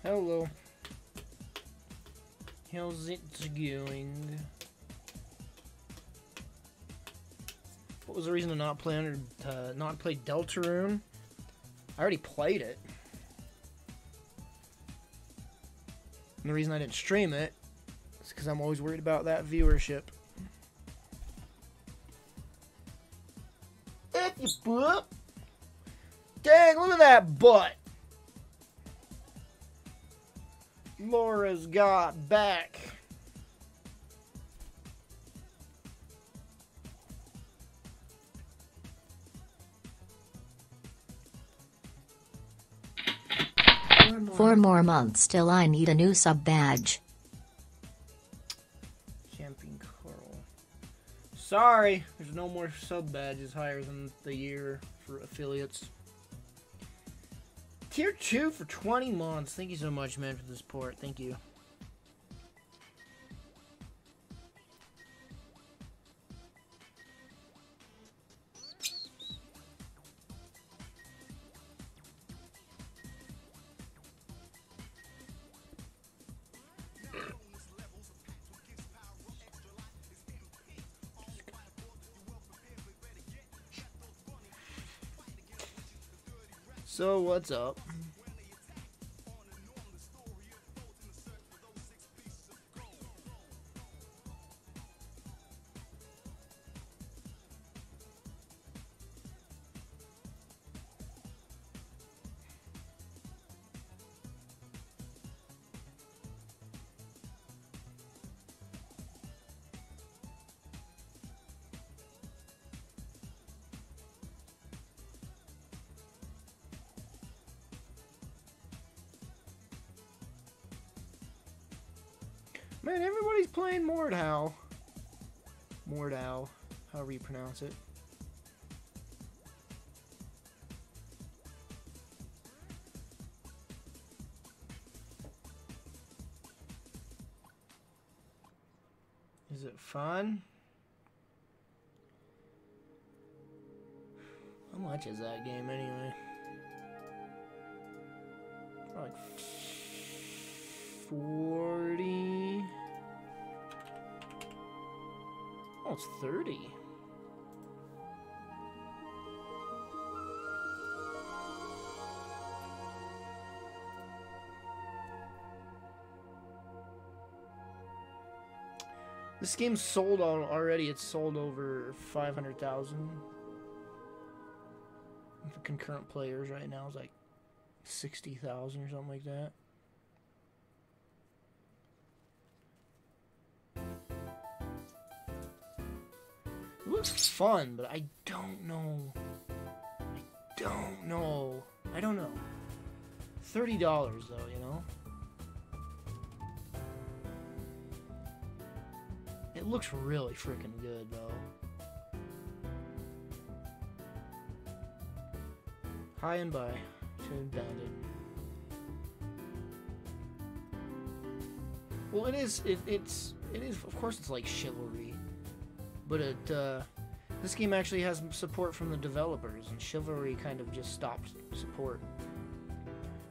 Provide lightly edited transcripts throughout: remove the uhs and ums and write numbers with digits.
Hello. How's it going? What was the reason to not play not play Deltarune? I already played it. And the reason I didn't stream it is because I'm always worried about that viewership. If you butt. Dang, look at that butt. Laura's got back. Four more months till I need a new sub badge. Champion Carl. Sorry, there's no more sub badges higher than the year for affiliates. Tier 2 for 20 months. Thank you so much, man, for the support. Thank you. So, what's up? Man, everybody's playing Mordhau. Mordhau, however you pronounce it. Is it fun? How much is that game anyway? Like 40. Oh, it's 30. This game's sold already. It's sold over 500,000. The concurrent players right now is like 60,000 or something like that. It looks fun, but I don't know. I don't know. $30 though, you know? It looks really freaking good though. High and by. Should Bandit. Well, it is, of course it's like Chivalry. But this game actually has support from the developers, and Chivalry kind of just stopped support.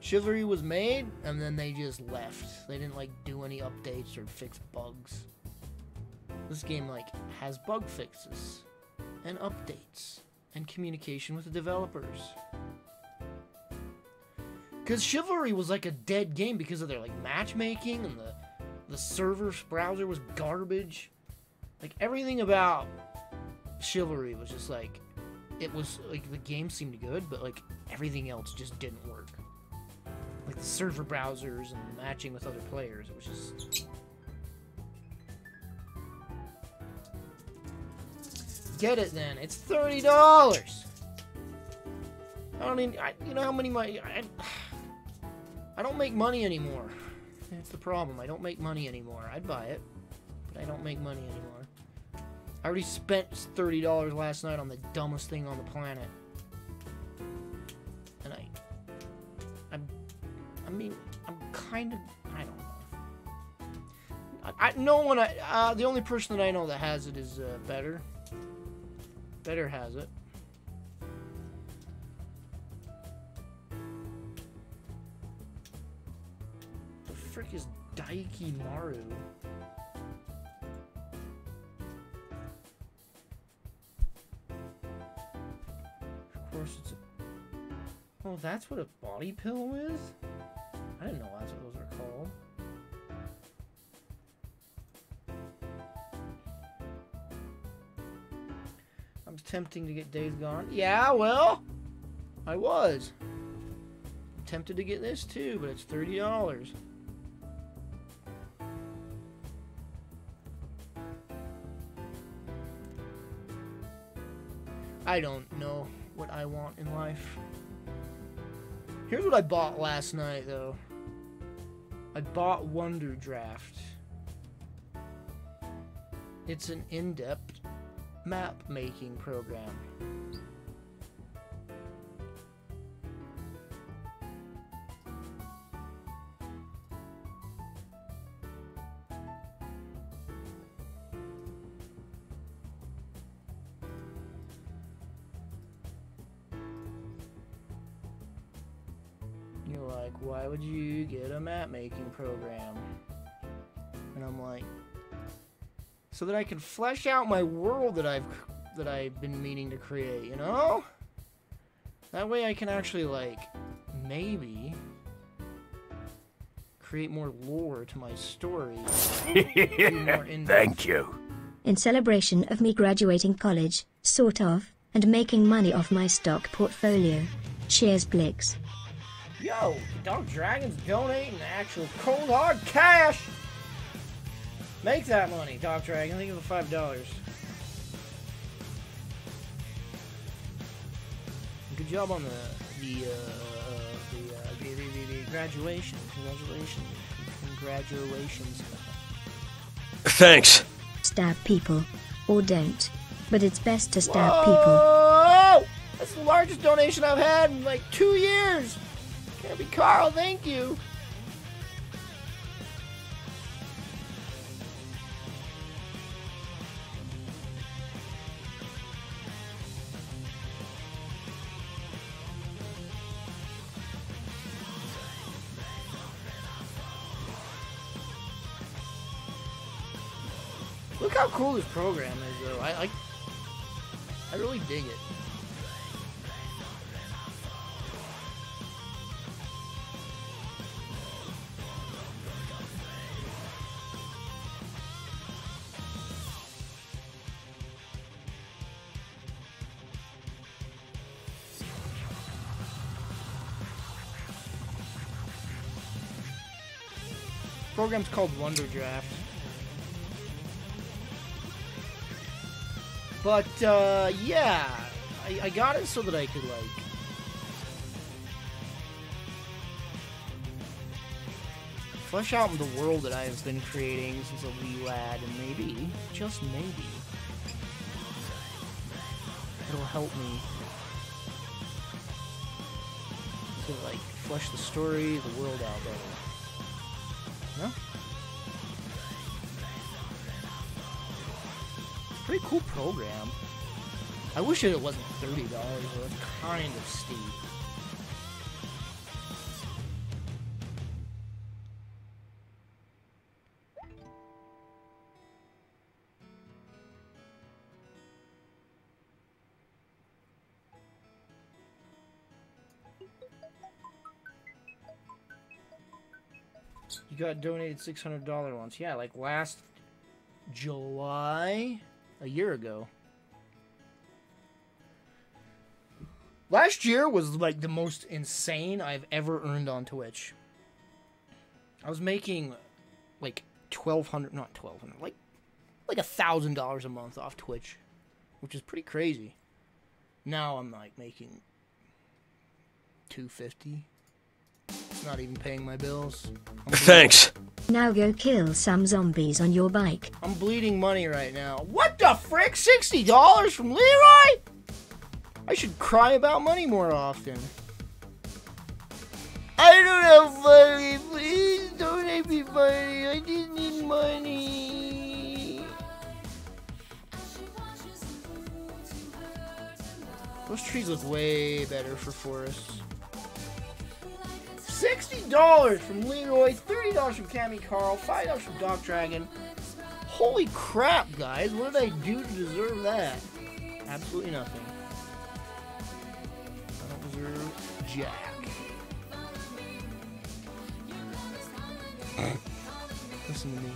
Chivalry was made, and then they just left. They didn't, like, do any updates or fix bugs. This game, like, has bug fixes, and updates, and communication with the developers. Because Chivalry was, like, a dead game because of their, like, matchmaking, and the server browser was garbage. Like, everything about Chivalry was just, like, it was, like, the game seemed good, but, like, everything else just didn't work. Like, the server browsers and the matching with other players, it was just... Get it, then. It's $30! I don't need... you know how many money... I don't make money anymore. That's the problem. I don't make money anymore. I'd buy it, but I don't make money anymore. I already spent $30 last night on the dumbest thing on the planet. And I mean, I'm kind of, I don't know. The only person that I know that has it is Better. Better has it. frick is Daikimaru? Of course it's a... Oh, that's what a body pillow is? I didn't know that's what those are called. I'm tempting to get Days Gone. Yeah, well, I was. Tempted to get this too, but it's $30. I don't know what I want in life. Here's what I bought last night, though. I bought Wonder Draft. It's an in-depth map-making program. You're like, why would you get a map-making program? And I'm like, so that I can flesh out my world that I've been meaning to create, you know? That way I can actually, like, maybe create more lore to my story. Thank you. In celebration of me graduating college, sort of, and making money off my stock portfolio. Cheers, Blix. Yo, Dog Dragon's donating actual cold hard cash! Make that money, Dog Dragon. Think of the $5. Good job on the graduation. Congratulations. Thanks. Stab people. Or don't. But it's best to stab Whoa! people. That's the largest donation I've had in like 2 years! Can't be Carl, thank you! Look how cool this program is, though. I really dig it. Program's called Wonder Draft. But, yeah, I got it so that I could, like, flesh out the world that I've been creating since a wee lad, and maybe, just maybe, it'll help me to, like, flesh the story, the world out better. No? Pretty cool program. I wish it wasn't $30, though. It's kind of steep. You got donated $600 once. Yeah, like last July, a year ago. Last year was like the most insane I've ever earned on Twitch. I was making like like $1,000 a month off Twitch, which is pretty crazy. Now I'm like making $250. It's not even paying my bills. Thanks. Now go kill some zombies on your bike. I'm bleeding money right now. What the frick? $60 from Leroy? I should cry about money more often. I don't have money. Please donate me money. I just need money. Those trees look way better for forests. $60 from Leroy, $30 from Cammy Carl, $5 from Doc Dragon. Holy crap, guys. What did I do to deserve that? Absolutely nothing. I don't deserve jack. Listen to me.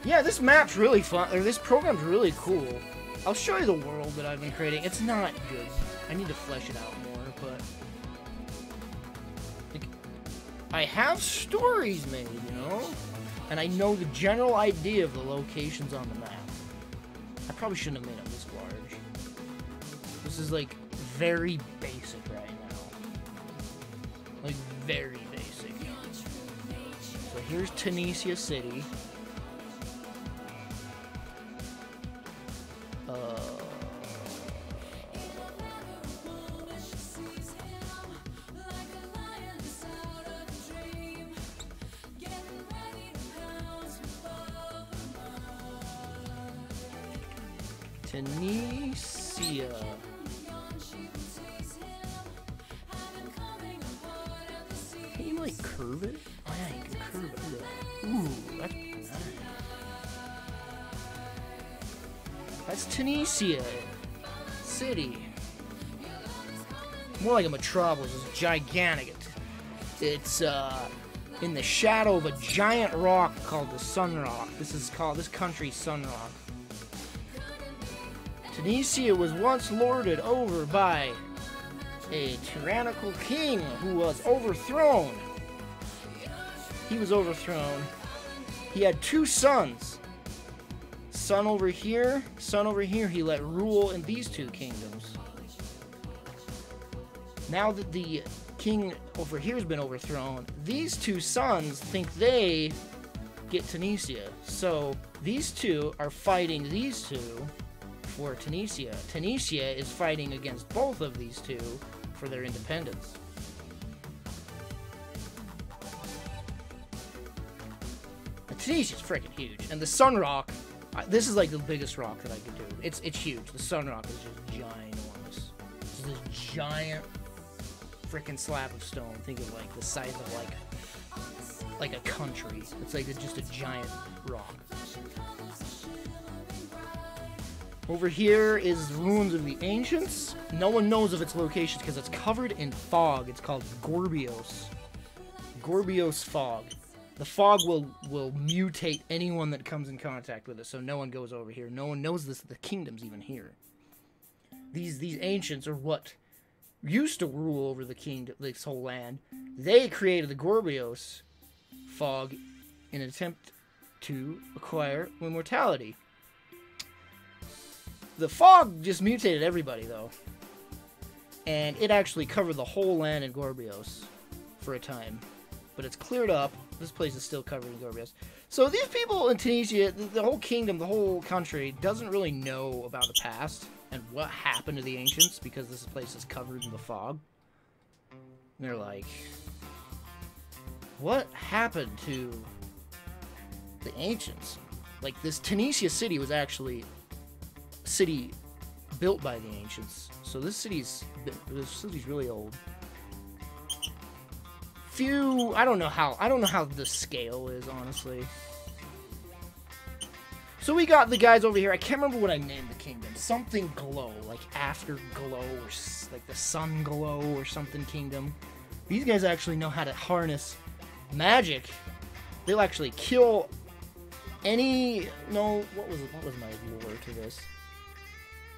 Yeah, this map's really fun, or this program's really cool. I'll show you the world that I've been creating. It's not good. I need to flesh it out more, but... like, I have stories made, you know? And I know the general idea of the locations on the map. I probably shouldn't have made them this large. This is, like, very basic right now. Like, very basic. So here's Tunisia City. Tunisia. Can you, like, curve it? Oh, yeah, you can curve it. Ooh, that's nice. That's Tunisia City. More like a metropolis. It's gigantic. It's in the shadow of a giant rock called the Sun Rock. This country's Sun Rock. Tunisia was once lorded over by a tyrannical king who was overthrown. He was overthrown. He had two sons. Son over here, he let rule in these two kingdoms. Now that the king over here has been overthrown, these two sons think they get Tunisia. So these two are fighting these two for Tunisia. Tunisia is fighting against both of these two for their independence. Tunisia's freaking huge, and the Sun Rock. This is like the biggest rock that I could do. It's huge. The Sun Rock is just ginormous. It's this giant freaking slab of stone. Think of like the size of like a country. It's like just a giant rock. Over here is ruins of the ancients. No one knows of its locations because it's covered in fog. It's called Gorbios. Gorbios fog. The fog will mutate anyone that comes in contact with it, so no one goes over here. No one knows this. The kingdom's even here. These ancients are what used to rule over the kingdom, this whole land. They created the Gorbios fog in an attempt to acquire immortality. The fog just mutated everybody, though. And it actually covered the whole land in Gorbios for a time. But it's cleared up. This place is still covered in Gorbios. So these people in Tunisia, the whole kingdom, the whole country, doesn't really know about the past and what happened to the ancients because this place is covered in the fog. And they're like, what happened to the ancients? Like, this Tunisia city was actually a city built by the ancients. So this city's really old. I don't know how the scale is, honestly. So we got the guys over here. I can't remember what I named the kingdom. Something Glow, like Afterglow, or like the Sun Glow or something kingdom. These guys actually know how to harness magic. They'll actually kill any... No, what was my lore to this?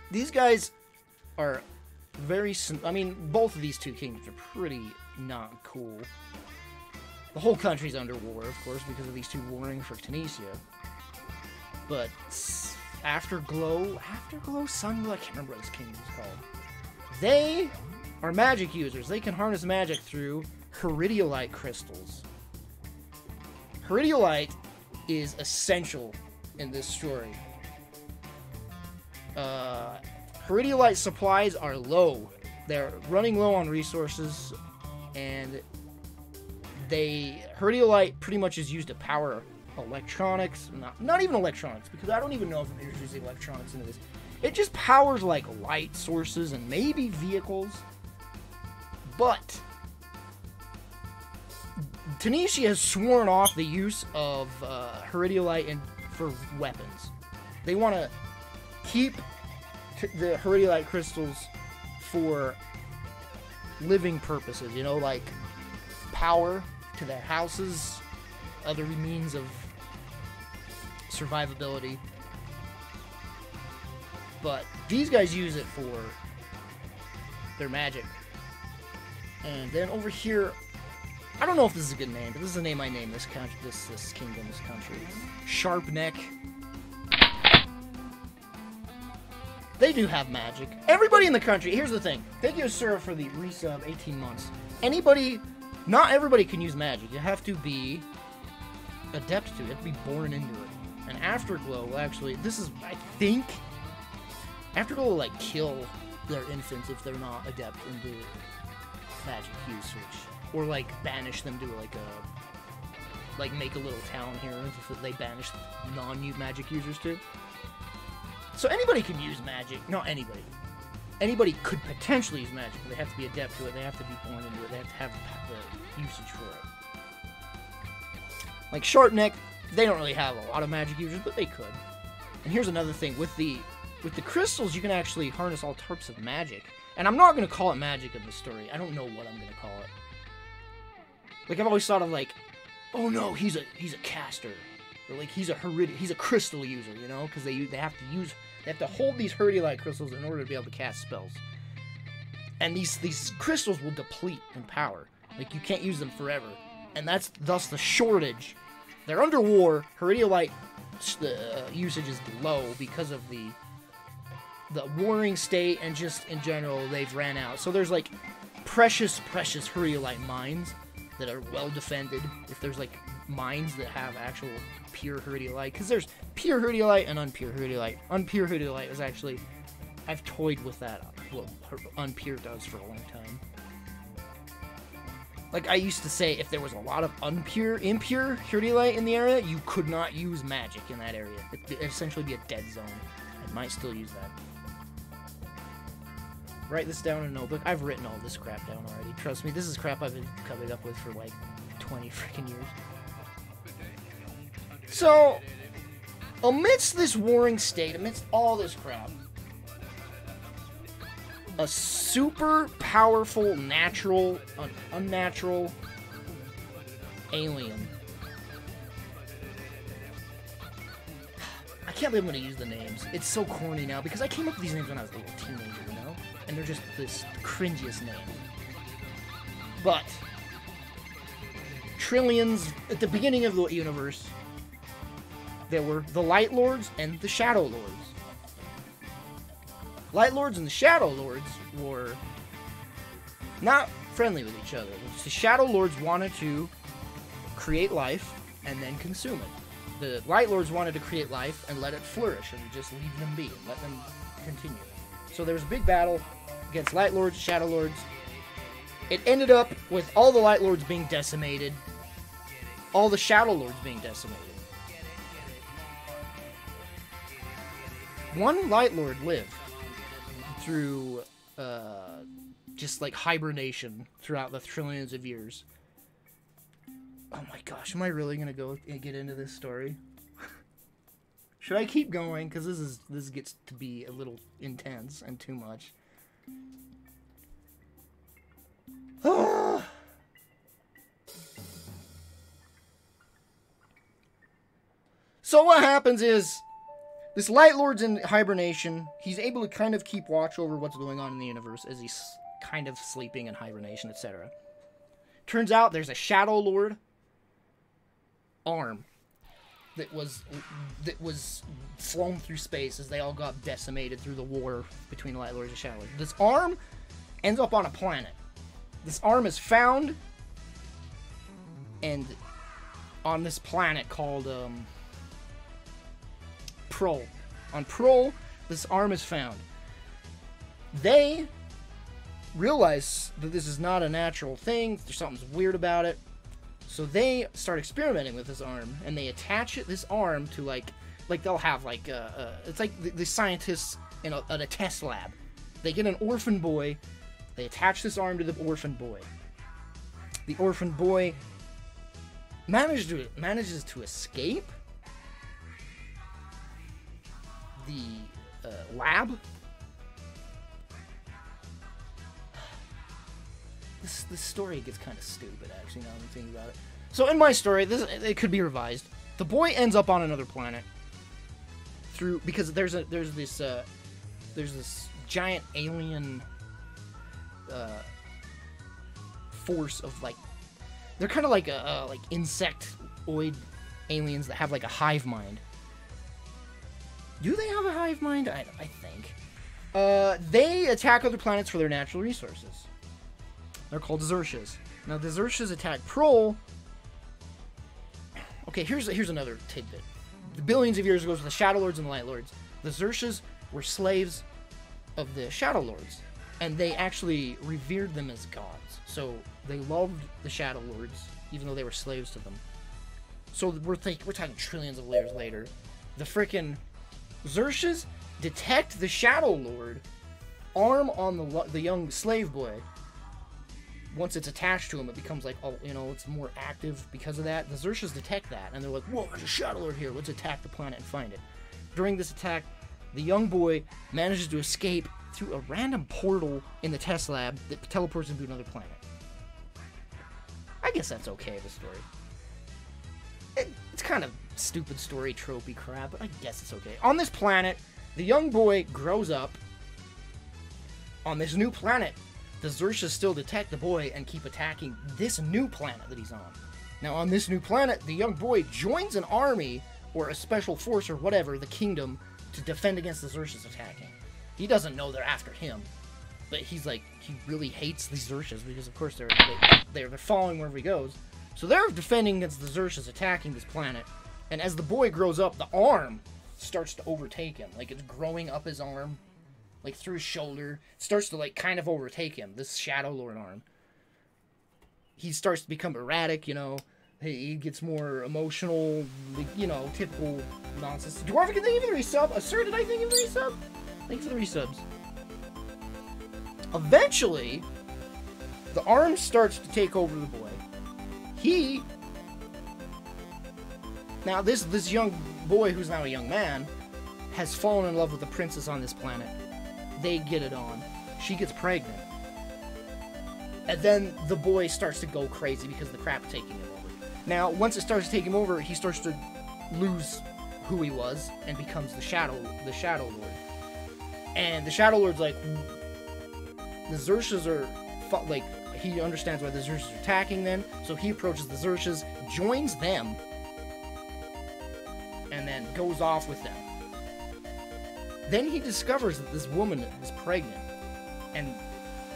These guys are very... I mean, both of these two kingdoms are pretty not cool. The whole country's under war, of course, because of these two warring for Tunisia. But Afterglow, Sunglow, I can't remember what this kingdom is called. They are magic users. They can harness magic through Heridiolite crystals. Heridiolite is essential in this story. Heridiolite supplies are low. They're running low on resources, and Herdiolite pretty much is used to power electronics. Not even electronics, because I don't even know if there's using electronics into this. It just powers like light sources and maybe vehicles. But Tanishi has sworn off the use of Herdiolite for weapons. They want to keep the Herdiolite crystals for living purposes, you know, like power to their houses, other means of survivability. But these guys use it for their magic. And then over here, I don't know if this is a good name, but this is the name I named this country, this kingdom, this country. Sharpneck. They do have magic. Everybody in the country, here's the thing. Thank you, sir, for the resub, 18 months. Not everybody can use magic. You have to be adept to it. You have to be born into it. And Afterglow will actually, this is, I think, Afterglow will, like, kill their infants if they're not adept into magic usage. Or, like, banish them to, like, make a little town here if they banish non-magic users too. So anybody can use magic. Not anybody. Anybody could potentially use magic, but they have to be adept to it. They have to be born into it. They have to have the usage for it. Like Sharpneck, they don't really have a lot of magic users, but they could. And here's another thing. With the crystals, you can actually harness all types of magic. And I'm not going to call it magic in this story. I don't know what I'm going to call it. Like, I've always thought of, like, oh no, he's a caster. Or, like, he's a crystal user, you know? Because they have to hold these Herdiolite crystals in order to be able to cast spells. And these crystals will deplete in power. Like, you can't use them forever. And that's thus the shortage. They're under war. Herdiolite usage is low because of the warring state, and just in general, they've ran out. So there's, like, precious Herdiolite mines that are well defended. If there's, like, mines that have actual pure Herdiolite, because there's pure Herdiolite and unpure Herdiolite. Unpure Herdiolite is actually, I've toyed with that, what unpure does for a long time. Like, I used to say, if there was a lot of impure Herdiolite in the area, you could not use magic in that area. It'd essentially be a dead zone. I might still use that. Write this down in a notebook. I've written all this crap down already. Trust me, this is crap I've been coming up with for like 20 freaking years. So, amidst this warring state, amidst all this crap, a super powerful, natural, unnatural alien. I can't believe I'm going to use the names. It's so corny now, because I came up with these names when I was a little teenager, you know? And they're just this cringiest name. But, trillions, at the beginning of the universe, there were the Light Lords and the Shadow Lords. Light Lords and the Shadow Lords were not friendly with each other. The Shadow Lords wanted to create life and then consume it. The Light Lords wanted to create life and let it flourish and just leave them be and let them continue. So there was a big battle against Light Lords, Shadow Lords. It ended up with all the Light Lords being decimated, all the Shadow Lords being decimated. One Light Lord lived through just like hibernation throughout the trillions of years. Oh my gosh, am I really gonna go and get into this story? Should I keep going? Because this gets to be a little intense and too much. So what happens is, this Light Lord's in hibernation. He's able to kind of keep watch over what's going on in the universe as he's kind of sleeping in hibernation, etc. Turns out there's a Shadow Lord arm that was flown through space as they all got decimated through the war between Light Lords and Shadow Lords. This arm ends up on a planet. This arm is found and on this planet called Prol. On Prol, this arm is found. They realize that this is not a natural thing. There's something weird about it. So they start experimenting with this arm, and they attach this arm to like they'll have like it's like the scientists in a test lab. They get an orphan boy, they attach this arm to the orphan boy. The orphan boy manages to escape the lab. This story gets kind of stupid, actually, now that I'm thinking about it. So in my story, it could be revised. The boy ends up on another planet because there's this giant alien force of like, they're kind of like like insectoid aliens that have like a hive mind. Do they have a hive mind? I think. They attack other planets for their natural resources. They're called Xerxes. Now the Xerxes attack Prol. Okay, here's another tidbit. The billions of years ago with the Shadow Lords and the Light Lords, the Xerxes were slaves of the Shadow Lords, and they actually revered them as gods. So they loved the Shadow Lords, even though they were slaves to them. So we're talking trillions of years later. The frickin' Xerxes detect the Shadow Lord arm on the young slave boy. Once it's attached to him, it becomes like, oh, you know, it's more active because of that. The Xerxes detect that, and they're like, whoa, there's a Shadow Lord here. Let's attack the planet and find it. During this attack, the young boy manages to escape through a random portal in the test lab that teleports him to another planet. I guess that's okay, the story. It's kind of stupid story, tropey crap, but I guess it's okay. On this planet, the young boy grows up on this new planet. The Xerxes still detect the boy and keep attacking this new planet that he's on. Now, on this new planet, the young boy joins an army, or a special force, or whatever, the kingdom, to defend against the Xerxes attacking. He doesn't know they're after him, but he's like, he really hates the Xerxes, because of course they're following wherever he goes. So they're defending against the Xerxes attacking this planet, and as the boy grows up, the arm starts to overtake him. Like, it's growing up his arm, like through his shoulder. It starts to like kind of overtake him, this Shadow Lord arm. He starts to become erratic, you know. He gets more emotional, like, you know, typical nonsense. Dwarf, can they even resub? Sir, did I think of the resub? Thanks for the resubs. Eventually, the arm starts to take over the boy. Now this young boy, who's now a young man, has fallen in love with the princess on this planet. They get it on. She gets pregnant. And then the boy starts to go crazy because the crap's taking him over. Now, once it starts to take him over, he starts to lose who he was and becomes the Shadow Lord. And the Shadow Lord's like, the Xerxes are, like, he understands why the Xerxes are attacking them, so he approaches the Xerxes, joins them, and then goes off with them. Then he discovers that this woman is pregnant, and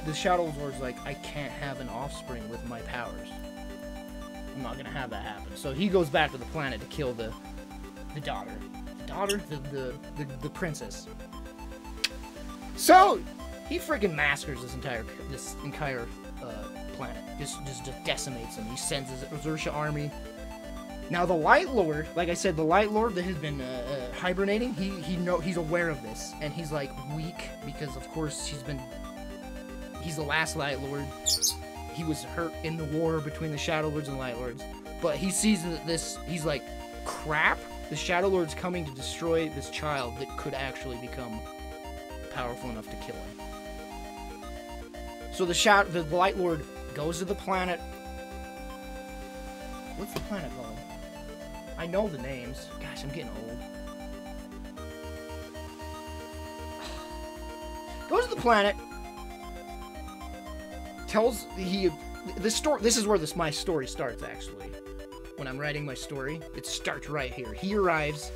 the Shadow Lord's like, I can't have an offspring with my powers. I'm not gonna have that happen. So he goes back to the planet to kill the daughter. The princess. So he freaking massacres this entire planet. Just decimates them. He sends his Xerxes army. Now the Light Lord, like I said, the Light Lord that has been hibernating, he's aware of this, and he's like weak because of course he's the last Light Lord. He was hurt in the war between the Shadow Lords and the Light Lords, but he sees that he's like, crap, the Shadow Lord's coming to destroy this child that could actually become powerful enough to kill him. So the Light Lord goes to the planet. What's the planet called? I know the names. Gosh, I'm getting old. Goes to the planet. This is where my story starts, actually. When I'm writing my story, it starts right here. He arrives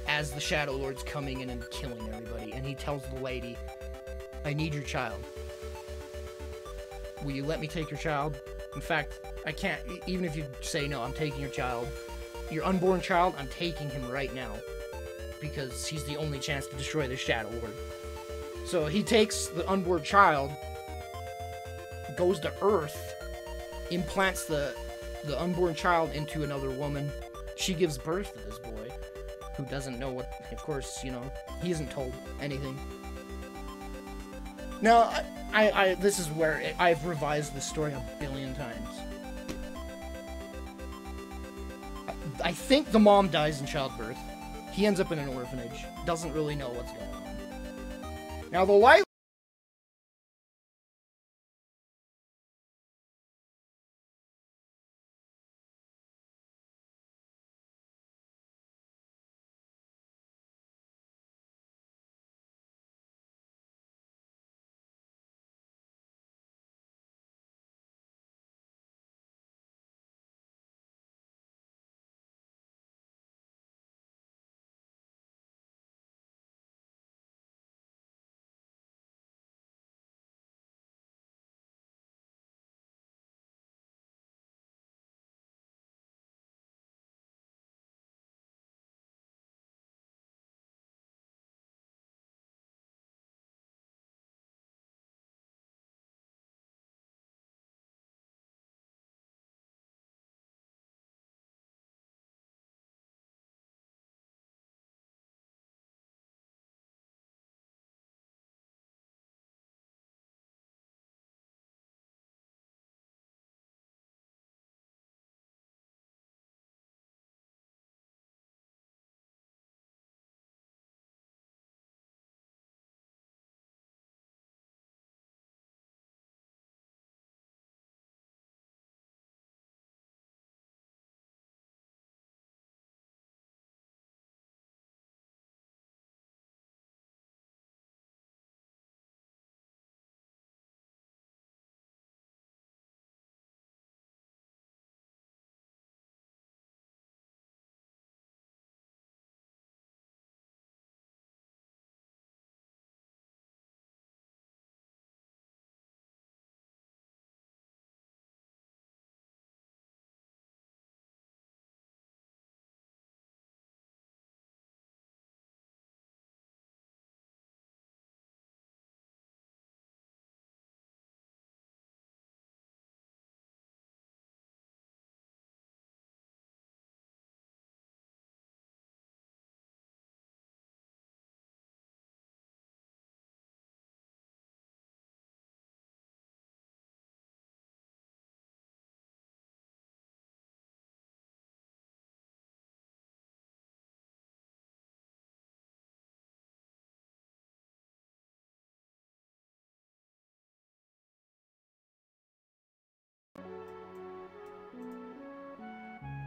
as the Shadow Lord's coming in and killing everybody, and he tells the lady, I need your child. Will you let me take your child? In fact, I can't, even if you say no, I'm taking your child. Your unborn child, I'm taking him right now. Because he's the only chance to destroy the Shadow Lord. So he takes the unborn child, goes to Earth, implants the the unborn child into another woman. She gives birth to this boy, who doesn't know what, of course, you know, he isn't told anything. Now, this is where I've revised the story a billion times. I think the mom dies in childbirth. He ends up in an orphanage. Doesn't really know what's going on. Now, the lie...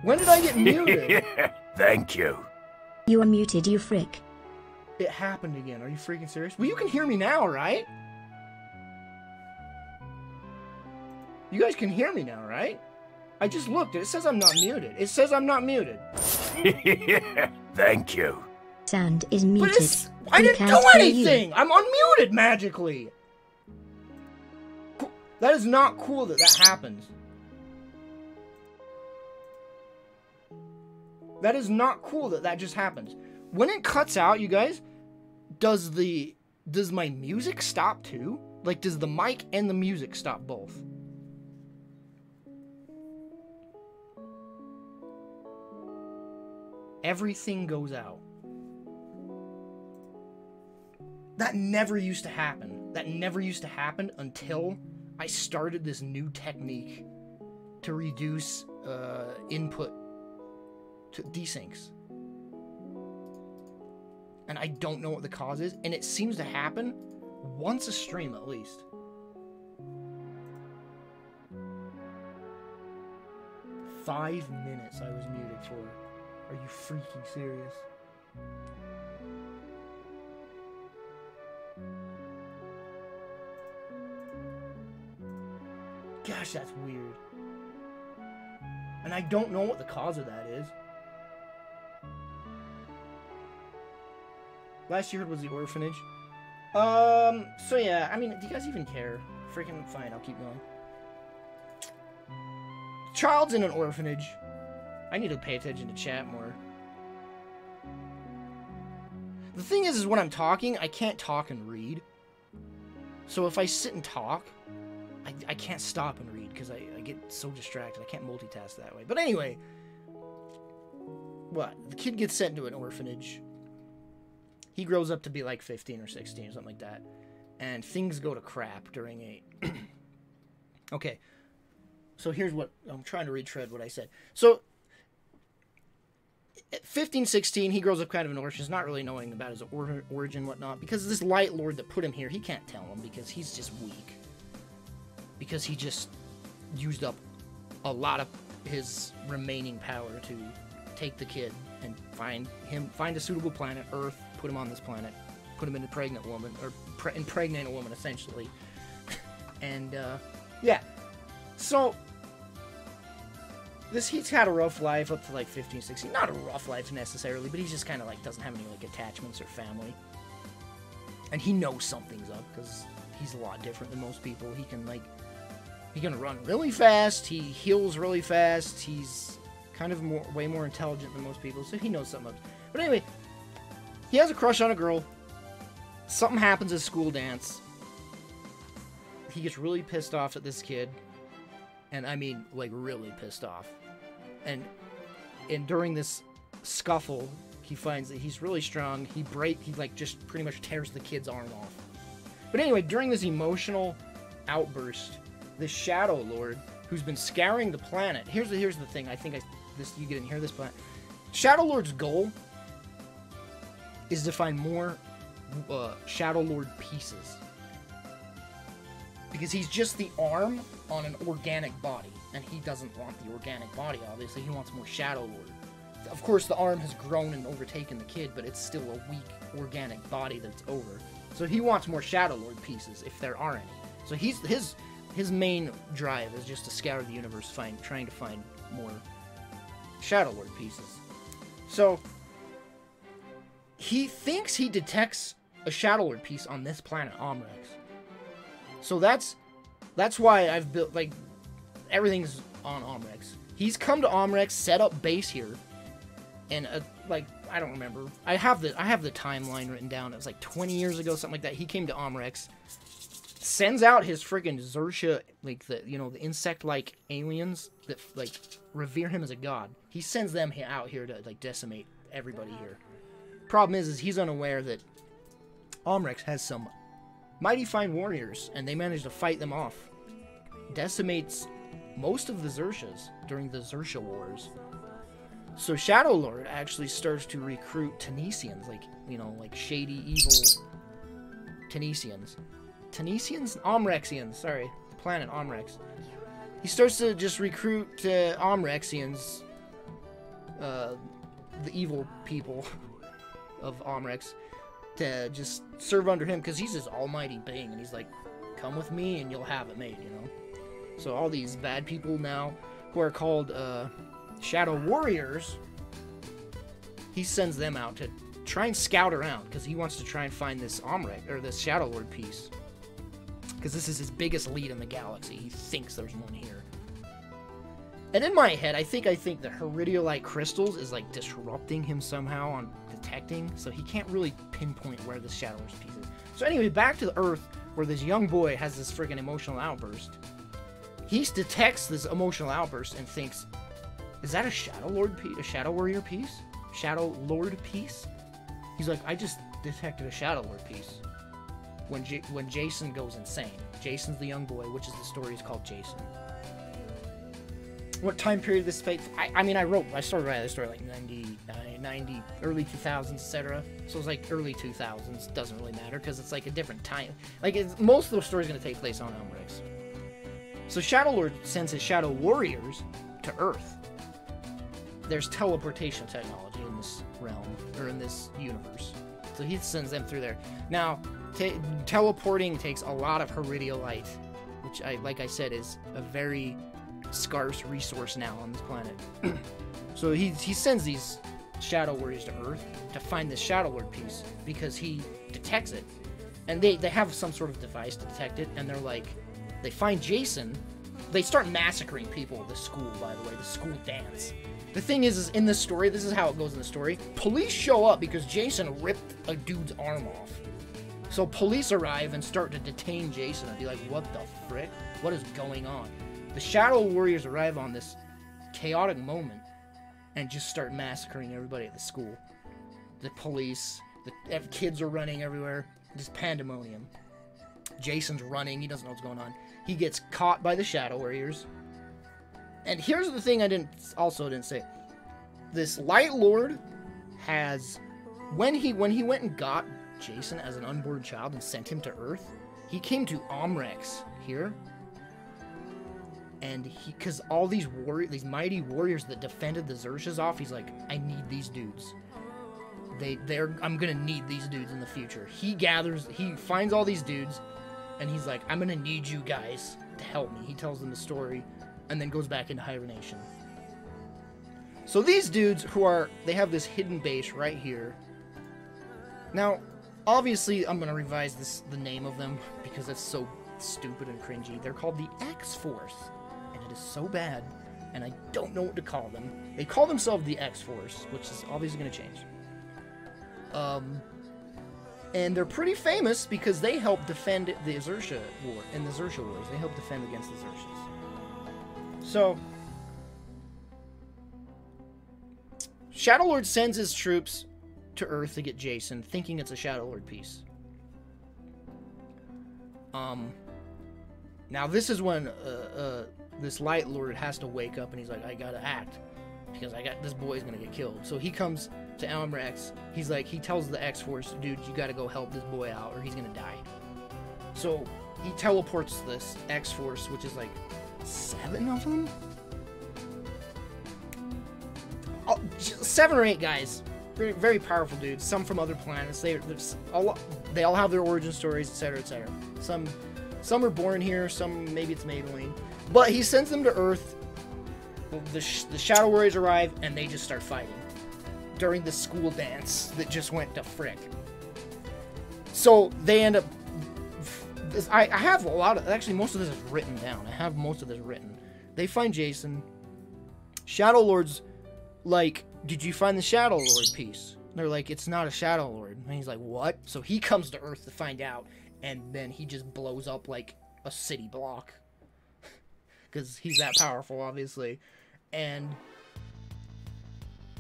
When did I get muted? Thank you. You are muted, you frick. It happened again. Are you freaking serious? Well, you can hear me now, right? You guys can hear me now, right? I just looked. It says I'm not muted. It says I'm not muted. Thank you. Sound is muted. But I We didn't can't do hear anything! you. I'm unmuted magically! That is not cool that that happens. That is not cool that that just happens. When it cuts out, you guys, does my music stop too? Like, does the mic and the music stop both? Everything goes out. That never used to happen. That never used to happen until I started this new technique to reduce input to desyncs. And I don't know what the cause is, and it seems to happen once a stream at least. "5 minutes I was muted for. Are you freaking serious?" Gosh, that's weird. And I don't know what the cause of that is. Last you heard was the orphanage. So yeah, I mean, do you guys even care? Freaking fine, I'll keep going. Child's in an orphanage. I need to pay attention to chat more. The thing is when I'm talking, I can't talk and read. So if I sit and talk, I can't stop and read, because I get so distracted. I can't multitask that way. But anyway, what? The kid gets sent to an orphanage. He grows up to be like 15 or 16 or something like that. And things go to crap during a... Okay. So here's what... I'm trying to retread what I said. So, at 15, 16, he grows up kind of an orphan, not really knowing about his origin and whatnot. Because this light lord that put him here, he can't tell him because he's just weak. Because he just used up a lot of his remaining power to take the kid and find a suitable planet, Earth, put him on this planet, put him in a pregnant woman, or impregnate a woman, essentially. And, yeah. So, he's had a rough life up to, like, 15, 16. Not a rough life, necessarily, but he's just kind of, like, doesn't have any, like, attachments or family. And he knows something's up, because he's a lot different than most people. He can run really fast, he heals really fast, he's kind of way more intelligent than most people, so he knows something up. But anyway, he has a crush on a girl. Something happens at school dance. He gets really pissed off at this kid. And I mean, like, really pissed off. And during this scuffle, he finds that he's really strong. He like, just pretty much tears the kid's arm off. But anyway, during this emotional outburst, this Shadow Lord, who's been scouring the planet... Here's the thing. I think you didn't hear this, but... Shadow Lord's goal is to find more Shadow Lord pieces. Because he's just the arm on an organic body. And he doesn't want the organic body, obviously. He wants more Shadow Lord. Of course, the arm has grown and overtaken the kid, but it's still a weak organic body that's over. So he wants more Shadow Lord pieces, if there are any. So his main drive is just to scour the universe, trying to find more Shadow Lord pieces. So, he thinks he detects a Shadow Lord piece on this planet, Omrex. So that's why I've built, like, everything's on Omrex. He's come to Omrex, set up base here, and, like, I don't remember. I have the timeline written down. It was, like, 20 years ago, something like that. He came to Omrex, sends out his friggin' Xersha, like, the insect-like aliens that, like, revere him as a god. He sends them out here to, like, decimate everybody here. Problem is he's unaware that Omrex has some mighty fine warriors, and they manage to fight them off. Decimates most of the Xershas during the Xersha Wars. So Shadow Lord actually starts to recruit Tenesians, like shady, evil Tenesians. Omrexians, sorry. Planet Omrex. He starts to just recruit Omrexians, the evil people of Omrex, to just serve under him, because he's this almighty being, and he's like, come with me and you'll have it made, you know? So all these bad people now, who are called Shadow Warriors, he sends them out to try and scout around, because he wants to try and find this Omrex, or this Shadow Lord piece. Because this is his biggest lead in the galaxy. He thinks there's one here. And in my head, I think the Heridiolite crystals is, like, disrupting him somehow on detecting, so he can't really pinpoint where the Shadow Lord's piece is. So anyway, back to the Earth, where this young boy has this friggin' emotional outburst. He detects this emotional outburst and thinks, is that a Shadow Lord piece? A Shadow Warrior piece? Shadow Lord piece? He's like, I just detected a Shadow Lord piece. When Jason goes insane. Jason's the young boy, which is the story is called Jason. What time period this fate? I started writing this story like 90, early 2000s, etc. So it's like early 2000s. Doesn't really matter because it's like a different time. Like most of the story is going to take place on Omrex. So Shadow Lord sends his Shadow Warriors to Earth. There's teleportation technology in this realm, or in this universe. So he sends them through there. Now, teleporting takes a lot of Heridiolite, which, like I said, is a very scarce resource now on this planet. So he sends these Shadow Warriors to Earth to find this Shadow Lord piece, because he detects it. And they have some sort of device to detect it, and they're like, they find Jason. They start massacring people at the school, by the way, the school dance. The thing is in this story, this is how it goes in the story. Police show up because Jason ripped a dude's arm off. So police arrive and start to detain Jason and be like, what the frick? What is going on? The Shadow Warriors arrive on this chaotic moment and just start massacring everybody at the school. The police, the kids are running everywhere. Just pandemonium. Jason's running. He doesn't know what's going on. He gets caught by the Shadow Warriors. And here's the thing I didn't say. This Light Lord has... When he went and got Jason as an unborn child and sent him to Earth, he came to Omrex here. And because all these mighty warriors that defended the Xerxes off, he's like, I need these dudes. I'm gonna need these dudes in the future. He finds all these dudes, and he's like, I'm gonna need you guys to help me. He tells them the story, and then goes back into hibernation. So these dudes they have this hidden base right here. Now, obviously, I'm gonna revise the name of them because it's so stupid and cringy. They're called the X-Force, and it is so bad, and I don't know what to call them. They call themselves the X-Force, which is obviously gonna change. And they're pretty famous because they helped defend the Xerxes War in the Xerxes Wars. They helped defend against the Xerxes. So, Shadow Lord sends his troops to Earth to get Jason, thinking it's a Shadow Lord piece. Now this is when this Light Lord has to wake up, and he's like, I gotta act because this boy's gonna get killed. So he comes to Elmrex. He's like, he tells the X-Force, dude, you gotta go help this boy out or he's gonna die. So he teleports this X-Force, which is like 7 of them? 7 or 8 guys. Very, very powerful dudes. Some from other planets. They all have their origin stories, etc., etc. Some are born here. Some, maybe it's Maybelline. But he sends them to Earth. The Shadow Warriors arrive, and they just start fighting during the school dance that just went to frick. So they end up... I have a lot of... Actually, most of this is written down. I have most of this written. They find Jason. Shadow Lord's like, did you find the Shadow Lord piece? And they're like, it's not a Shadow Lord. And he's like, what? So he comes to Earth to find out, and then he just blows up like a city block. Because he's that powerful, obviously. And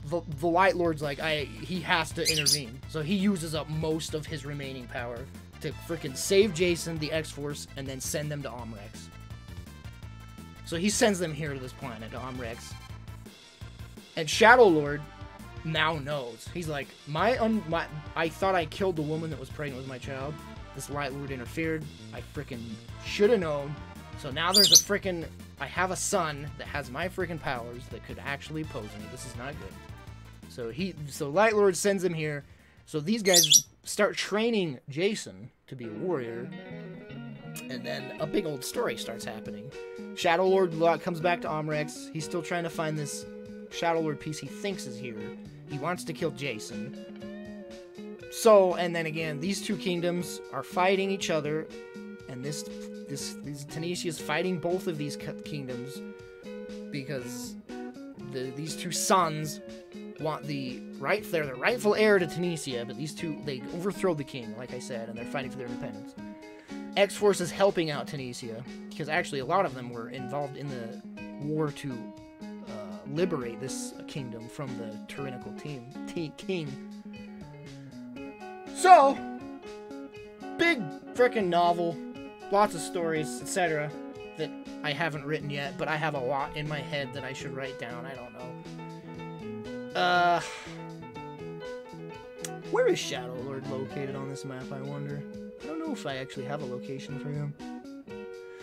the Light Lord's like, he has to intervene. So he uses up most of his remaining power to freaking save Jason, the X-Force, and then send them to Omrex. So he sends them here to this planet, to Omrex. And Shadow Lord now knows. He's like, I thought I killed the woman that was pregnant with my child. This Light Lord interfered. I freaking should have known. So now there's a freaking... I have a son that has my freaking powers that could actually oppose me. This is not good. So Light Lord sends him here. So these guys start training Jason to be a warrior. And then a big old story starts happening. Shadow Lord comes back to Omrex. He's still trying to find this Shadow Lord piece he thinks is here. He wants to kill Jason. So, and then again, these two kingdoms are fighting each other. And this Tunisia is fighting both of these kingdoms because these two sons want they're the rightful heir to Tunisia, but these two, they overthrow the king, like I said, and they're fighting for their independence. X-Force is helping out Tunisia because actually a lot of them were involved in the war to liberate this kingdom from the tyrannical king. So, big frickin' novel. Lots of stories, etc. that I haven't written yet, but I have a lot in my head that I should write down. I don't know. Where is Shadow Lord located on this map, I wonder? I don't know if I actually have a location for him.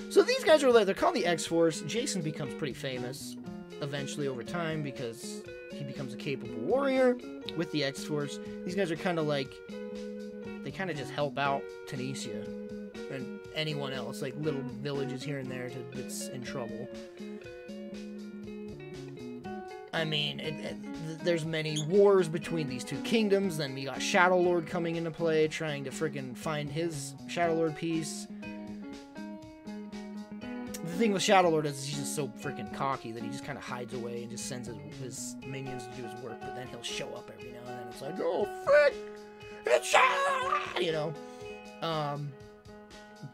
So these guys they're called the X-Force. Jason becomes pretty famous eventually over time because he becomes a capable warrior with the X-Force. These guys are kind of like, they kind of just help out Tunisia and anyone else, like little villages here and there that's in trouble. I mean, there's many wars between these two kingdoms. Then we got Shadow Lord coming into play, trying to freaking find his Shadow Lord piece. The thing with Shadow Lord is he's just so freaking cocky that he just kind of hides away and just sends his minions to do his work, but then he'll show up every now and then. It's like, oh, frick! It's Shadow Lord! You know?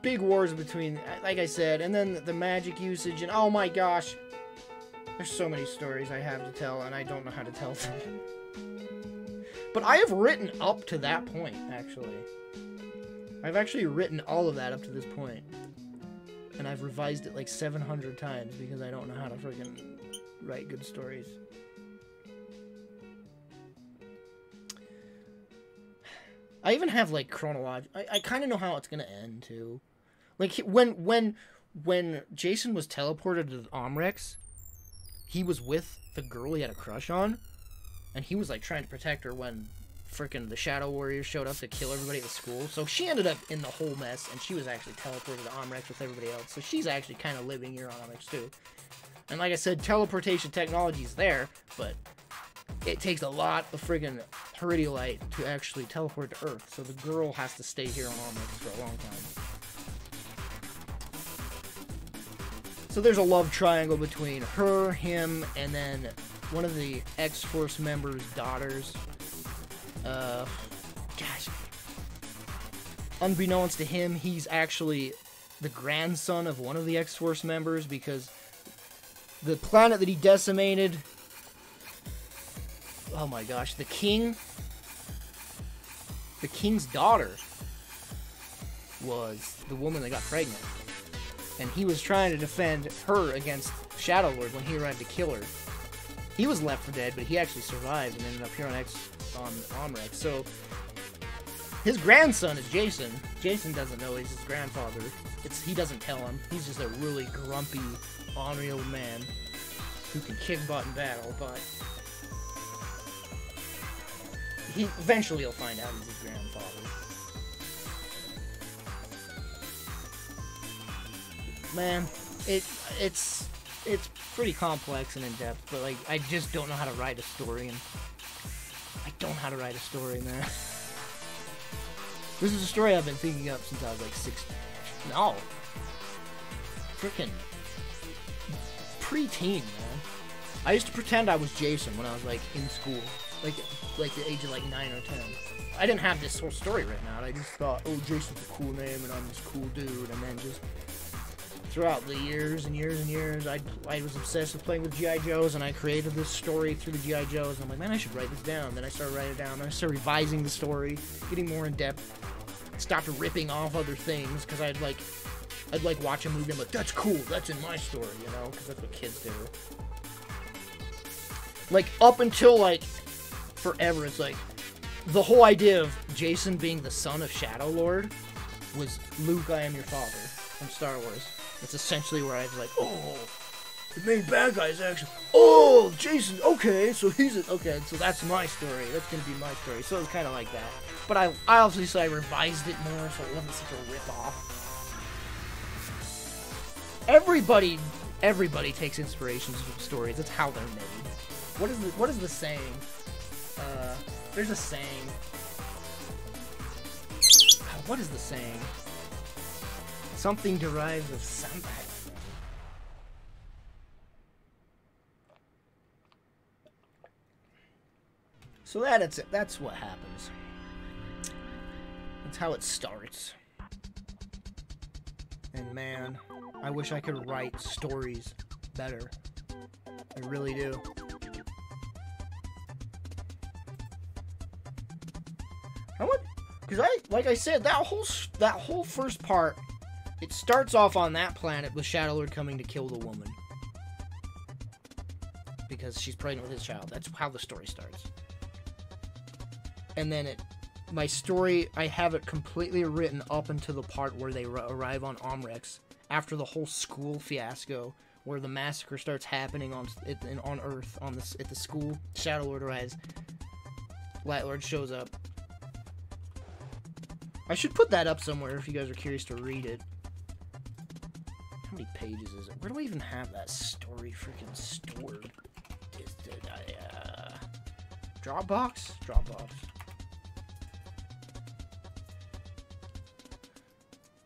big wars between, like I said, and then the magic usage, and oh my gosh, there's so many stories I have to tell, and I don't know how to tell them. But I have written up to that point, actually. I've actually written all of that up to this point. And I've revised it like 700 times because I don't know how to freaking write good stories. I even have like chronological. I kind of know how it's gonna end too. Like when Jason was teleported to Omrex, he was with the girl he had a crush on, and he was like trying to protect her when freaking the Shadow Warriors showed up to kill everybody at the school. So she ended up in the whole mess, and she was actually teleported to Omrex with everybody else. So she's actually kind of living here on Omrex too. And like I said, teleportation technology is there, but it takes a lot of friggin' Heridolite to actually teleport to Earth. So the girl has to stay here on Omrex for a long time. So there's a love triangle between her, him, and then one of the X-Force members' daughters. Gosh. Unbeknownst to him, he's actually the grandson of one of the X-Force members because the planet that he decimated... Oh my gosh, the king's daughter was the woman that got pregnant. And he was trying to defend her against Shadow Lord when he arrived to kill her. He was left for dead, but he actually survived and ended up here on Omrex. So his grandson is Jason. Jason doesn't know he's his grandfather. He doesn't tell him. He's just a really grumpy, ornery old man who can kick butt in battle, but eventually he'll find out he's his grandfather. Man, it's pretty complex and in-depth, but like I just don't know how to write a story, and I don't know how to write a story, man. This is a story I've been thinking up since I was like 16. No. Frickin' preteen, man. I used to pretend I was Jason when I was like in school. Like the age of like 9 or 10. I didn't have this whole story written out. I just thought, oh, Jason's a cool name and I'm this cool dude. And then just throughout the years and years and years, I was obsessed with playing with G.I. Joes, and I created this story through the G.I. Joes. And I'm like, man, I should write this down. Then I started writing it down. Then I started revising the story, getting more in depth. Stopped ripping off other things because I'd like watch a movie and I'm like, that's cool. That's in my story, you know, because that's what kids do. Like up until like forever, it's like the whole idea of Jason being the son of Shadow Lord was Luke, I am your father from Star Wars. That's essentially where I was like, oh, the main bad guy is actually, oh, Jason, okay, so okay, so that's my story. That's gonna be my story. So it's kind of like that. But I obviously revised it more so it wasn't such a rip-off. Everybody takes inspirations from stories. That's how they're made. What is the saying? There's a saying. What is the saying? Something derives of something. So that's it. That's what happens. That's how it starts. And man, I wish I could write stories better. I really do. Because like I said, that whole first part, it starts off on that planet with Shadow Lord coming to kill the woman because she's pregnant with his child. That's how the story starts. And then my story, I have it completely written up until the part where they arrive on Omrex after the whole school fiasco, where the massacre starts happening on Earth at the school. Shadow Lord arrives. Light Lord shows up. I should put that up somewhere if you guys are curious to read it. How many pages is it? Where do I even have that story freaking stored? Dropbox? Dropbox.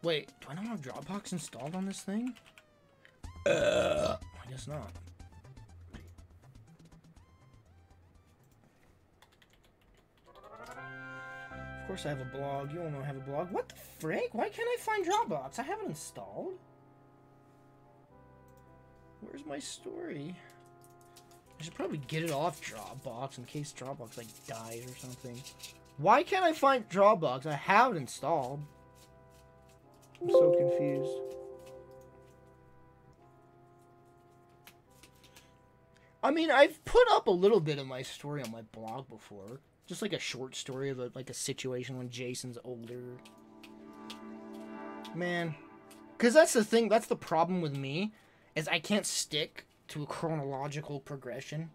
Wait, do I not have Dropbox installed on this thing? I guess not. Of course I have a blog. You all know I have a blog. What the frick? Why can't I find Dropbox? I have it installed. Where's my story? I should probably get it off Dropbox in case Dropbox, like, dies or something. Why can't I find Dropbox? I have it installed. I'm so confused. I mean, I've put up a little bit of my story on my blog before. Just like a short story of like a situation when Jason's older. Man. Because that's the thing, that's the problem with me, is I can't stick to a chronological progression.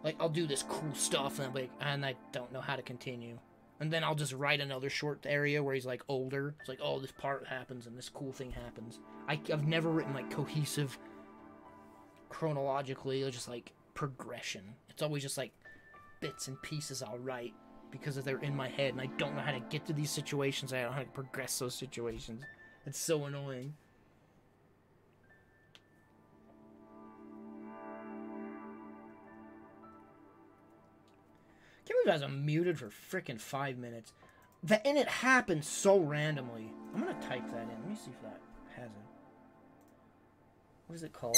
Like, I'll do this cool stuff, and I'm like, and I don't know how to continue. And then I'll just write another short area where he's, like, older. It's like, oh, this part happens, and this cool thing happens. I've never written, like, cohesive, chronologically, or just, like, progression. It's always just, like, bits and pieces I'll write, because they're in my head, and I don't know how to get to these situations, I don't know how to progress those situations. It's so annoying. I can't believe I was muted for frickin' 5 minutes. And it happened so randomly. I'm gonna type that in. Let me see if that has it. What is it called?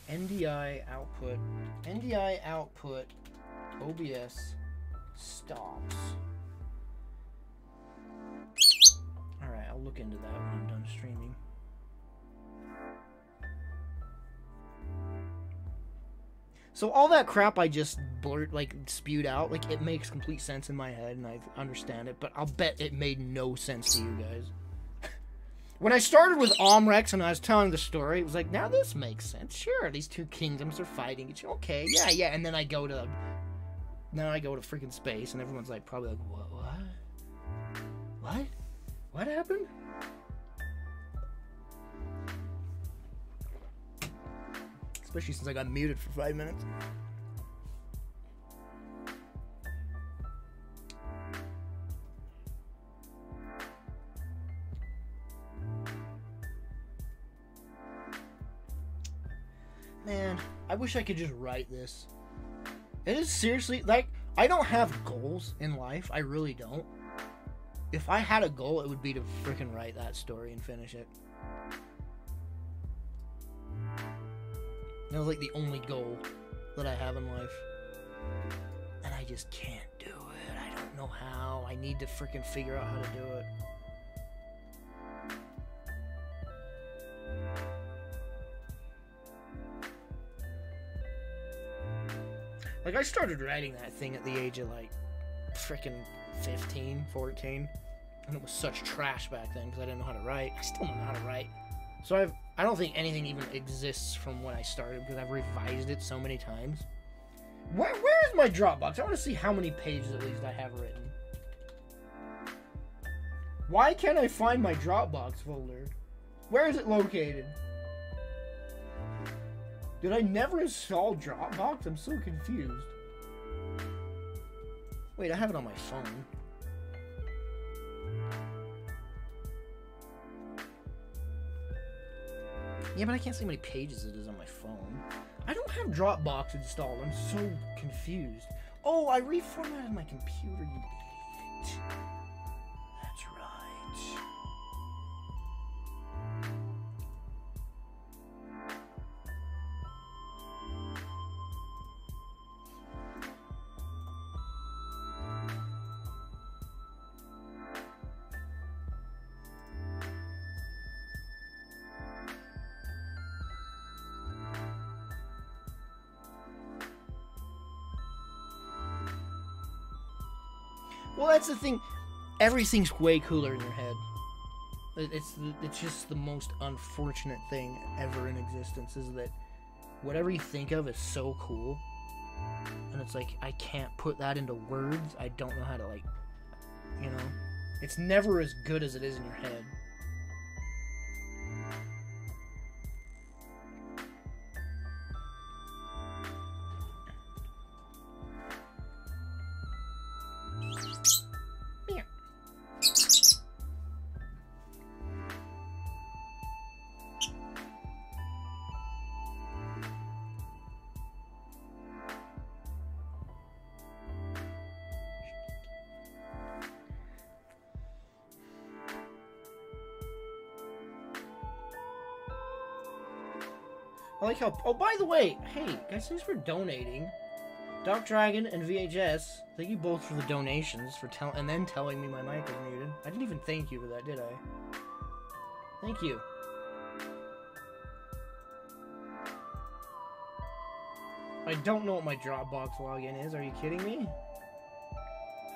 NDI output. NDI output. OBS stops. Alright, I'll look into that when I'm done streaming. So all that crap I just spewed out, like, it makes complete sense in my head, and I understand it, but I'll bet it made no sense to you guys. When I started with Omrex and I was telling the story, it was like, now this makes sense. Sure, these two kingdoms are fighting each other. Okay, yeah, and then I go to freaking space, and everyone's like, probably like, what? What happened? Especially since I got muted for 5 minutes. Man, I wish I could just write this. It is seriously, like, I don't have goals in life. I really don't. If I had a goal, it would be to freaking write that story and finish it. That was like the only goal that I have in life. And I just can't do it. I don't know how. I need to freaking figure out how to do it. Like, I started writing that thing at the age of, like, freaking 15, 14. And it was such trash back then because I didn't know how to write. I still don't know how to write. So I don't think anything even exists from when I started because I've revised it so many times. Where is my Dropbox? I want to see how many pages at least I have written. Why can't I find my Dropbox folder? Where is it located? Did I never install Dropbox? I'm so confused. Wait, I have it on my phone. Yeah, but I can't see how many pages it is on my phone. I don't have Dropbox installed. I'm so confused. Oh, I reformatted my computer, you idiot. That's right. Well, that's the thing. Everything's way cooler in your head. It's just the most unfortunate thing ever in existence is that whatever you think of is so cool. And it's like, I can't put that into words. I don't know how to, like, you know. It's never as good as it is in your head. I like how... Oh, by the way, hey, guys, thanks for donating. Dark Dragon and VHS, thank you both for the donations, and then telling me my mic was muted. I didn't even thank you for that, did I? Thank you. I don't know what my Dropbox login is. Are you kidding me?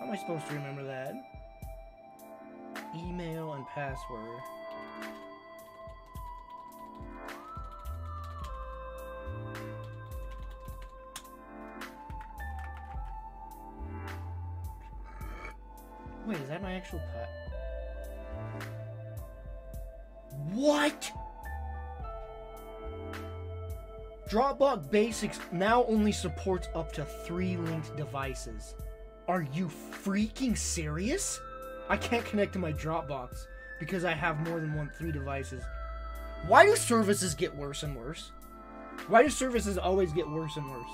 How am I supposed to remember that? Email and password. Wait, is that my actual pet? What? Dropbox Basics now only supports up to 3 linked devices. Are you freaking serious? I can't connect to my Dropbox because I have more than 3 devices. Why do services get worse and worse? Why do services always get worse and worse?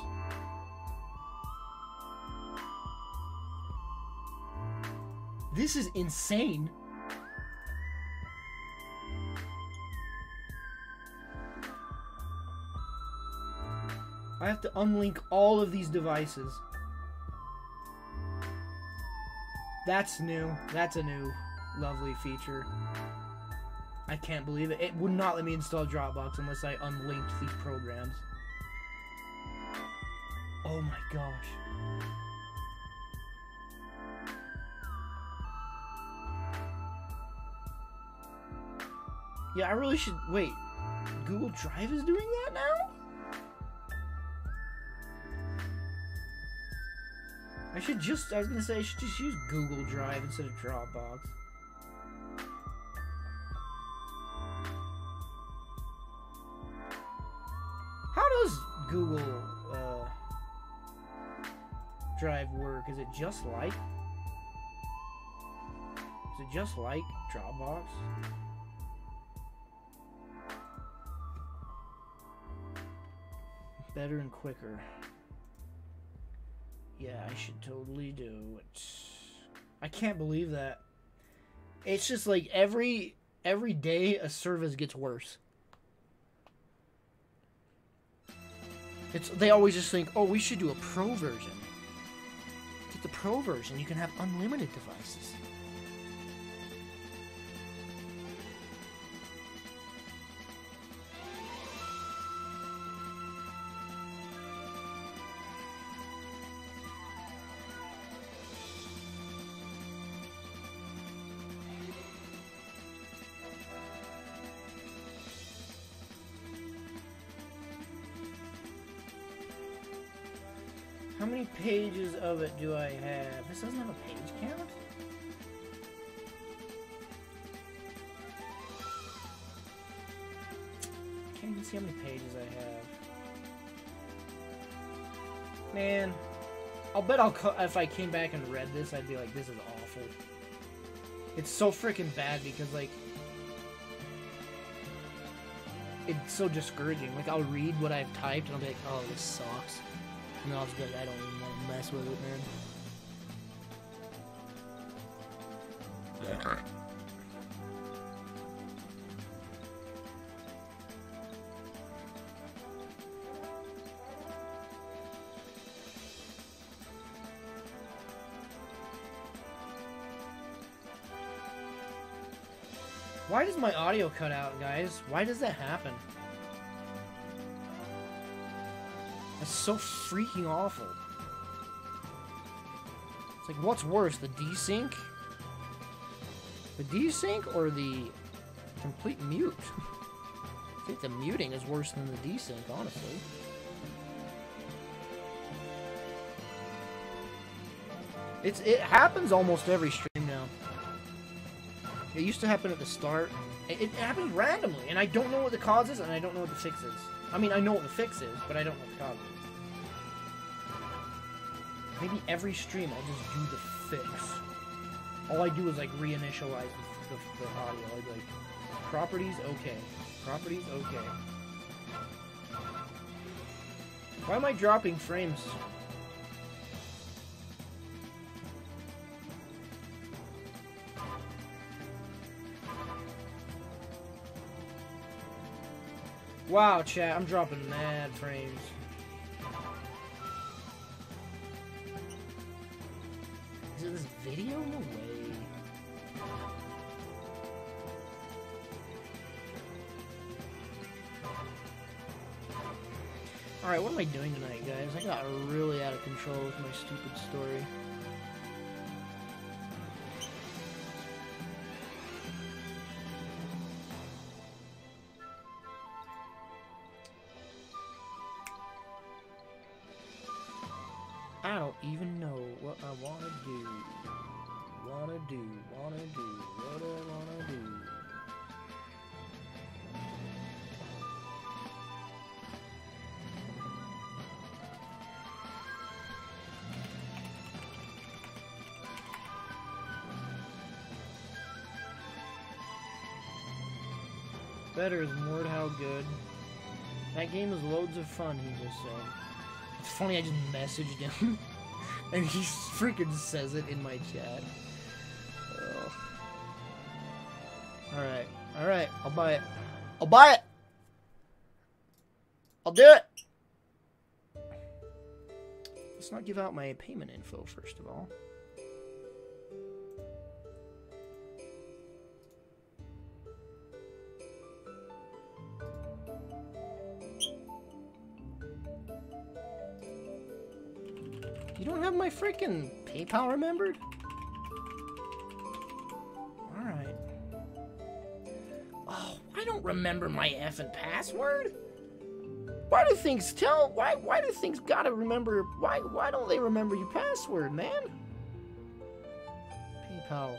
This is insane. I have to unlink all of these devices. That's new. That's a new lovely feature. I can't believe it. It would not let me install Dropbox unless I unlinked these programs. Oh my gosh. Yeah, I really should... Wait. Google Drive is doing that now? I was gonna say, I should just use Google Drive instead of Dropbox. How does Google Drive work? Is it just like Dropbox? Better and quicker. Yeah, I should totally do it. I can't believe that. It's just like every day a service gets worse. They always just think, oh, we should do a pro version. Get the pro version, you can have unlimited devices. How many pages of it do I have? This doesn't have a page count? I can't even see how many pages I have. Man, I'll bet if I came back and read this, I'd be like, this is awful. It's so freaking bad because, like, it's so discouraging. Like, I'll read what I've typed and I'll be like, oh, this sucks. And then I'll just be like, I don't even want to mess with it, man. Why does my audio cut out, guys? Why does that happen? That's so freaking awful. It's like, what's worse, the desync? The desync or the complete mute? I think the muting is worse than the desync, honestly. It happens almost every stream now. It used to happen at the start. It happens randomly, and I don't know what the cause is, and I don't know what the fix is. I mean, I know what the fix is, but I don't know what the cause is. Maybe every stream I'll just do the fix. All I do is like reinitialize the audio. I'd be like, properties, okay. Properties, okay. Why am I dropping frames? Wow, chat, I'm dropping mad frames. Is it this video? No way. Alright, what am I doing tonight, guys? I got really out of control with my stupid story. I don't even know what I wanna do. What I wanna do. Better is Mordhau good? That game is loads of fun, he just said. It's funny, I just messaged him. And he freaking says it in my chat. Alright. Alright, I'll buy it. I'll buy it! I'll do it! Let's not give out my payment info, first of all. You don't have my freaking PayPal remembered? Alright. Oh, I don't remember my effing password. Why do things why do things gotta remember, why don't they remember your password, man? PayPal.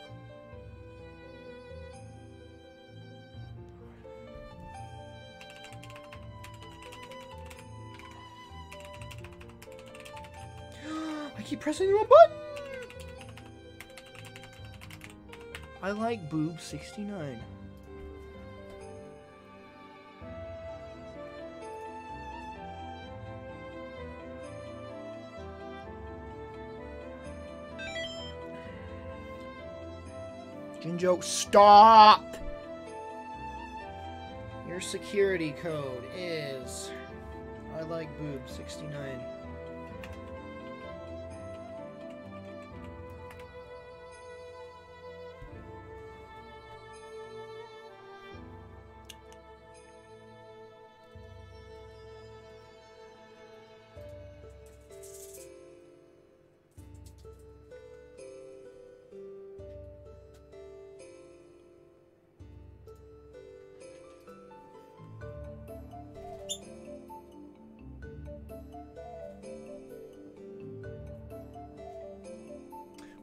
I keep pressing the wrong button! I like boob 69. Jinjo, stop! Your security code is I like boob 69.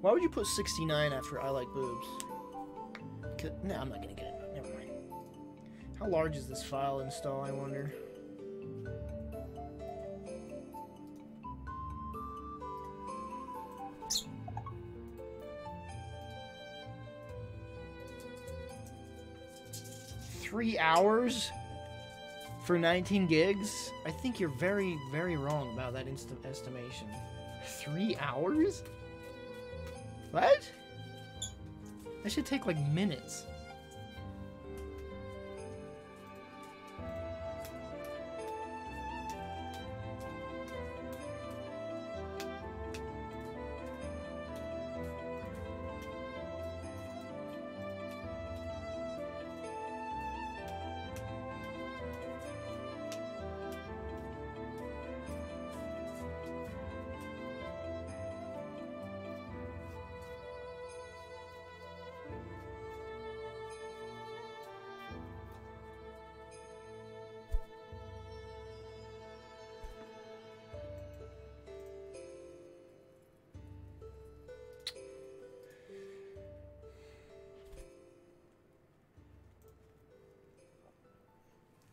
Why would you put 69 after I like boobs? No, I'm not gonna get it. Never mind. How large is this file install, I wonder? $3 hours for 19 gigs? I think you're very, very wrong about that estimation. 3 hours? What? That should take like minutes.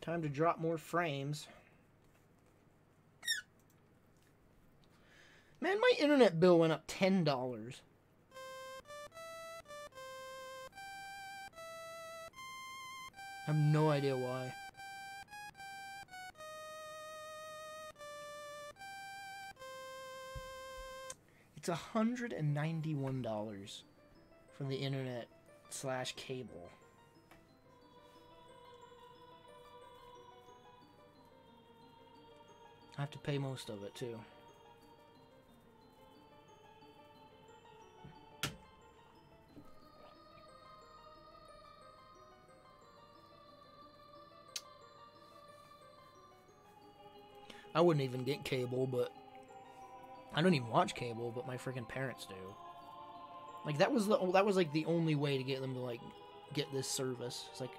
Time to drop more frames. Man, my internet bill went up $10. I have no idea why. It's $191 from the internet / cable. I have to pay most of it too. I wouldn't even get cable, but I don't even watch cable, but my freaking parents do. Like that was like the only way to get them to like get this service. It's like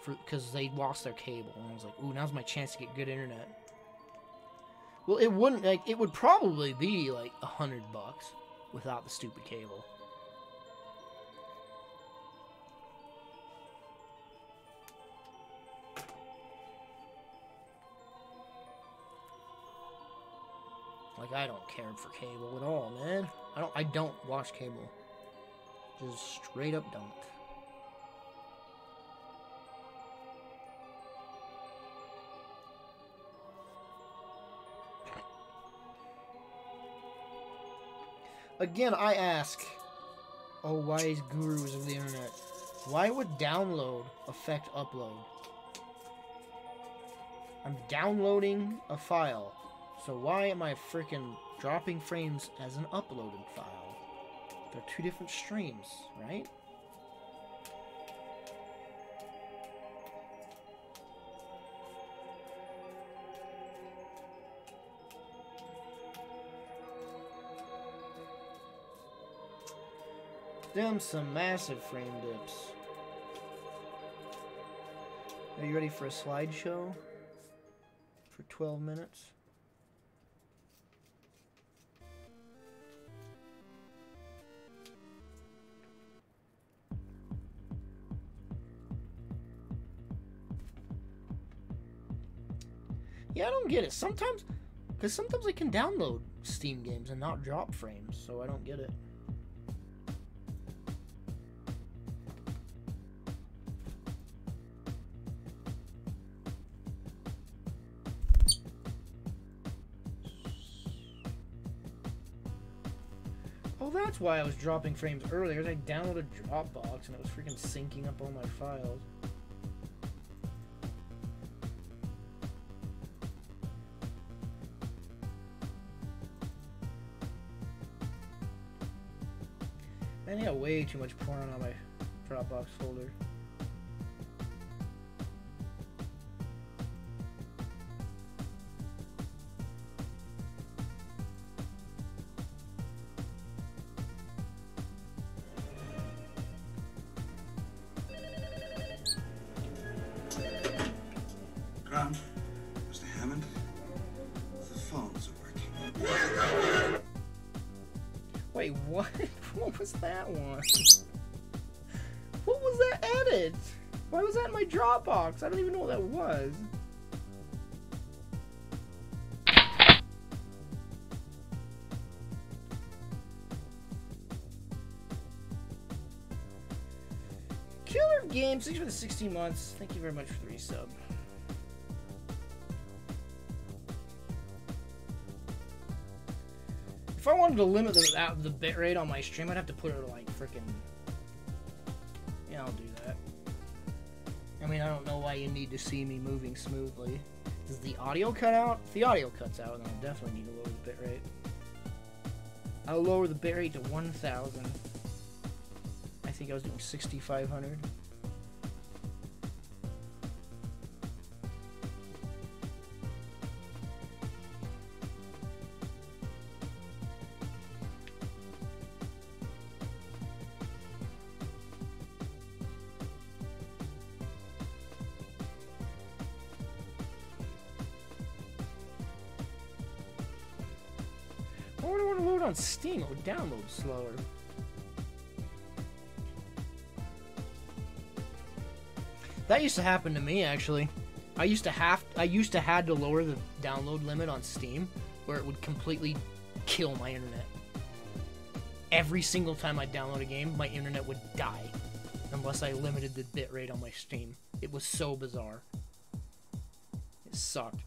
because they lost their cable, and I was like, ooh, now's my chance to get good internet. Well, it wouldn't, like, it would probably be like $100 without the stupid cable. Like, I don't care for cable at all, man. I don't watch cable. Just straight up don't. Again, I ask, oh, wise gurus of the internet, why would download affect upload? I'm downloading a file, so why am I freaking dropping frames as an uploaded file? They're two different streams, right? Them some massive frame dips. Are you ready for a slideshow? For 12 minutes? Yeah, I don't get it. Sometimes I can download Steam games and not drop frames, so I don't get it. Oh, that's why I was dropping frames earlier. I downloaded Dropbox and it was freaking syncing up all my files. Man, I got way too much porn on my Dropbox folder. Grant, Mr. Hammond, the phones are working. Wait, what? What was that one? What was that edit? Why was that in my Dropbox? I don't even know what that was. Killer Games, thanks for the 16 months. Thank you very much for the resub. If I wanted to limit the bitrate on my stream, I'd have to put it like freaking. Yeah, I'll do that. I mean, I don't know why you need to see me moving smoothly. Does the audio cut out? If the audio cuts out, then I'll definitely need to lower the bitrate. I'll lower the bitrate to 1,000. I think I was doing 6,500. Why would I want to load on Steam? It would download slower. That used to happen to me, actually. I used to had to lower the download limit on Steam, where it would completely kill my internet. Every single time I download a game, my internet would die, unless I limited the bitrate on my Steam. It was so bizarre. It sucked.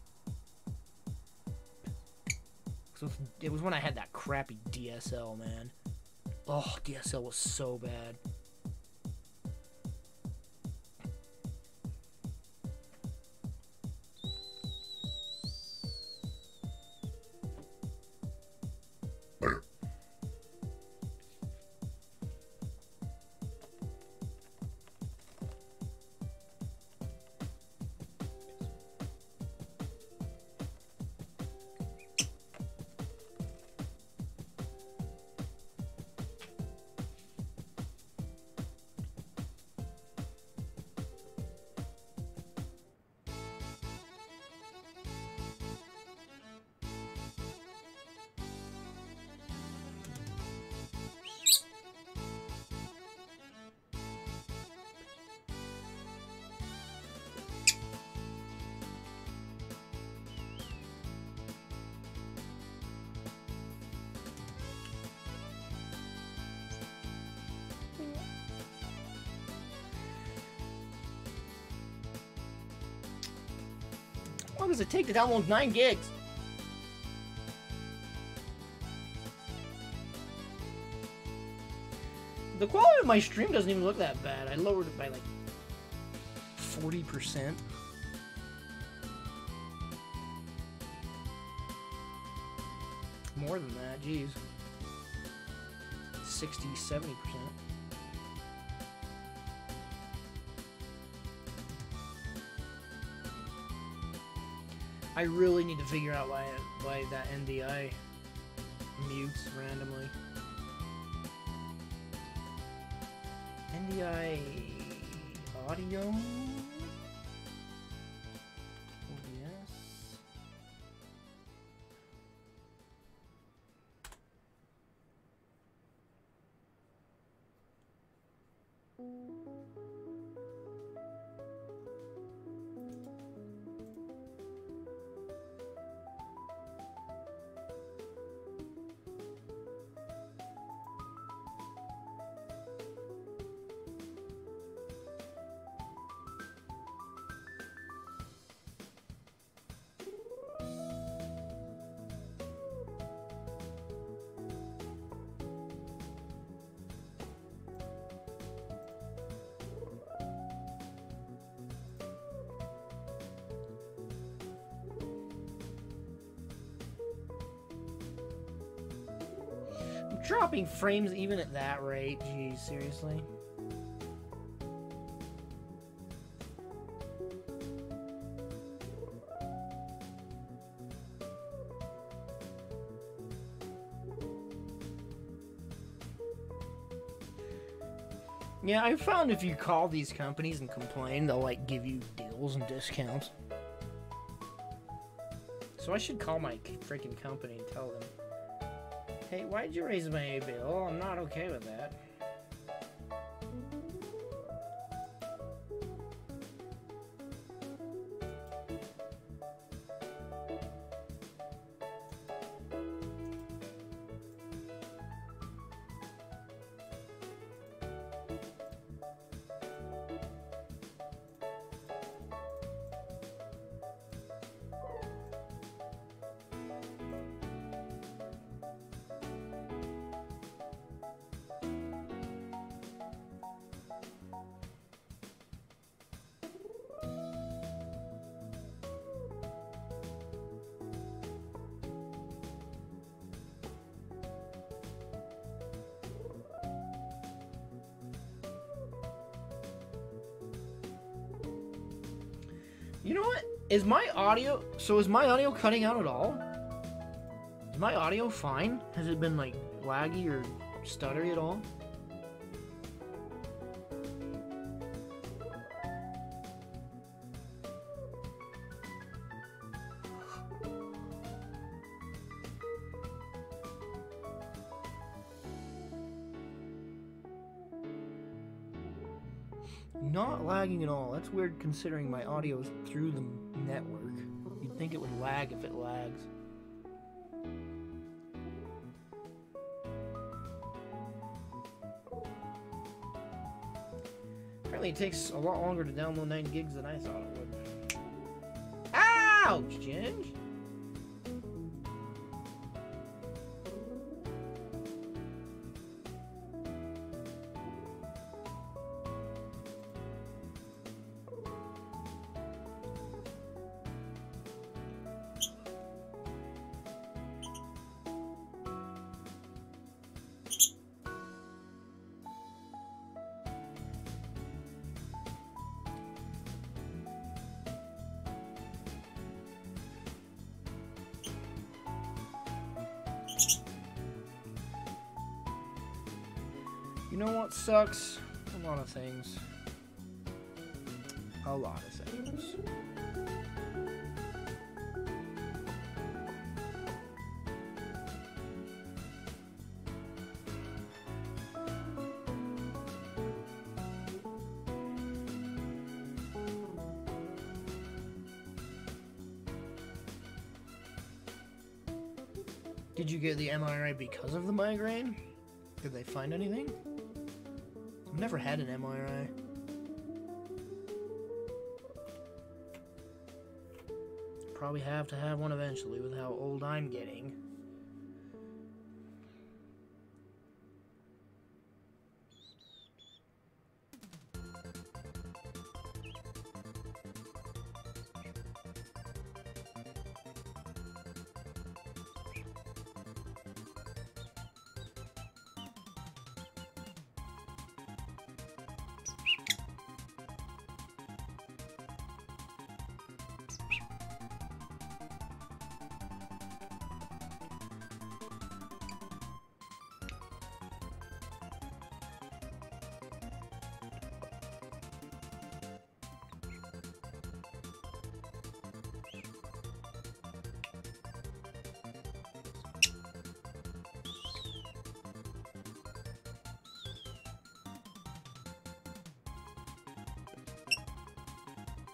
So it was when I had that crappy DSL, man. Oh, DSL was so bad. does it take to download 9 gigs? The quality of my stream doesn't even look that bad. I lowered it by like 40%. More than that, jeez. 60, 70%. I really need to figure out why that NDI mutes randomly. NDI audio? OBS? Dropping frames even at that rate, geez, seriously. Yeah, I found if you call these companies and complain, they'll like give you deals and discounts. So I should call my freaking company and tell them, hey, why'd you raise my bill? I'm not okay with that. You know what? Is my audio... So is my audio cutting out at all? Is my audio fine? Has it been, like, laggy or stuttery at all? Not lagging at all. That's weird considering my audio's through the network. You'd think it would lag if it lags. Apparently it takes a lot longer to download 9 gigs than I thought it would. Ouch, Ginge! You know what sucks? A lot of things. A lot of things. Did you get the MRI because of the migraine? Did they find anything? I've never had an MRI. probably have to have one eventually with how old I'm getting.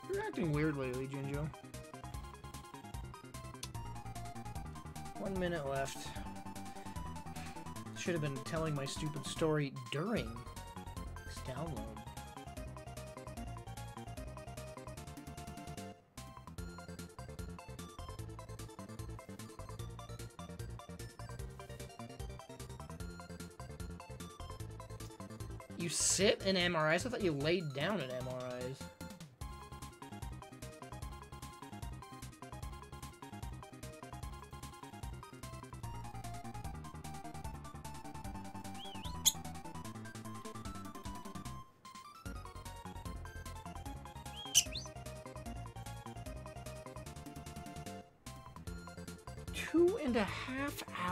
You're acting weird lately, Jinjo. 1 minute left. Should have been telling my stupid story during this download. You sit in MRIs? I thought you laid down in MRIs.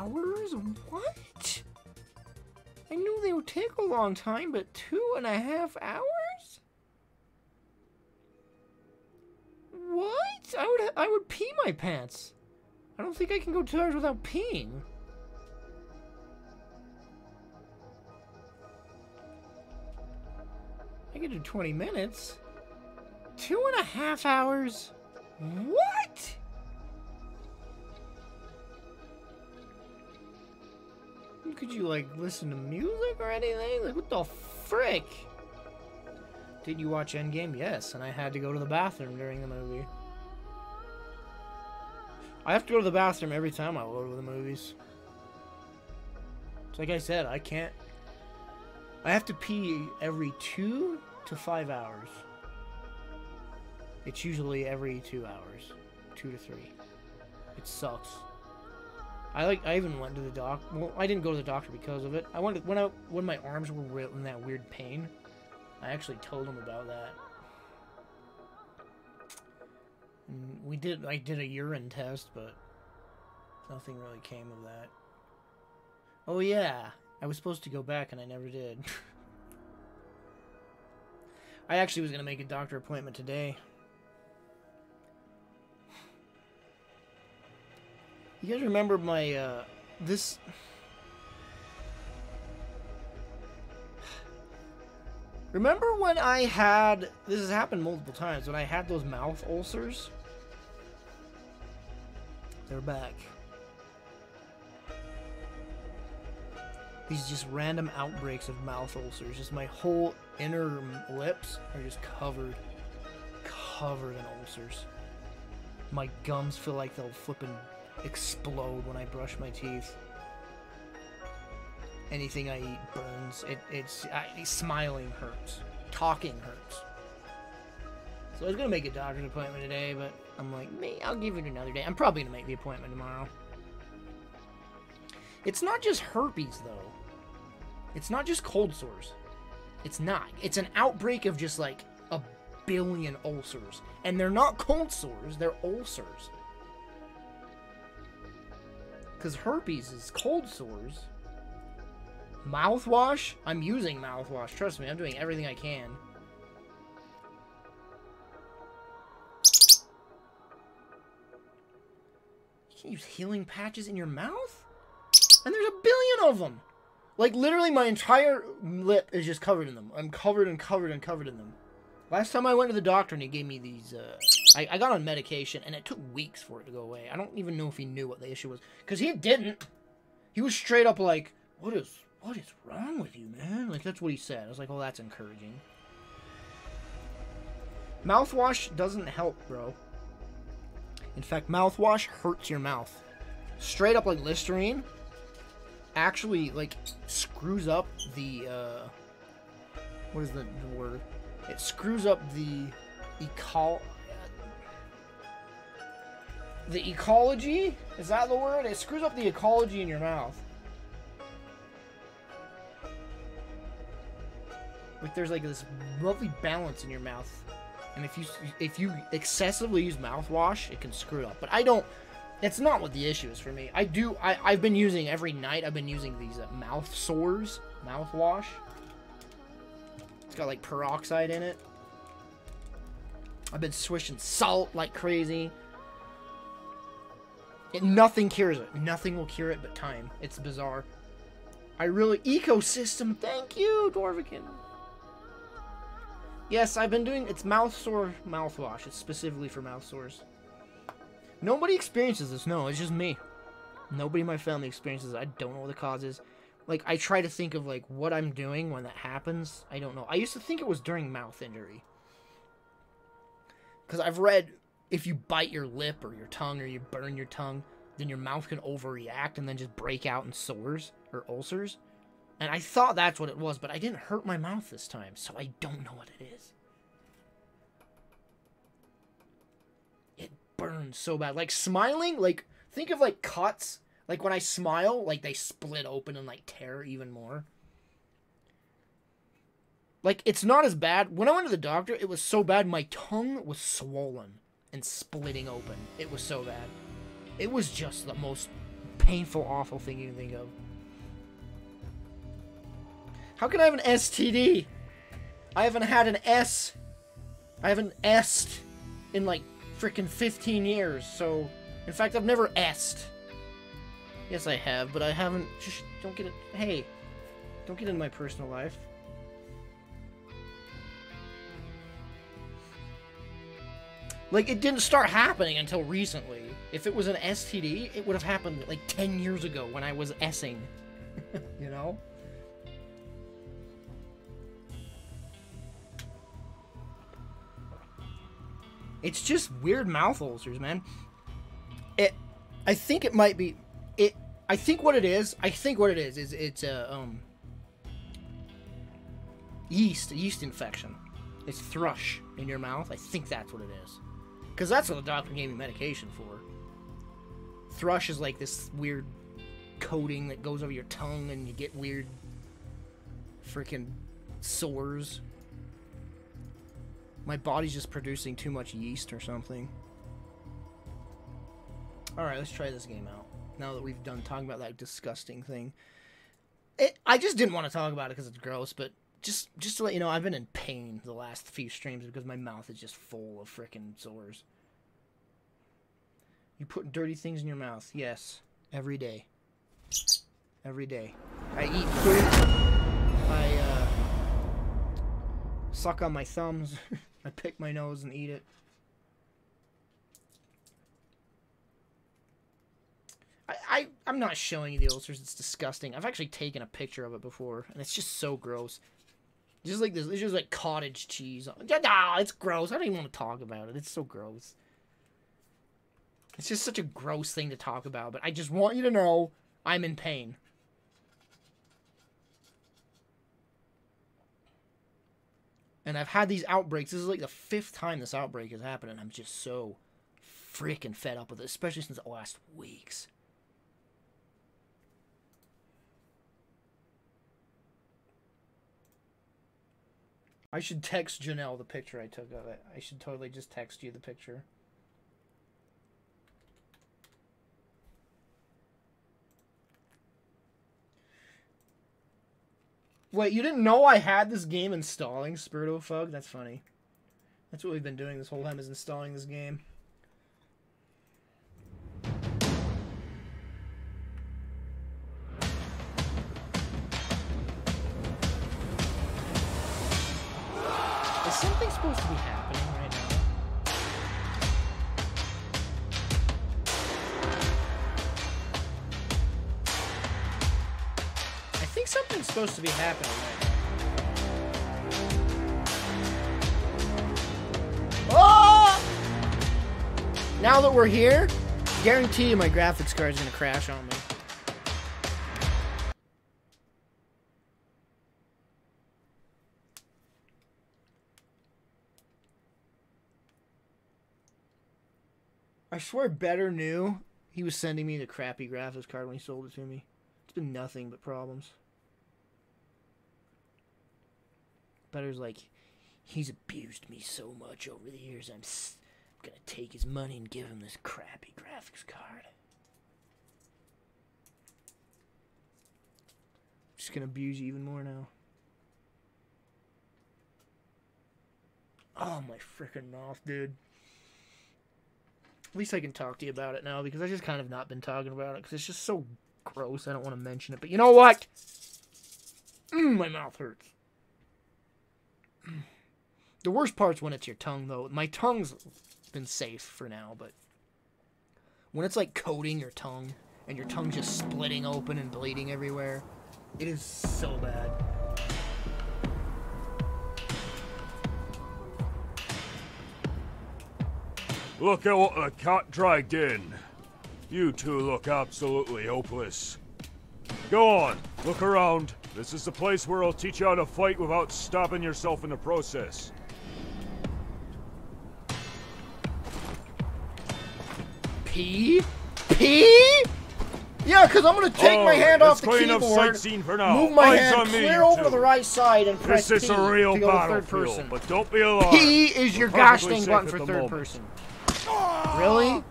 hours? What? I knew they would take a long time, but 2.5 hours? What? I would pee my pants. I don't think I can go 2 hours without peeing. I can do 20 minutes. 2.5 hours? What? Could you, like, listen to music or anything? Like, what the frick? Did you watch Endgame? Yes, and I had to go to the bathroom during the movie. I have to go to the bathroom every time I go to the movies. It's like I said, I can't... I have to pee every 2 to 5 hours. It's usually every 2 hours. 2 to 3. It sucks. I even went to the doctor. Well, I didn't go to the doctor because of it. I went when my arms were in that weird pain. I actually told him about that. And I did a urine test, but nothing really came of that. Oh yeah, I was supposed to go back and I never did. I actually was gonna make a doctor appointment today. You guys remember my, this... Remember when I had... This has happened multiple times. When I had those mouth ulcers? They're back. These just random outbreaks of mouth ulcers. Just my whole inner lips are just covered in ulcers. My gums feel like they'll flippin' explode when I brush my teeth. Anything I eat burns. Smiling hurts. Talking hurts. So I was gonna make a doctor's appointment today, but I'm like, I'll give it another day. I'm probably gonna make the appointment tomorrow. It's not just herpes, though. It's not just cold sores. It's not. It's an outbreak of just like 1 billion ulcers. And they're not cold sores, they're ulcers. Because herpes is cold sores. Mouthwash? I'm using mouthwash. Trust me, I'm doing everything I can. You can't use healing patches in your mouth? And there's 1 billion of them! Like, literally my entire lip is just covered in them. I'm covered and covered and covered in them. Last time I went to the doctor and he gave me these, I got on medication, and it took weeks for it to go away. I don't even know if he knew what the issue was. Because he didn't. He was straight up like, what is wrong with you, man? Like, that's what he said. I was like, oh, that's encouraging. Mouthwash doesn't help, bro. In fact, mouthwash hurts your mouth. Straight up like Listerine actually, like, screws up the, what is the word? It screws up the ecology? Is that the word? It screws up the ecology in your mouth. Like, there's, like, this lovely balance in your mouth. And if you excessively use mouthwash, it can screw it up. But I don't... It's not what the issue is for me. I've been using every night. I've been using these mouth sores mouthwash. It's got like peroxide in it. I've been swishing salt like crazy. Nothing cures it. Nothing will cure it but time. It's bizarre. Ecosystem. Thank you, Dwarvikin. Yes, I've been doing... It's mouth sore mouthwash. It's specifically for mouth sores. Nobody experiences this. No, it's just me. Nobody in my family experiences it. I don't know what the cause is. Like, I try to think of, like, what I'm doing when that happens. I don't know. I used to think it was during mouth injury. Because I've read if you bite your lip or your tongue or you burn your tongue, then your mouth can overreact and then just break out in sores or ulcers. And I thought that's what it was, but I didn't hurt my mouth this time, so I don't know what it is. It burns so bad. Like, smiling, like, think of, like, cuts. Like, when I smile, like, they split open and, like, tear even more. Like, it's not as bad. When I went to the doctor, it was so bad, my tongue was swollen and splitting open. It was so bad. It was just the most painful, awful thing you can think of. How can I have an STD? I haven't had an S. I haven't S'd in, like, freaking 15 years, so... In fact, I've never S'd. Yes, I have, but I haven't... Just don't get it... Hey, don't get into my personal life. Like, it didn't start happening until recently. If it was an STD, it would have happened, like, 10 years ago when I was S'ing. You know? It's just weird mouth ulcers, man. I think it might be... I think what it is is it's a, yeast infection. It's thrush in your mouth. I think that's what it is. Because that's what the doctor gave me medication for. Thrush is like this weird coating that goes over your tongue and you get weird freaking sores. My body's just producing too much yeast or something. Alright, let's try this game out. Now that we've done talking about that disgusting thing. I just didn't want to talk about it because it's gross, but just to let you know, I've been in pain the last few streams because my mouth is just full of frickin' sores. You put dirty things in your mouth. Yes. Every day. Every day. I eat food. I, suck on my thumbs. I pick my nose and eat it. I'm not showing you the ulcers. It's disgusting. I've actually taken a picture of it before, and it's just so gross. Just like this. It's just like cottage cheese. Ah, it's gross. I don't even want to talk about it. It's so gross. It's just such a gross thing to talk about, but I just want you to know I'm in pain. And I've had these outbreaks. This is like the 5th time this outbreak has happened, and I'm just so freaking fed up with it, especially since the last weeks. I should text Janelle the picture I took of it. I should totally just text you the picture. Wait, you didn't know I had this game installing, Spirito Fug? That's funny. That's what we've been doing this whole time, is installing this game. Is something supposed to be happening right now? I think something's supposed to be happening right now. Oh! Now that we're here, guarantee you my graphics card is gonna crash on me. I swear Better knew he was sending me the crappy graphics card when he sold it to me. It's been nothing but problems. Better's like, he's abused me so much over the years, I'm gonna take his money and give him this crappy graphics card. Just gonna abuse you even more now. Oh my freaking mouth, dude. At least I can talk to you about it now, because I just kind of not been talking about it, because it's just so gross, I don't want to mention it. But you know what? My mouth hurts. The worst part's when it's your tongue, though. My tongue's been safe for now, but when it's like coating your tongue, and your tongue's just splitting open and bleeding everywhere, it is so bad. Look at what the cat dragged in. You two look absolutely hopeless. Go on, look around. This is the place where I'll teach you how to fight without stabbing yourself in the process. P? Yeah, because I'm going to take my hand off the keyboard, for now. move my Eyes hand on me, clear you over two. to the right side, and press This is P a real to go to third battlefield, person. but don't be alarmed. P is your You're gosh perfectly dang safe button at for the third moment. person. Really?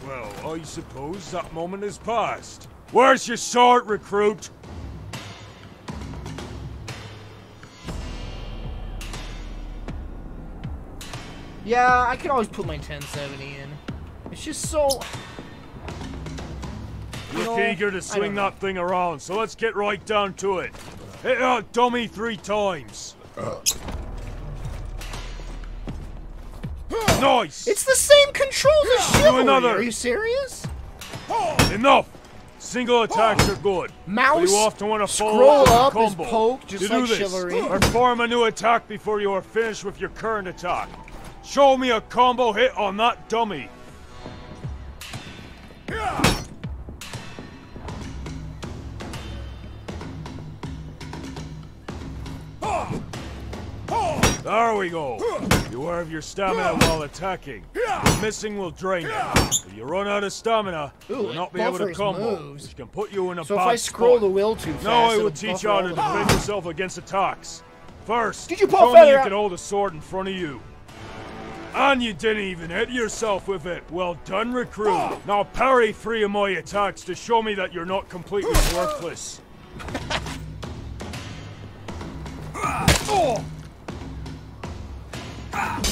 Well, I suppose that moment is past. Where's your sword, recruit? Yeah, I could always put my 1070 in. It's just so... Look know, eager to swing that thing around, so let's get right down to it. Hit that dummy 3 times. Nice! It's the same controls as Do Chivalry. another. Are you serious? Enough! Single attacks are good. Mouse, but you often want to scroll follow up a is combo. poke, just to do like this, Chivalry. perform a new attack before you are finished with your current attack. Show me a combo hit on that dummy. There we go. Beware of your stamina while attacking. Missing will drain it. If you run out of stamina, you'll not be able to buffers combo, moves. which can put you in a So bad if I scroll spot. the wheel too fast, Now I will it'll teach buffer you how all to the defend time. yourself against attacks. First, Did you pull show me feather you out? can hold a sword in front of you. And you didn't even hit yourself with it. Well done, recruit. Now parry 3 of my attacks to show me that you're not completely worthless.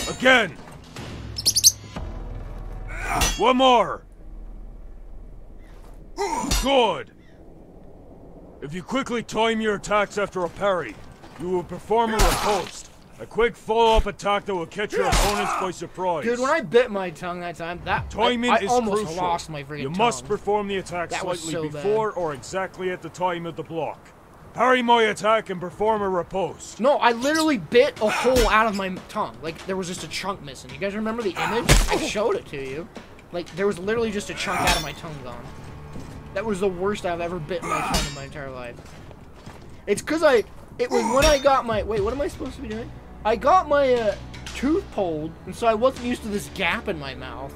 Again. One more. Good. If you quickly time your attacks after a parry, you will perform a riposte. A quick follow-up attack that will catch your opponents by surprise. Dude, when I bit my tongue that time, Timing I is almost crucial. lost my freaking You tongue. must perform the attack That was slightly so bad. before or exactly at the time of the block. Parry my attack and perform a riposte. No, I literally bit a hole out of my tongue. Like, there was just a chunk missing. You guys remember the image? I showed it to you. Like, there was literally just a chunk out of my tongue gone. That was the worst I've ever bitten my tongue in my entire life. It's because it was when I got my... Wait, what am I supposed to be doing? I got my tooth pulled, and so I wasn't used to this gap in my mouth.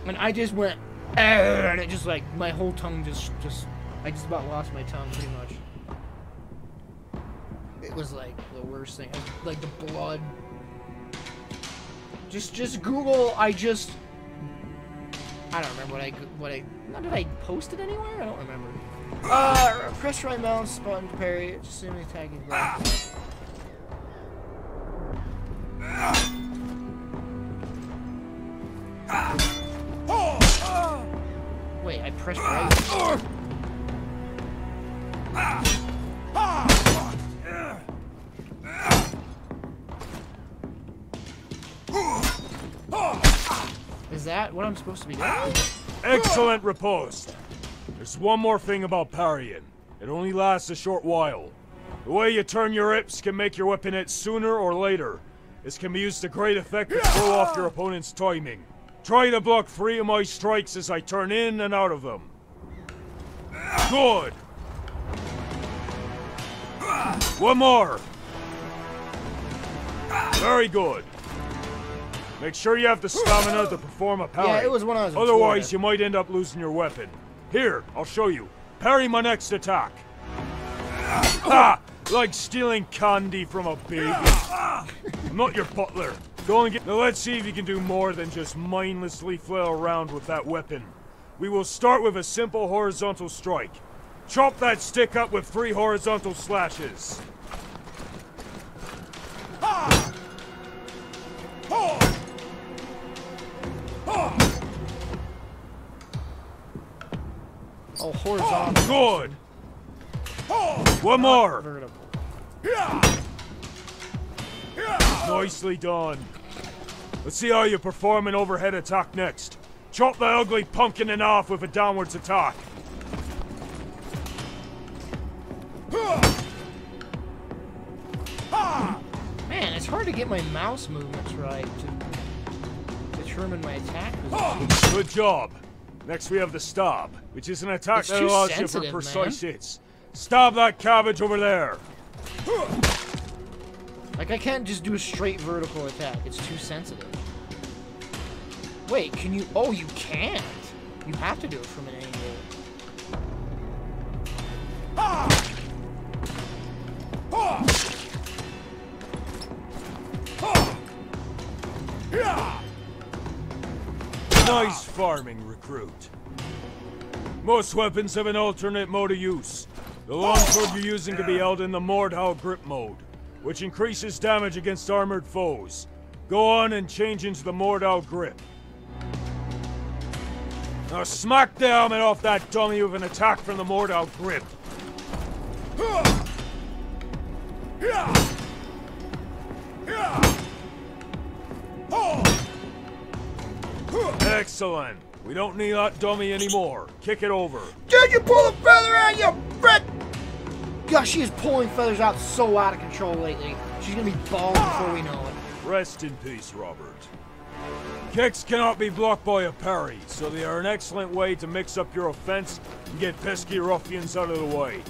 And I just went... and it just, like, my whole tongue just... I just about lost my tongue, pretty much. It was, like, the worst thing. Like, the blood. Just Google, I don't remember what I... Did I post it anywhere? I don't remember. Press right mouse button to parry. Just assume the attack is blocked. Wait, I pressed right. Is that what I'm supposed to be doing? Excellent riposte. There's one more thing about parrying. It only lasts a short while. The way you turn your hips can make your weapon hit sooner or later. This can be used to great effect to throw off your opponent's timing. Try to block 3 of my strikes as I turn in and out of them. Good! One more! Very good. Make sure you have the stamina to perform a parry. Yeah, it was when I was in Otherwise, Florida. you might end up losing your weapon. Here, I'll show you. Parry my next attack. Ha! Like stealing candy from a baby. I'm not your butler. Go and get... Now let's see if you can do more than just mindlessly flail around with that weapon. We will start with a simple horizontal strike. Chop that stick up with 3 horizontal slashes. Oh, horizontal. Good! One more! Vertical. Nicely done. Let's see how you perform an overhead attack next. Chop that ugly pumpkin in half with a downwards attack. Man, it's hard to get my mouse movements right to determine my attack position. Good job. Next we have the stab, which is an attack It's that too allows you for sensitive, precise hits. Stab that cabbage over there. Like, I can't just do a straight vertical attack. It's too sensitive. Wait, can you... Oh, you can't. You have to do it from an angle. Nice farming, recruit. Most weapons have an alternate mode of use. The longsword you're using can be held in the Mordhau grip mode, which increases damage against armored foes. Go on and change into the Mordhau grip. Now smack the helmet off that dummy with an attack from the Mordhau grip. Excellent. We don't need that dummy anymore. Kick it over. Did you pull a feather out, you brit? Gosh, she is pulling feathers out so out of control lately. She's gonna be bald before we know it. Rest in peace, Robert. Kicks cannot be blocked by a parry, so they are an excellent way to mix up your offense and get pesky ruffians out of the way.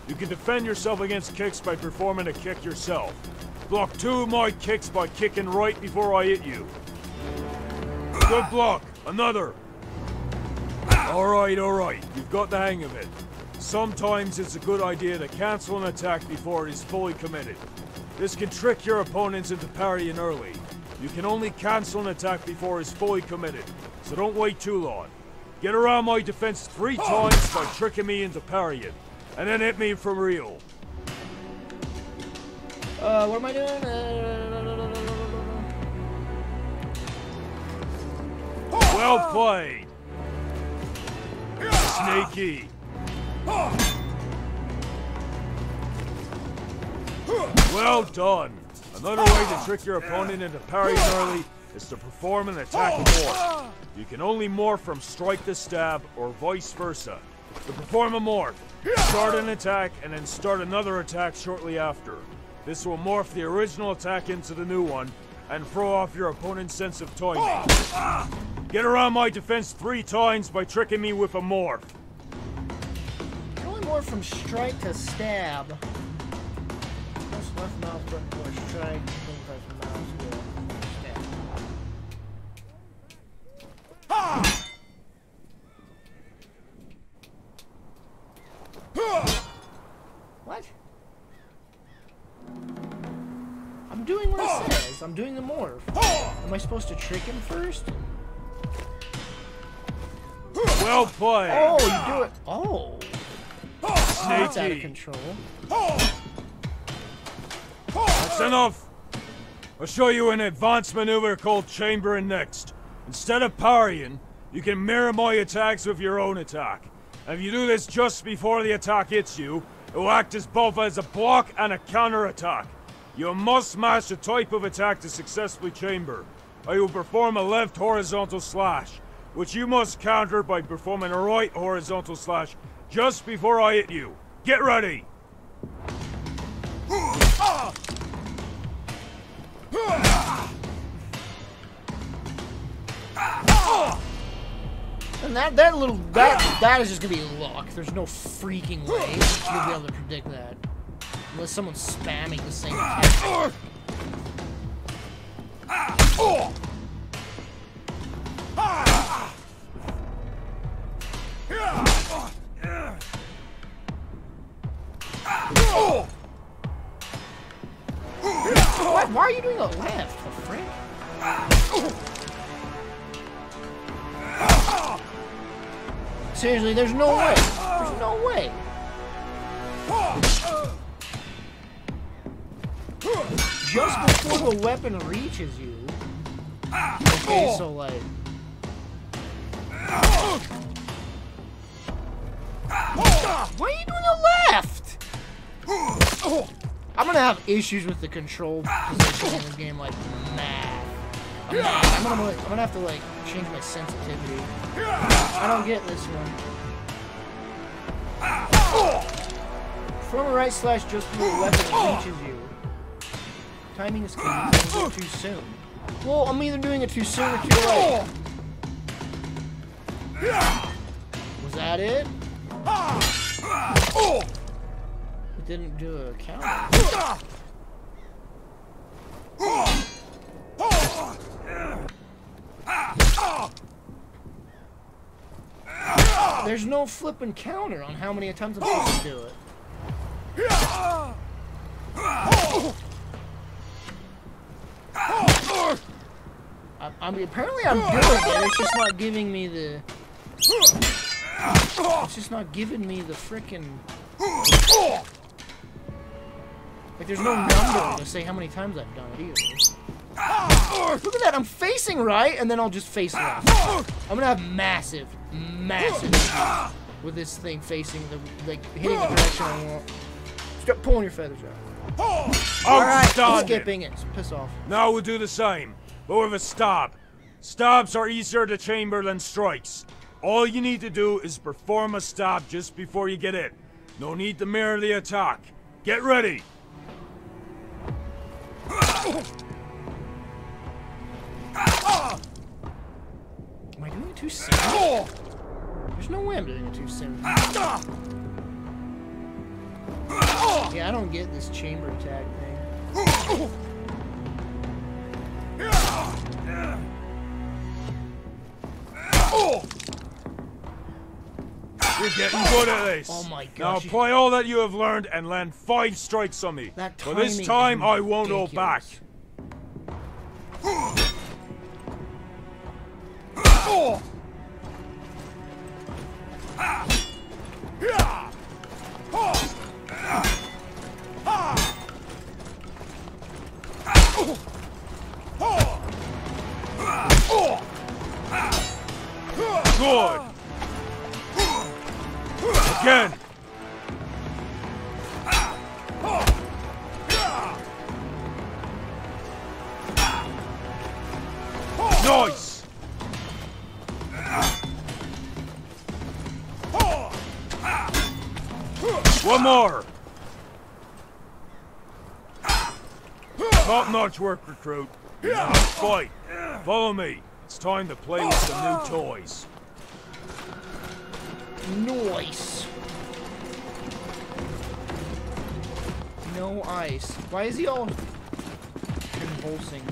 You can defend yourself against kicks by performing a kick yourself. Block 2 of my kicks by kicking right before I hit you. Good block. Another. Alright, you've got the hang of it. Sometimes it's a good idea to cancel an attack before it is fully committed. This can trick your opponents into parrying early. You can only cancel an attack before it's fully committed, so don't wait too long. Get around my defense 3 times by tricking me into parrying, and then hit me for real. What am I doing? Well played! Sneaky! Well done! Another way to trick your opponent into parrying early is to perform an attack morph. You can only morph from strike to stab, or vice versa. To perform a morph, start an attack and then start another attack shortly after. This will morph the original attack into the new one, and throw off your opponent's sense of timing. Get around my defense 3 times by tricking me with a morph. Only more from strike to stab. Press left mouse button for strike. Then press mouse for stab. What? I'm doing what it says. I'm doing the morph. Am I supposed to trick him first? Well played. Oh, you do it. Oh. That's out of Sneaky. control. That's enough. I'll show you an advanced maneuver called chambering next. Instead of parrying, you can mirror my attacks with your own attack. And if you do this just before the attack hits you, it will act as both as a block and a counter attack. You must match a type of attack to successfully chamber. I will perform a left horizontal slash, which you must counter by performing a right horizontal slash just before I hit you. Get ready! man, that is just gonna be luck. There's no freaking way you'll be able to predict that. Unless someone's spamming the same attack. Why are you doing a left, friend? Seriously, there's no way. There's no way. Just before the weapon reaches you. Okay, so like. Why are you doing the left? I'm gonna have issues with the control position in this game, like mad. I'm gonna have to like change my sensitivity. I don't get this one. From a right slash just before the weapon reaches you. Timing is key. Don't go too soon. Well, I'm either doing it too soon or too late. Was that it? It didn't do a counter. There's no flipping counter on how many times I'm supposed to do it. I mean, apparently I'm doing it. It's just not giving me the. It's just not giving me the frickin'. Like, there's no number to say how many times I've done it either. Look at that, I'm facing right, and then I'll just face left. I'm gonna have massive with this thing facing the, like, hitting the direction I want. Start pulling your feathers out. Alright, skipping it. Piss off. Now we'll do the same, but with a stab. Stabs are easier to chamber than strikes. All you need to do is perform a stab just before you get in. No need to mirror the attack. Get ready! Am I doing it too soon? There's no way I'm doing it too soon. Yeah, I don't get this chamber attack thing. You're getting good at this. Oh my gosh. Now apply all that you have learned and land 5 strikes on me. That But this time I won't hold back. Good. Again. Nice. One more. Top-notch work, recruit. Now fight. Follow me. It's time to play with some new toys. Nice. No ice. Why is he all convulsing?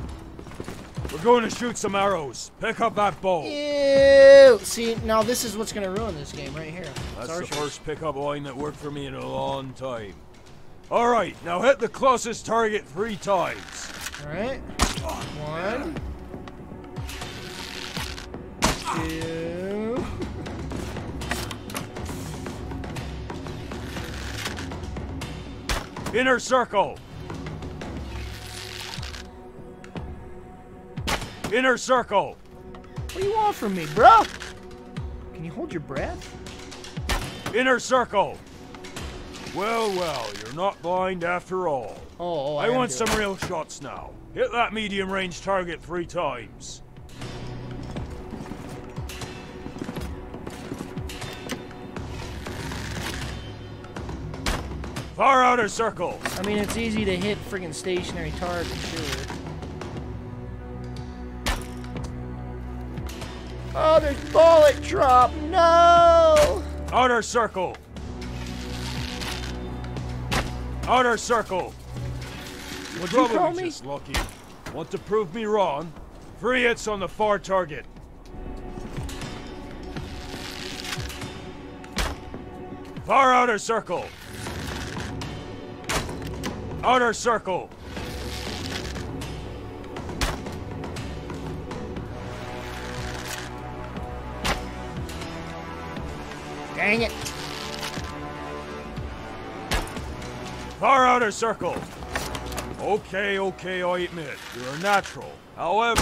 We're going to shoot some arrows. Pick up that bow. Ew. See, now this is what's gonna ruin this game right here. That's the first pickup line that worked for me in a long time. Alright, now hit the closest target 3 times. Alright. 1, 2. Inner circle. Inner circle. What do you want from me, bro? Can you hold your breath? Inner circle. Well, you're not blind after all. Oh, I want some real shots now. Hit that medium range target 3 times. Far outer circle. I mean, it's easy to hit friggin' stationary targets, sure. Oh, there's bullet drop. No! Outer circle. Outer circle. You're What'd you call probably me? just lucky. Want to prove me wrong? 3 hits on the far target. Far outer circle. Outer circle. Dang it. Far outer circle. Okay, I admit, you're a natural. However,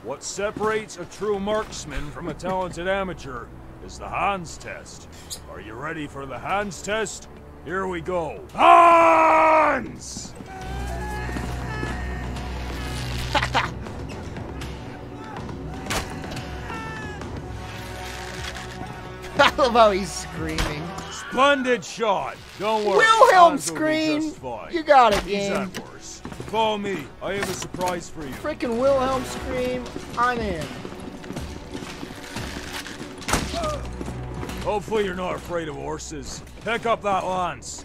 what separates a true marksman from a talented amateur is the Hans test. Are you ready for the Hans test? Here we go. Hans! I love how he's screaming. Splendid shot. Don't worry. Wilhelm Hans will be scream. just fine. You got it, He's game. at worse. Follow me. I have a surprise for you. Frickin' Wilhelm scream. I'm in. Hopefully you're not afraid of horses. Pick up that lance.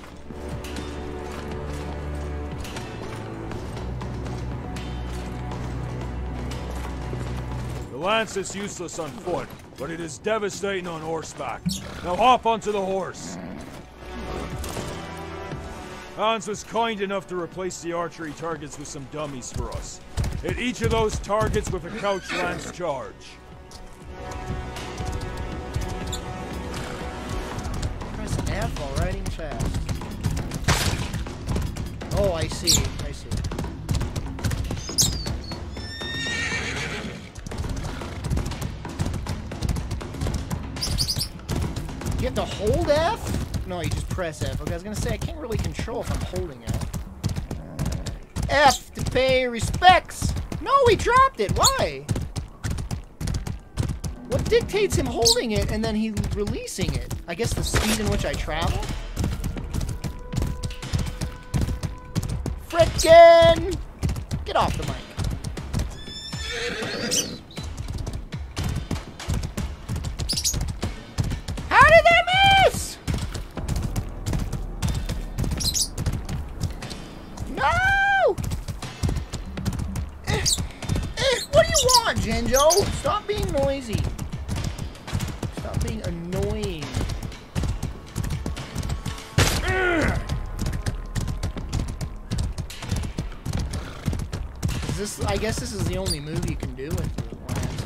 The lance is useless on foot, but it is devastating on horseback. Now hop onto the horse. Hans was kind enough to replace the archery targets with some dummies for us. Hit each of those targets with a couch lance charge. Press F while riding fast. Oh, I see. I see. You have to hold F? No, you just press F. Okay, I was gonna say I can't really control if I'm holding F. F to pay respects. No, he dropped it. Why? What dictates him holding it and then he releasing it? I guess the speed in which I travel? Frickin'! Get off the mic. How did that miss? No! What do you want, Jinjo? Stop being noisy. Stop being annoying. I guess this is the only move you can do with the lance,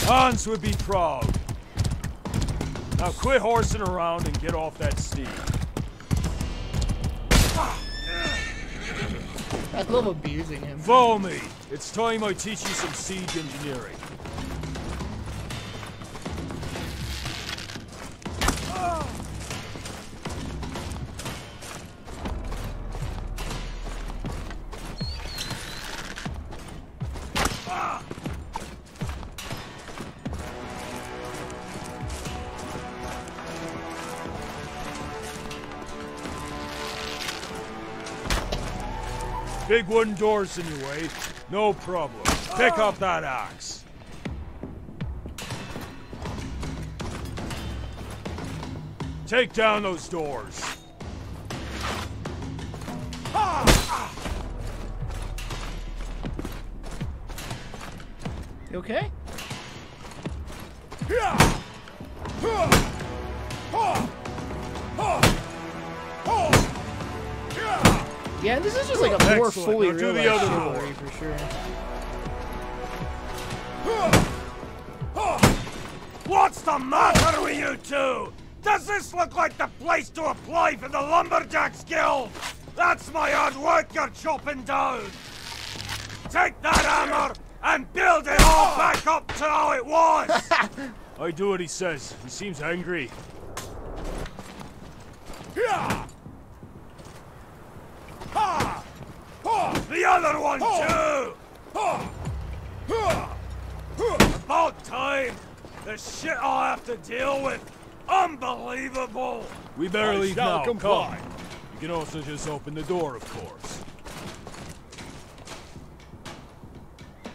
huh? Hans would be proud. Now quit horsing around and get off that steed. I love abusing him. Follow me. It's time I teach you some siege engineering. Big wooden doors in your way. No problem. Pick up that axe. Take down those doors. You okay? Yeah, this is just like a more Excellent. fully Now do the realized other chivalry door. for sure. What's the matter with you two? Does this look like the place to apply for the Lumberjacks Guild? That's my hard work you're chopping down. Take that hammer and build it all back up to how it was. I do what he says. He seems angry. The other one too. About time. The shit I'll have to deal with. Unbelievable. We better leave now. comply. Come. You can also just open the door, of course.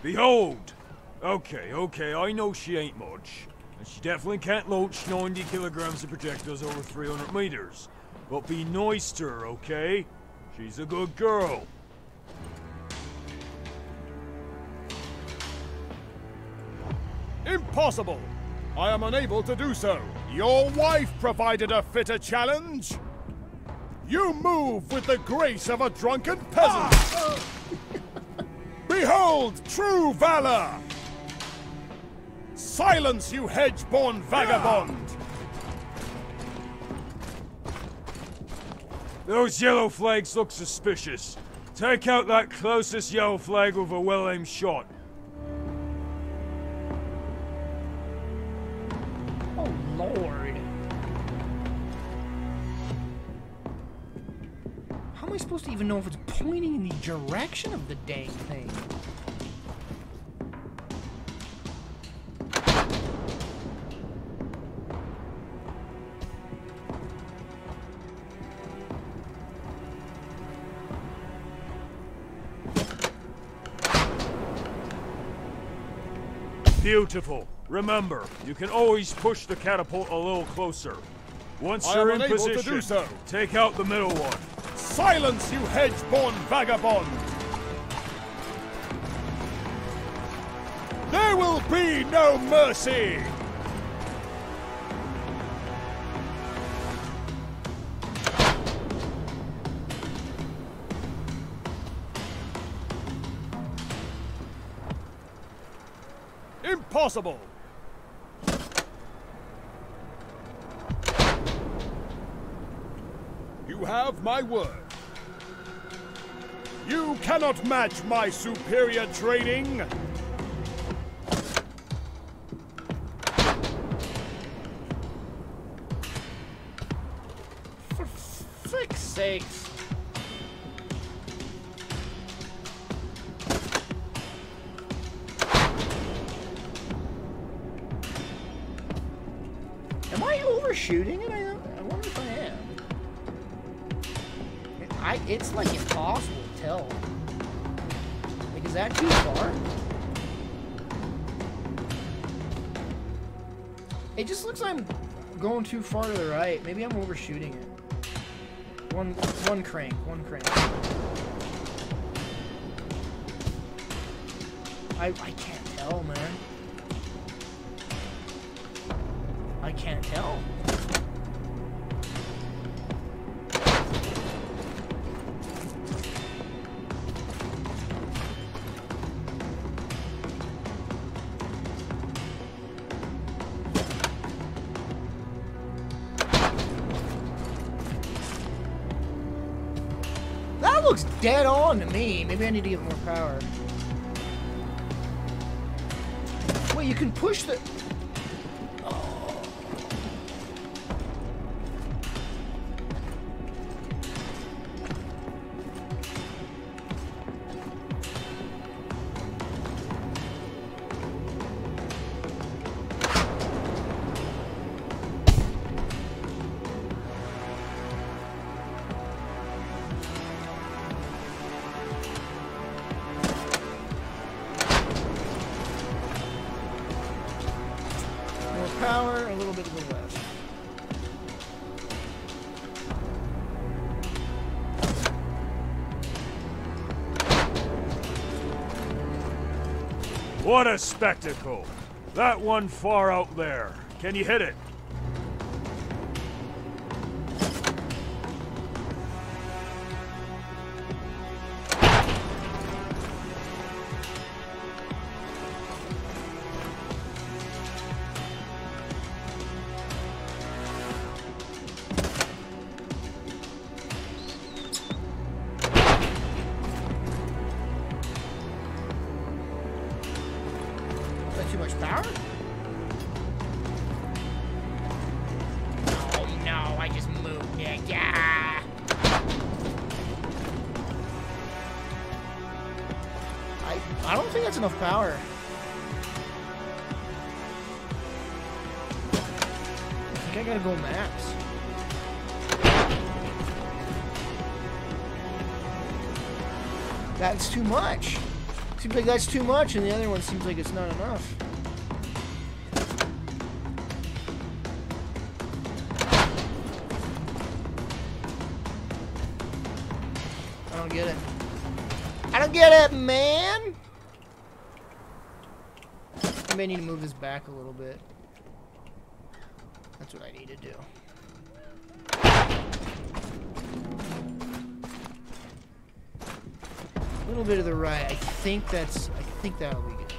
Behold, Okay, I know she ain't much. And she definitely can't launch 90 kilograms of projectiles over 300 meters. But be nice to her, okay? She's a good girl. Impossible! I am unable to do so. Your wife provided a fitter challenge. You move with the grace of a drunken peasant. Behold true valor! Silence, you hedge-born vagabond! Those yellow flags look suspicious. Take out that closest yellow flag with a well-aimed shot. Oh, Lord. How am I supposed to even know if it's pointing in the direction of the dang thing? Beautiful. Remember, you can always push the catapult a little closer. Once I you're am in unable to position, do so. take out the middle one. Silence, you hedge-born vagabond! There will be no mercy! Impossible! You have my word. You cannot match my superior training. For frick's sakes. Am I overshooting it? I wonder if I am. It's like impossible to tell. Like, is that too far? It just looks like I'm going too far to the right. Maybe I'm overshooting it. One crank. I can't tell, man. I can't tell. That looks dead on to me. Maybe I need to get more power. Wait, you can push the... power, a little bit to the left. What a spectacle! That one far out there. Can you hit it? Too much power? Oh no, I just moved it. Yeah. I don't think that's enough power. I think I gotta go max. That's too much. Seems like that's too much, and the other one seems like it's not enough. I don't get it. I don't get it, man! I may need to move this back a little bit. That's what I need to do. A little bit of the right. I think that'll be good.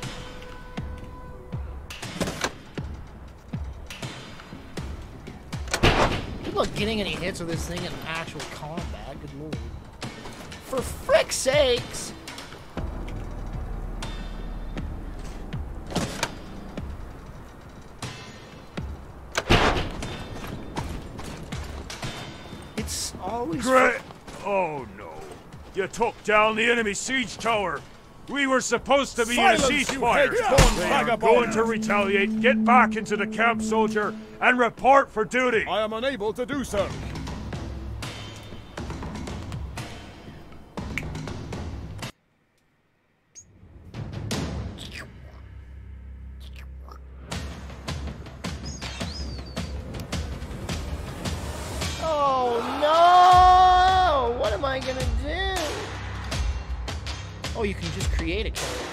Good luck getting any hits with this thing in actual combat. Good lord. For frick's sakes! It's always... Great! Oh no. You took down the enemy siege tower. We were supposed to be Silence, in a you ceasefire. hedge-born They are vagabond! going to retaliate. Get back into the camp, soldier, and report for duty. I am unable to do so. Oh no! What am I gonna do? Oh, you can just create a character.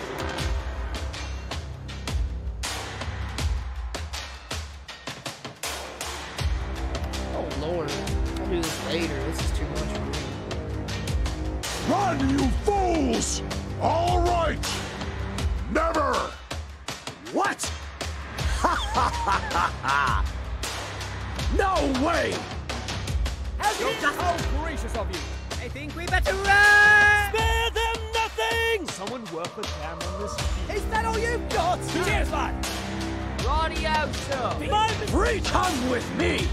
Oh lord. I'll do this later. This is too much for me. Run, you fools! All right! Never! What? Ha ha ha ha ha! No way! How gracious of you! I think we better run! Spare them nothing! Someone work with them on this. Is that all you've got? Cheers, lad! Radio, sir! Free come with me!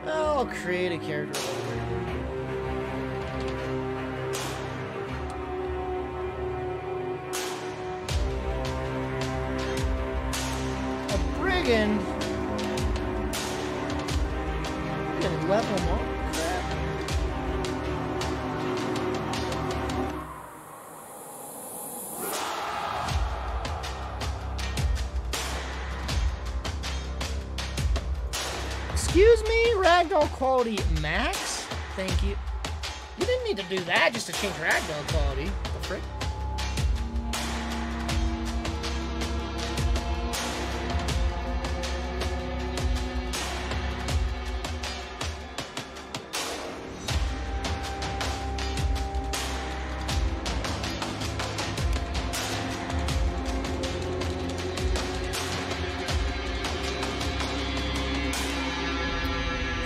I'll create a character later. A brigand? I'm gonna level him up. Crap. Excuse me, ragdoll quality max? Thank you. You didn't need to do that just to change ragdoll quality. The frick?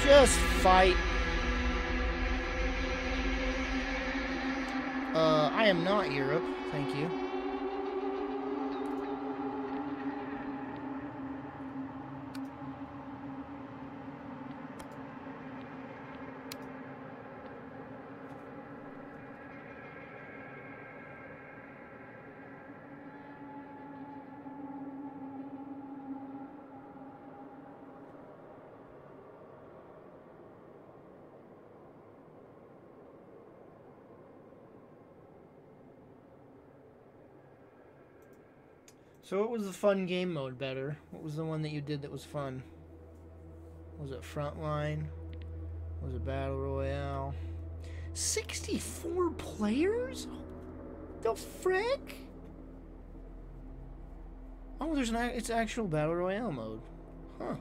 Just fight. I am not Europe, thank you. So what was the fun game mode better? What was the one that you did that was fun? Was it Frontline? Was it Battle Royale? 64 players? The frick? Oh, there's it's actual Battle Royale mode. Huh.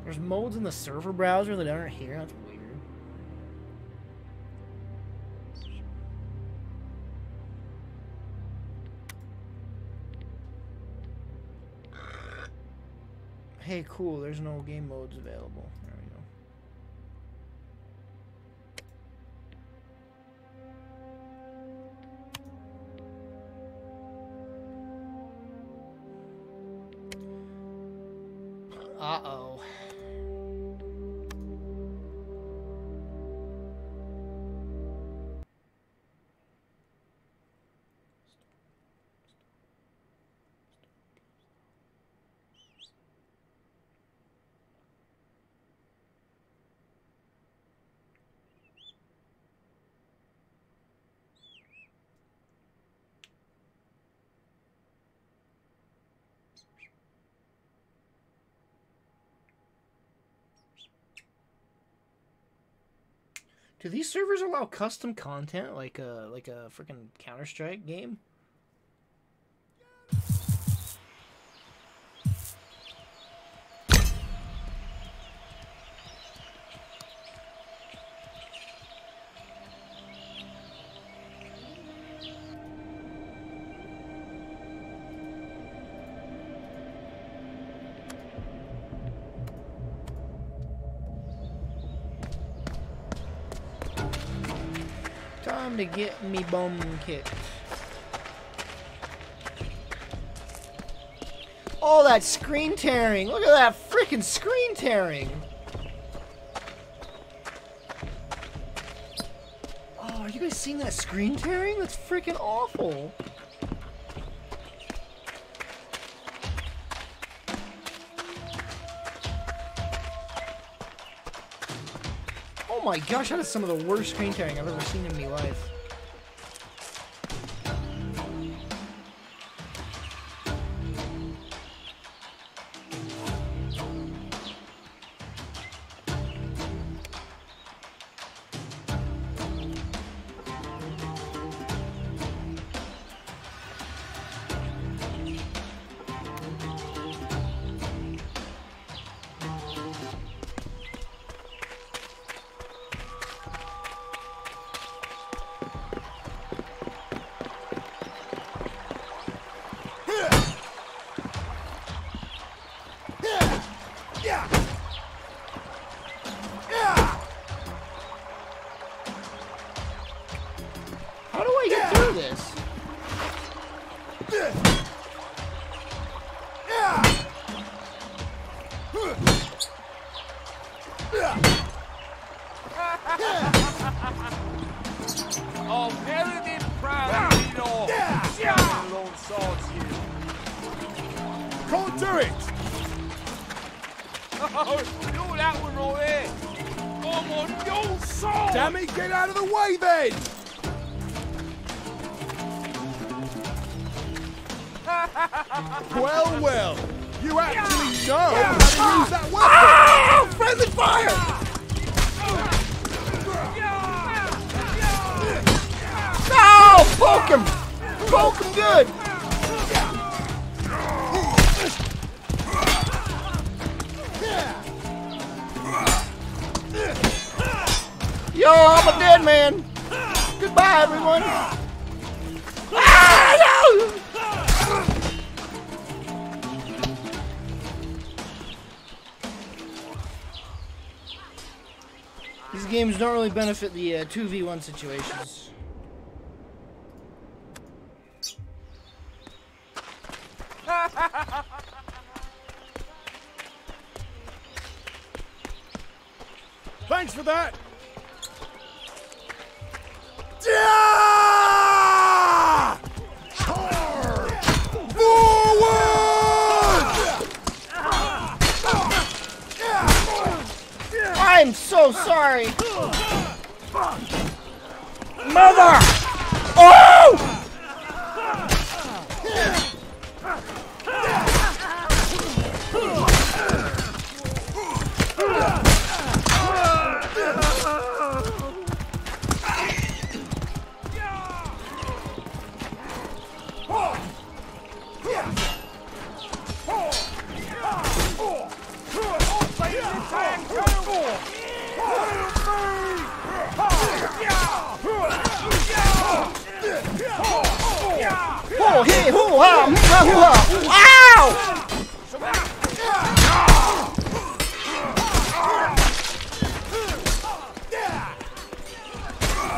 There's modes in the server browser that aren't here. That's weird. Hey, cool. There's no game modes available. There we go. Uh-oh. Do these servers allow custom content like a freaking Counter-Strike game? Time to get me bum kicked. Oh, that screen tearing! Look at that freaking screen tearing! Oh, are you guys seeing that screen tearing? That's freaking awful! Oh my gosh, that is some of the worst screen tearing I've ever seen in my life. How do I get through this? Oh, very big proud, you know. Yeah. Long swords here. Can't do it! Oh, look that one right there. I'm on your side. Damn it, get out of the way then! Well, well, you actually know how to use that weapon! Ah! Friendly fire! No! Poke him! Poke him good! Yo, I'm a dead man! Goodbye, everyone! Ah, no! These games don't really benefit the 2v1 situations. Thanks for that! Charge! Forward! I'm so sorry! Mother! Oh! Oh, hey, hoo, ha, hoo, ha. Ow!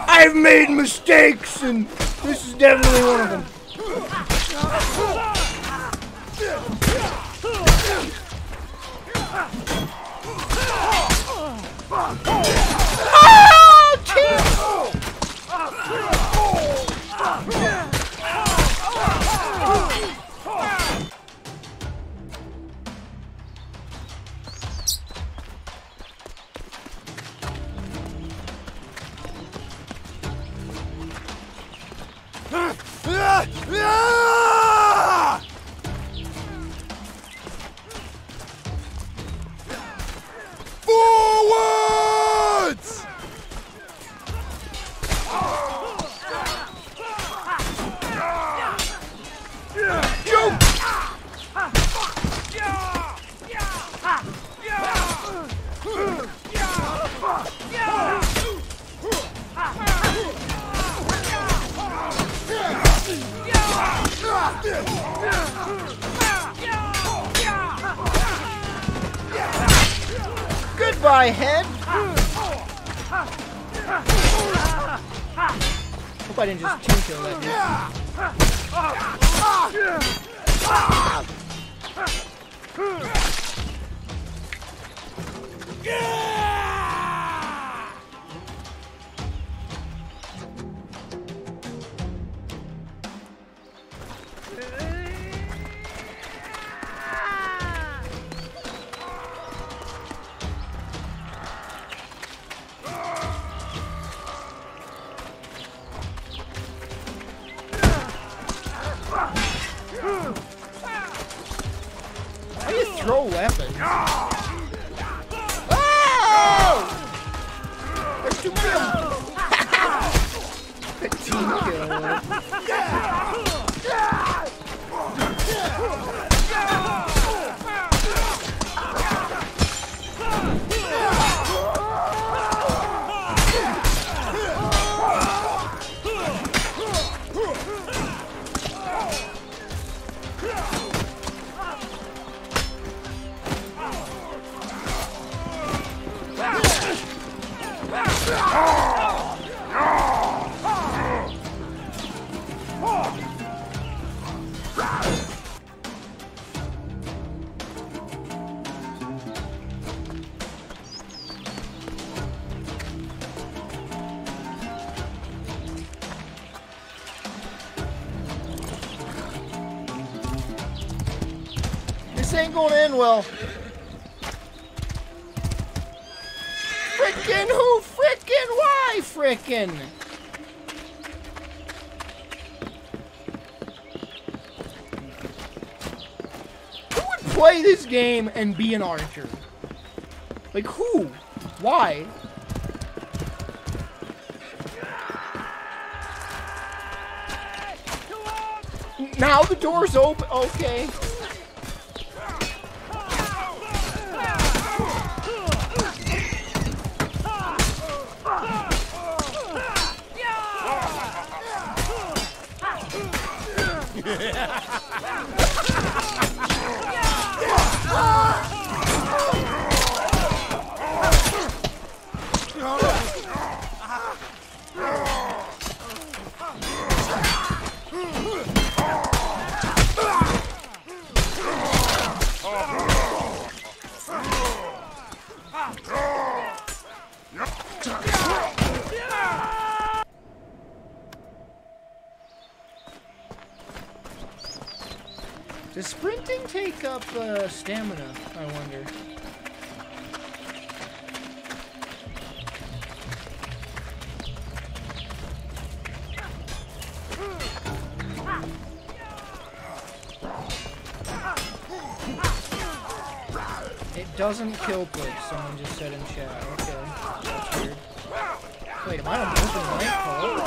I've made mistakes, and this is definitely one of them. Goodbye, head. Hope I didn't just team kill that How do you throw weapons? Oh! There's too many of them. Team kill. This ain't gonna end well. Frickin' who? Frickin' why? Frickin'. Who would play this game and be an archer? Like who? Why? Now the door's open. Okay. Does sprinting take up stamina, I wonder? It doesn't Kilplix, someone just said in chat. Okay, that's weird. Wait, am I on open mic? Hello?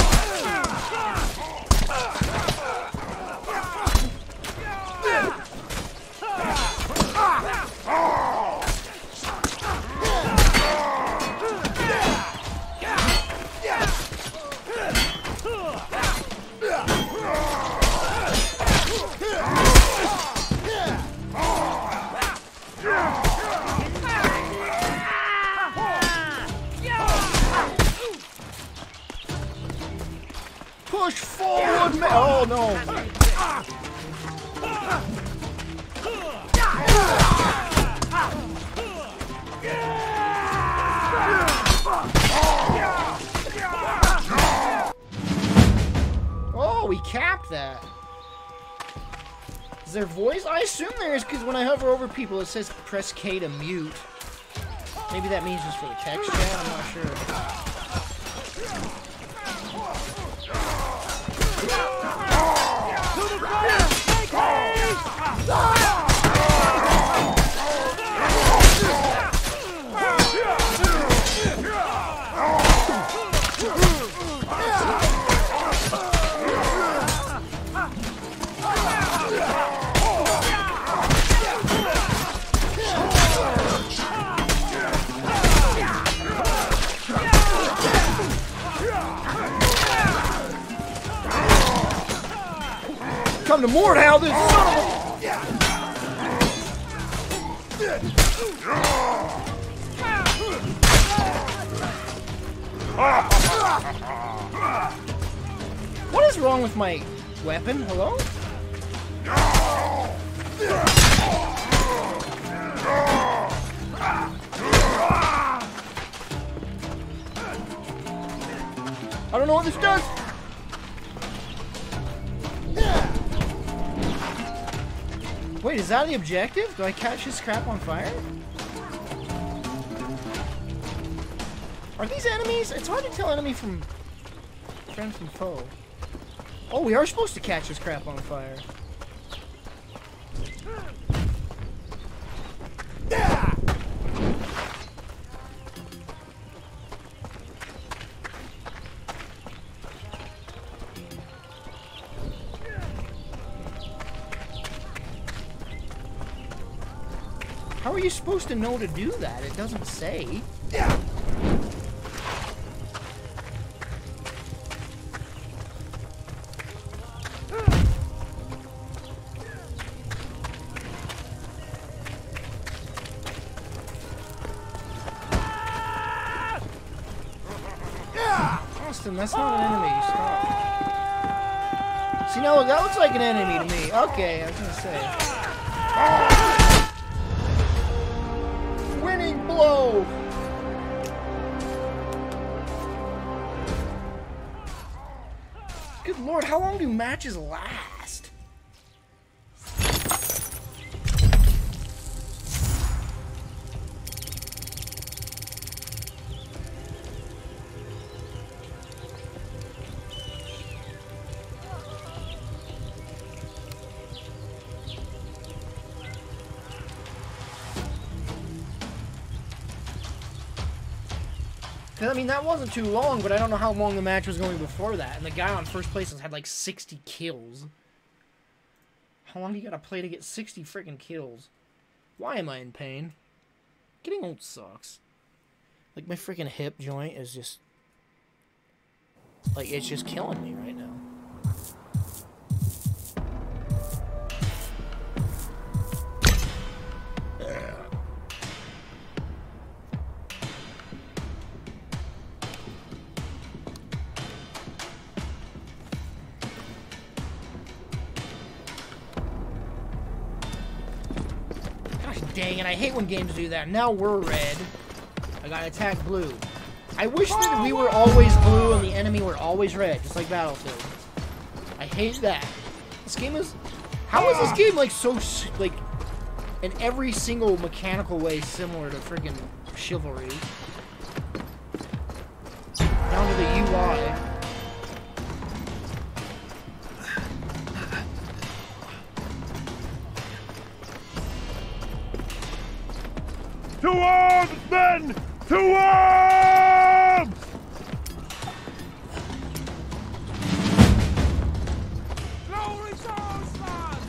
Push forward, man! Oh no! Oh, we capped that. Is there voice? I assume there is, because when I hover over people, it says press K to mute. Maybe that means just for the text chat. I'm not sure. down to Mordhau, this son of a... What is wrong with my weapon? Hello? I don't know what this does. Wait, is that the objective? Do I catch his crap on fire? Are these enemies? It's hard to tell enemy from friend from foe. Oh, we are supposed to catch his crap on fire. How are you supposed to know to do that? It doesn't say. Austin, that's not an enemy. Stop. See, no, that looks like an enemy to me. Okay, I was gonna say. Winning blow! Good lord, how long do matches last? I mean, that wasn't too long, but I don't know how long the match was going before that. And the guy on first place has had like 60 kills. How long do you gotta play to get 60 freaking kills? Why am I in pain? Getting old sucks. Like, my freaking hip joint is just... like, it's just killing me right now. Dang it, I hate when games do that. Now we're red. I gotta attack blue. I wish that we were always blue and the enemy were always red, just like Battlefield. I hate that. This game is... how is this game, like, so... like, in every single mechanical way similar to friggin' Chivalry? Down to the UI. To arms, men! To arms! Glory to our sons!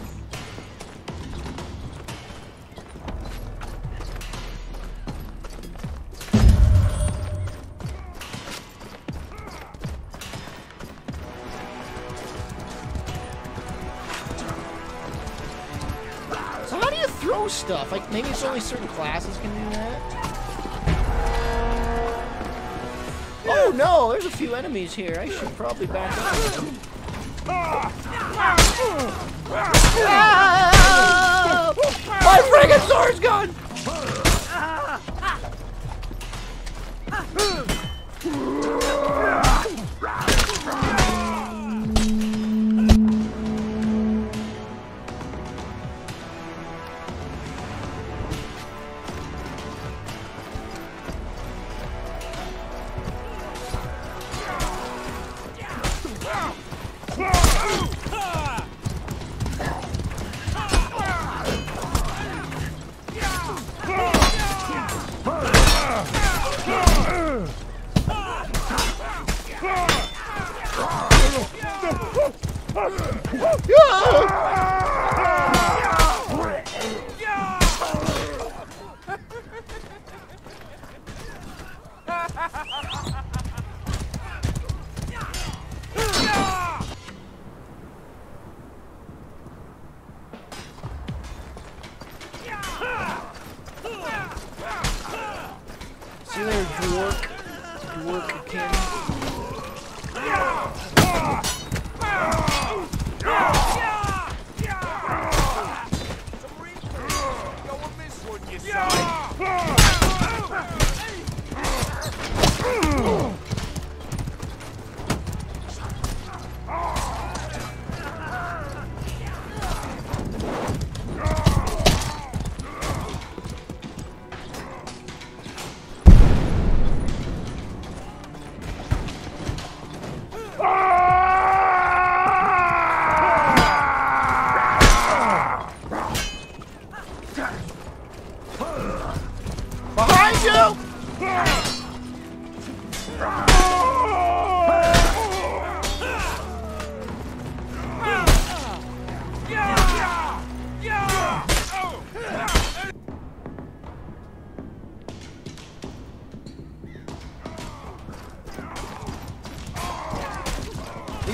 So how do you throw stuff? Like, maybe it's only certain classes can do that? Oh no, there's a few enemies here. I should probably back up. Ah! My friggin' sword's gone!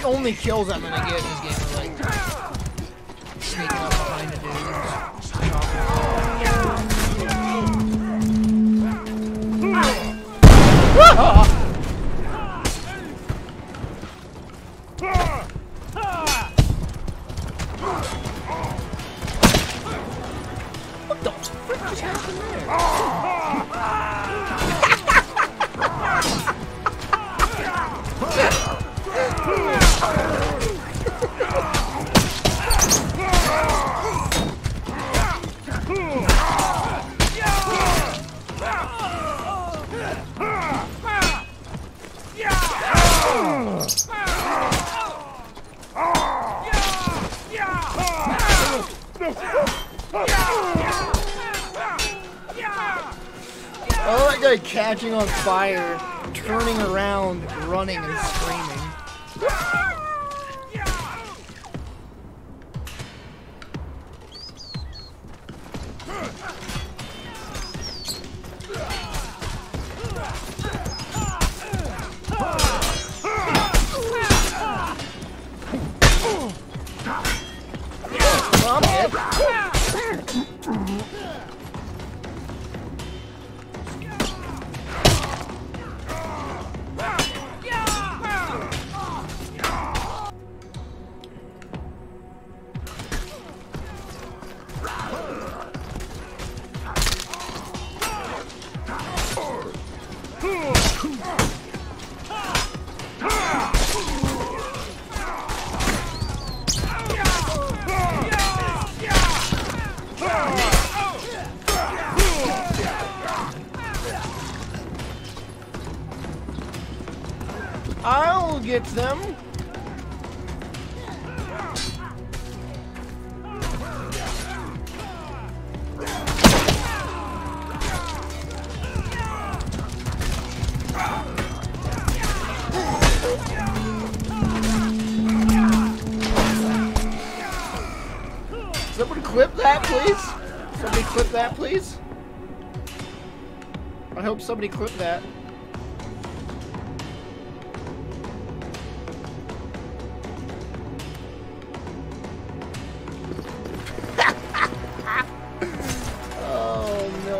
only kills I'm gonna get in this game are like sneaking up behind the dudes, what the frick just happened Oh, that guy catching on fire, turning around, running and screaming. I'll get them. Somebody clip that, please. Somebody clip that, please. I hope somebody clip that. Oh no.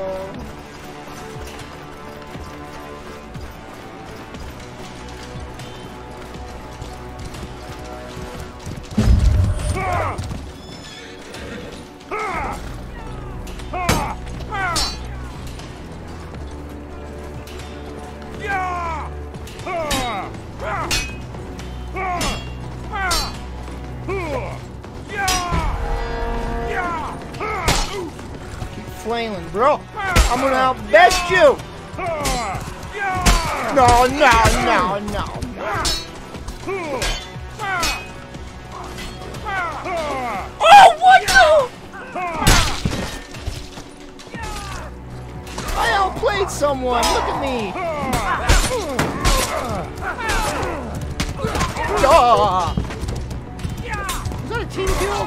Flailing, bro. I'm gonna outbest you. No, no, no, no, no. Oh, what the? I outplayed someone. Look at me. Is that a team kill?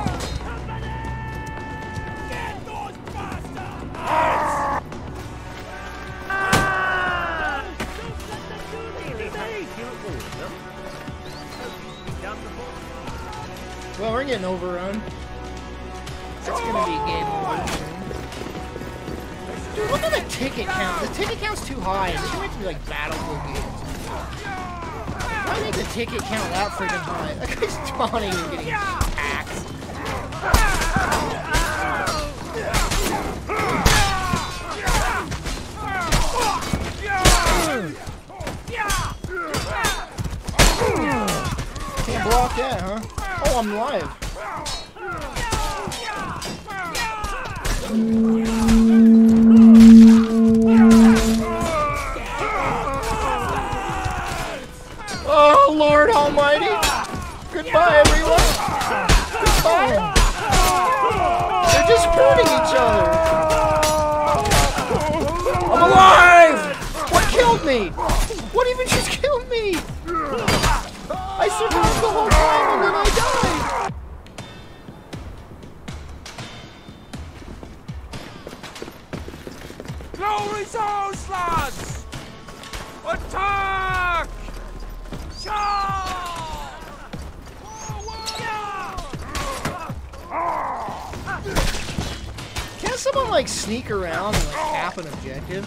Well, we're getting overrun. That's gonna be game over soon. Dude, look at the ticket count. The ticket count's too high. This should make me like Battlefield games. Why make the ticket count that freaking high? That guy's spawning and getting axed. Can't block that, huh? Oh, I'm live. Oh, Lord Almighty. Goodbye, everyone. Goodbye. They're just hurting each other. I'm alive! What killed me? What even just killed me? I survived the whole time and then I died! Glory souls, lads! Attack! Charge! someone like sneak around and like cap an objective?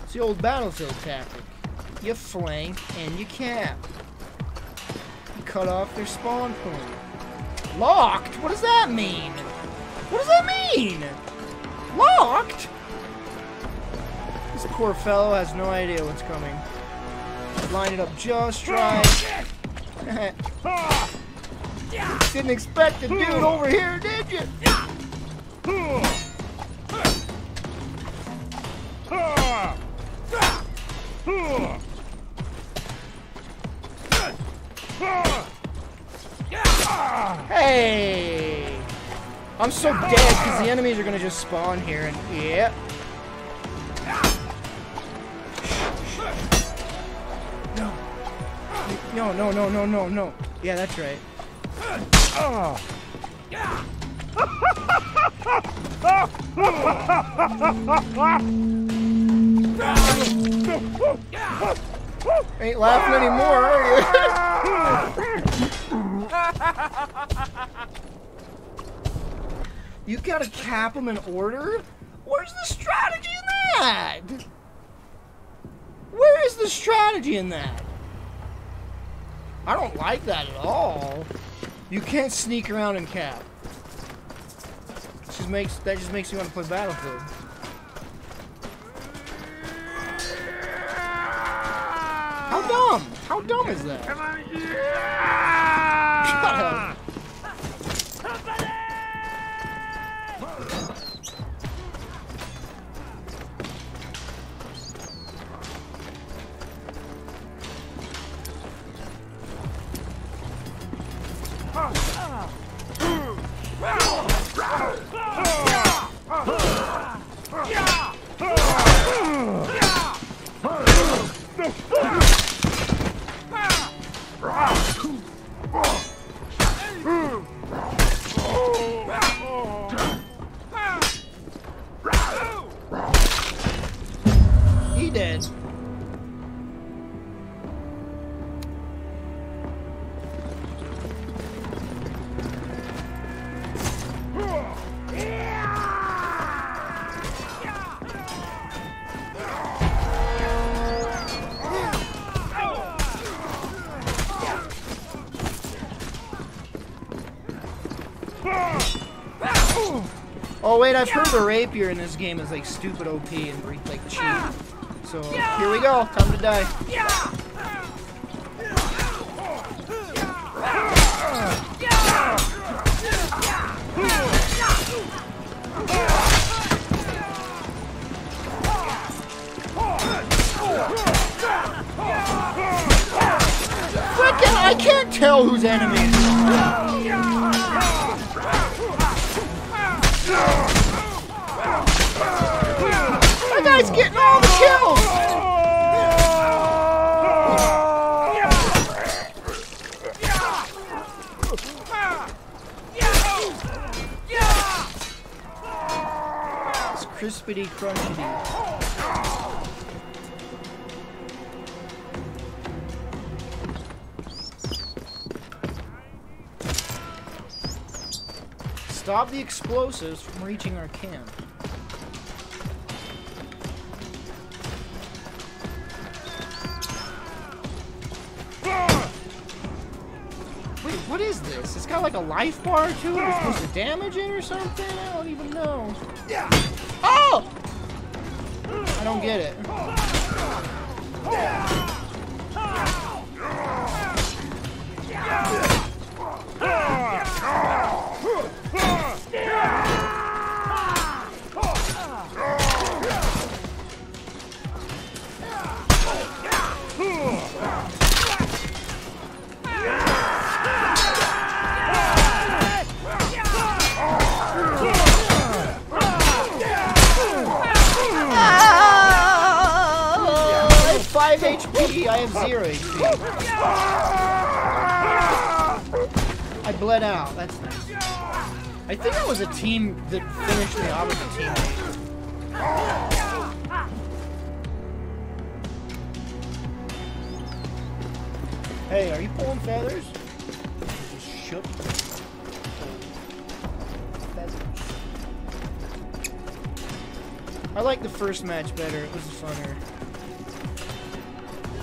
It's the old battlefield tactic. You flank and you cap. You cut off their spawn point. Locked? What does that mean? What does that mean? Locked? This poor fellow has no idea what's coming. Line it up just right. Didn't expect a dude over here, did you? Hey! I'm so dead because the enemies are gonna just spawn here and yeah. No. Yeah, that's right. Ain't laughing anymore, are you? You gotta cap them in order? Where's the strategy in that? Where is the strategy in that? I don't like that at all. You can't sneak around and cap. That just makes you want to play Battlefield. How dumb? How dumb is that? Come on, Shut up. He dead. Oh wait, I've heard the rapier in this game is like stupid OP and like cheap. So here we go, time to die. Frickin', I can't tell who's enemies. That guy's getting all the kills! It's crispity crunchity. Stop the explosives from reaching our camp. Wait, what is this? It's got like a life bar to it? It's supposed to damage it or something? I don't even know. Oh! I don't get it. I have 0 HP. I bled out. That's nice. I think that was a team that finished me off with a teammate. Hey, are you pulling feathers? Just shook. I like the first match better. It was funner.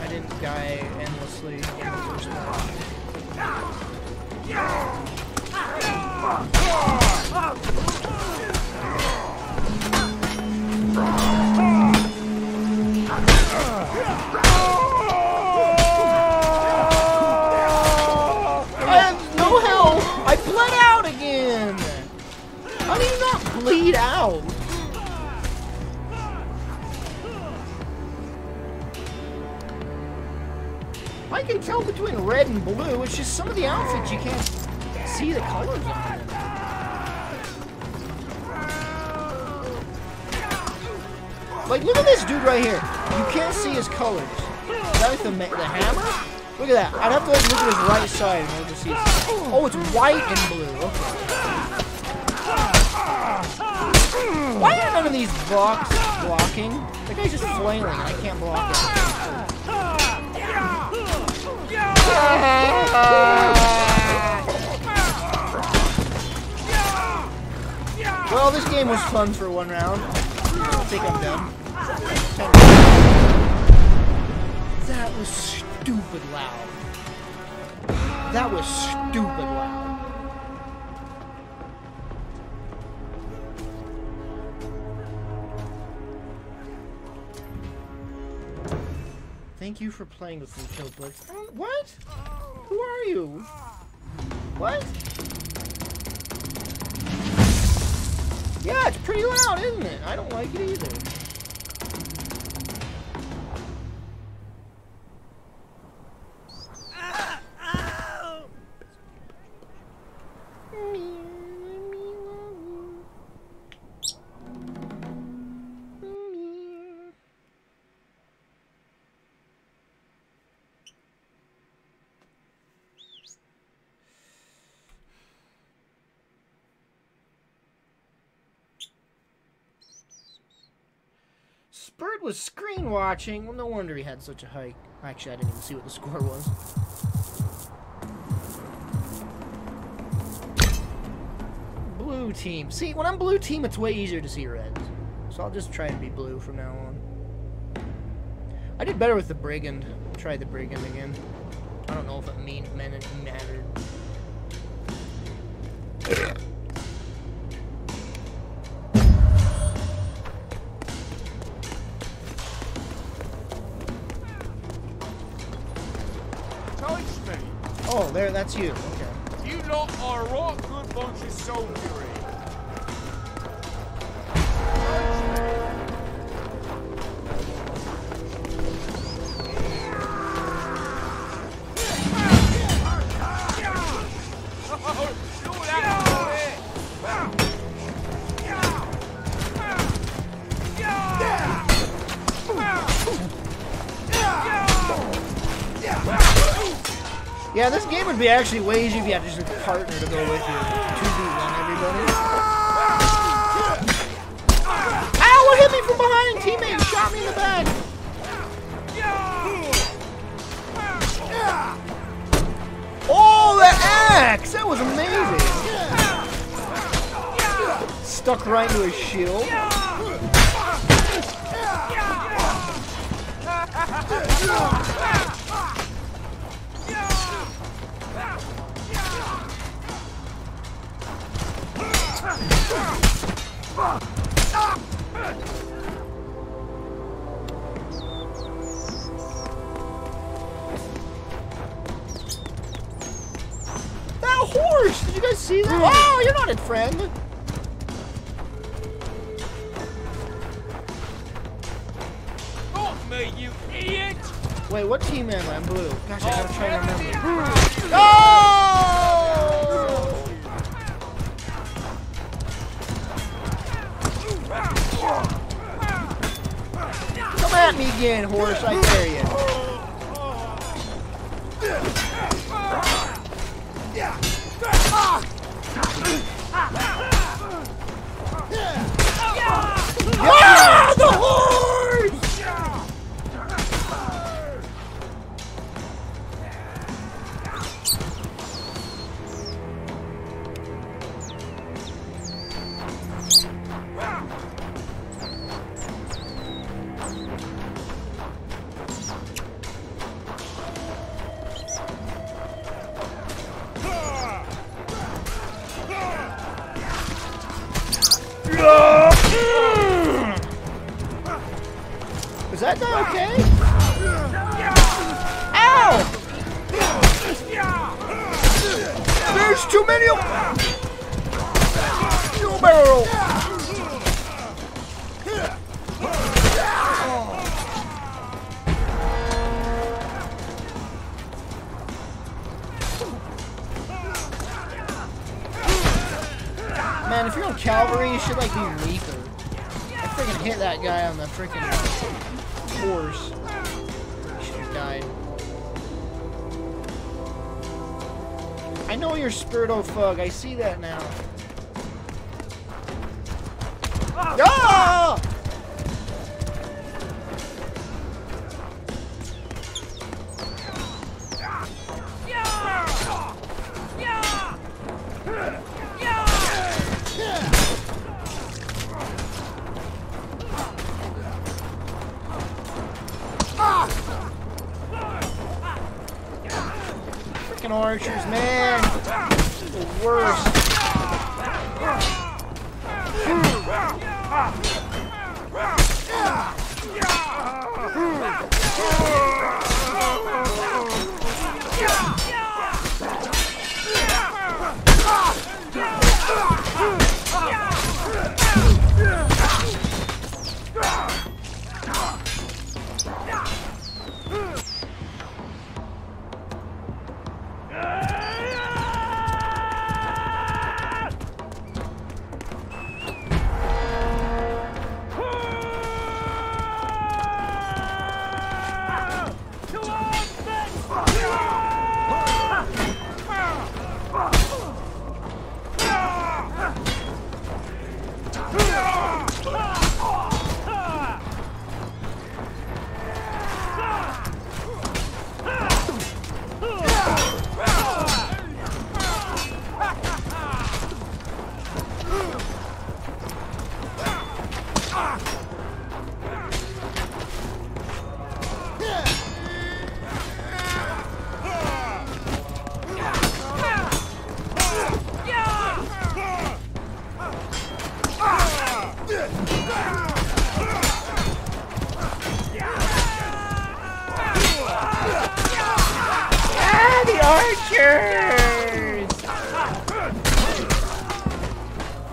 I didn't die endlessly in the first match. I have no health! I bled out again! How do you not bleed out? I can tell between red and blue. It's just some of the outfits you can't see the colors on them. Like, look at this dude right here. You can't see his colors. Is that like the hammer? Look at that. I'd have to like, look at his right side in order to see his... Oh, it's white and blue. Okay. Why are none of these blocking? That guy's just flailing and I can't block it. Well, this game was fun for one round. I think I'm done. That was stupid loud. That was stupid loud. Thank you for playing with me, Kilplix. What? Who are you? What? Yeah, it's pretty loud, isn't it? I don't like it either. Bird was screen watching. Well, no wonder he had such a hike. Actually, I didn't even see what the score was. Blue team. See, when I'm blue team, it's way easier to see reds. So I'll just try to be blue from now on. I did better with the brigand. I'll try the brigand again. I don't know if it mattered. Oh, there, that's you. Okay. You lot are a right good bunch of soldiery. Yeah, this game would be actually way easier if you had just a partner to go with you. 2v1 everybody. Ow, what hit me from behind? Teammate shot me in the back. Oh, the axe! That was amazing. Stuck right into his shield. That horse! Did you guys see that? Oh, you're not a friend. Not me, you idiot! Wait, what team am I? I'm blue. Gosh, I gotta try to remember. Oh! Come at me again, horse. I dare you. that guy okay? Ow! There's too many of them! No barrel! Man, if you're on cavalry, you should like be lethal. I freaking hit that guy on the freaking horse. He should have died. I know you're Spirito Fug. I see that now. Ah! Freaking archers, man. The worst. Archers!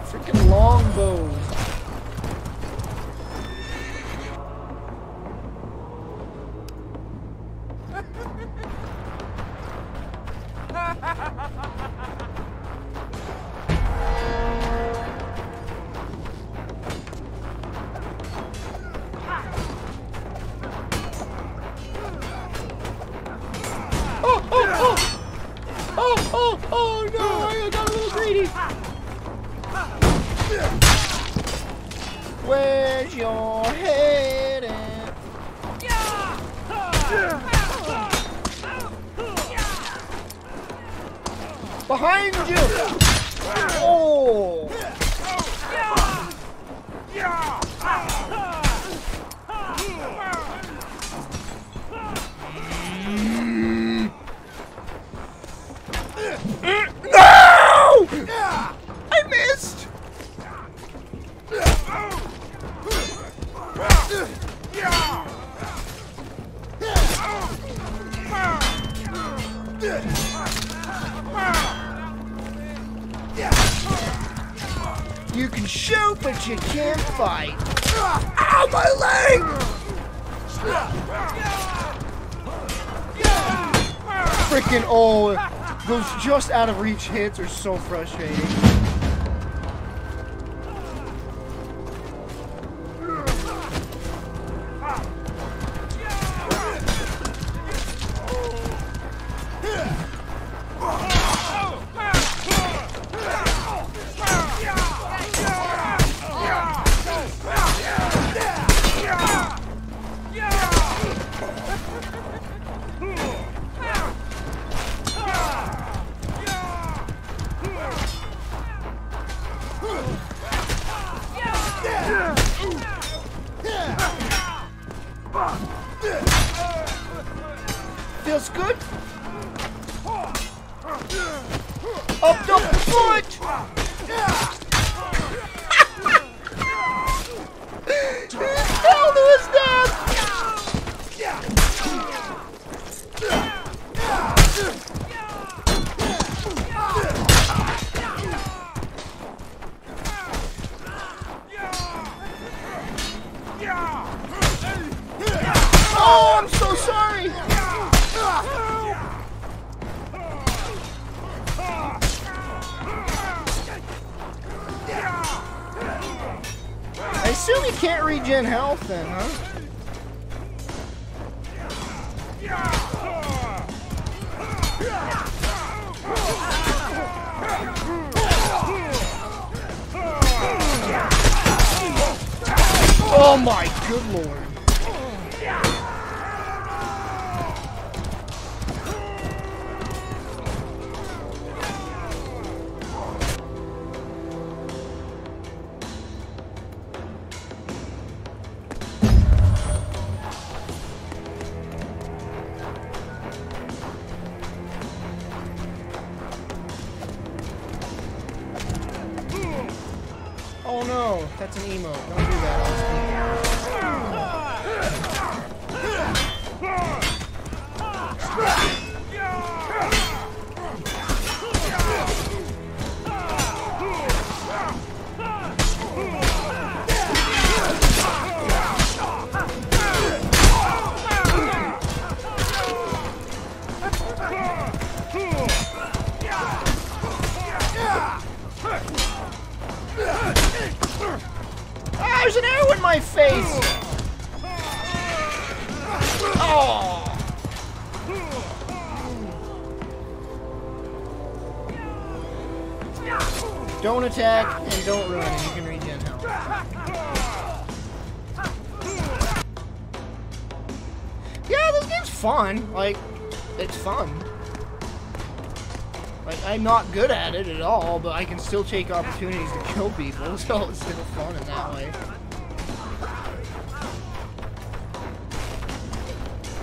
Freaking longbows. Oh no, I got a little greedy. Where's your head at? Behind you! Oh! No! I missed! You can shoot, but you can't fight. Ow, my leg! Freaking oh, those just out of reach hits are so frustrating. Feels good. Up the foot. He fell to his death. assume you can't regen health then, huh? Oh my good lord. Oh no, that's an emote. Don't do that. Ah, there's an arrow in my face! Oh! Don't attack and don't run, and you can regen health. Yeah, this game's fun. Like, it's fun. Like, I'm not good at it at all, but I can still take opportunities to kill people, so it's still fun in that way.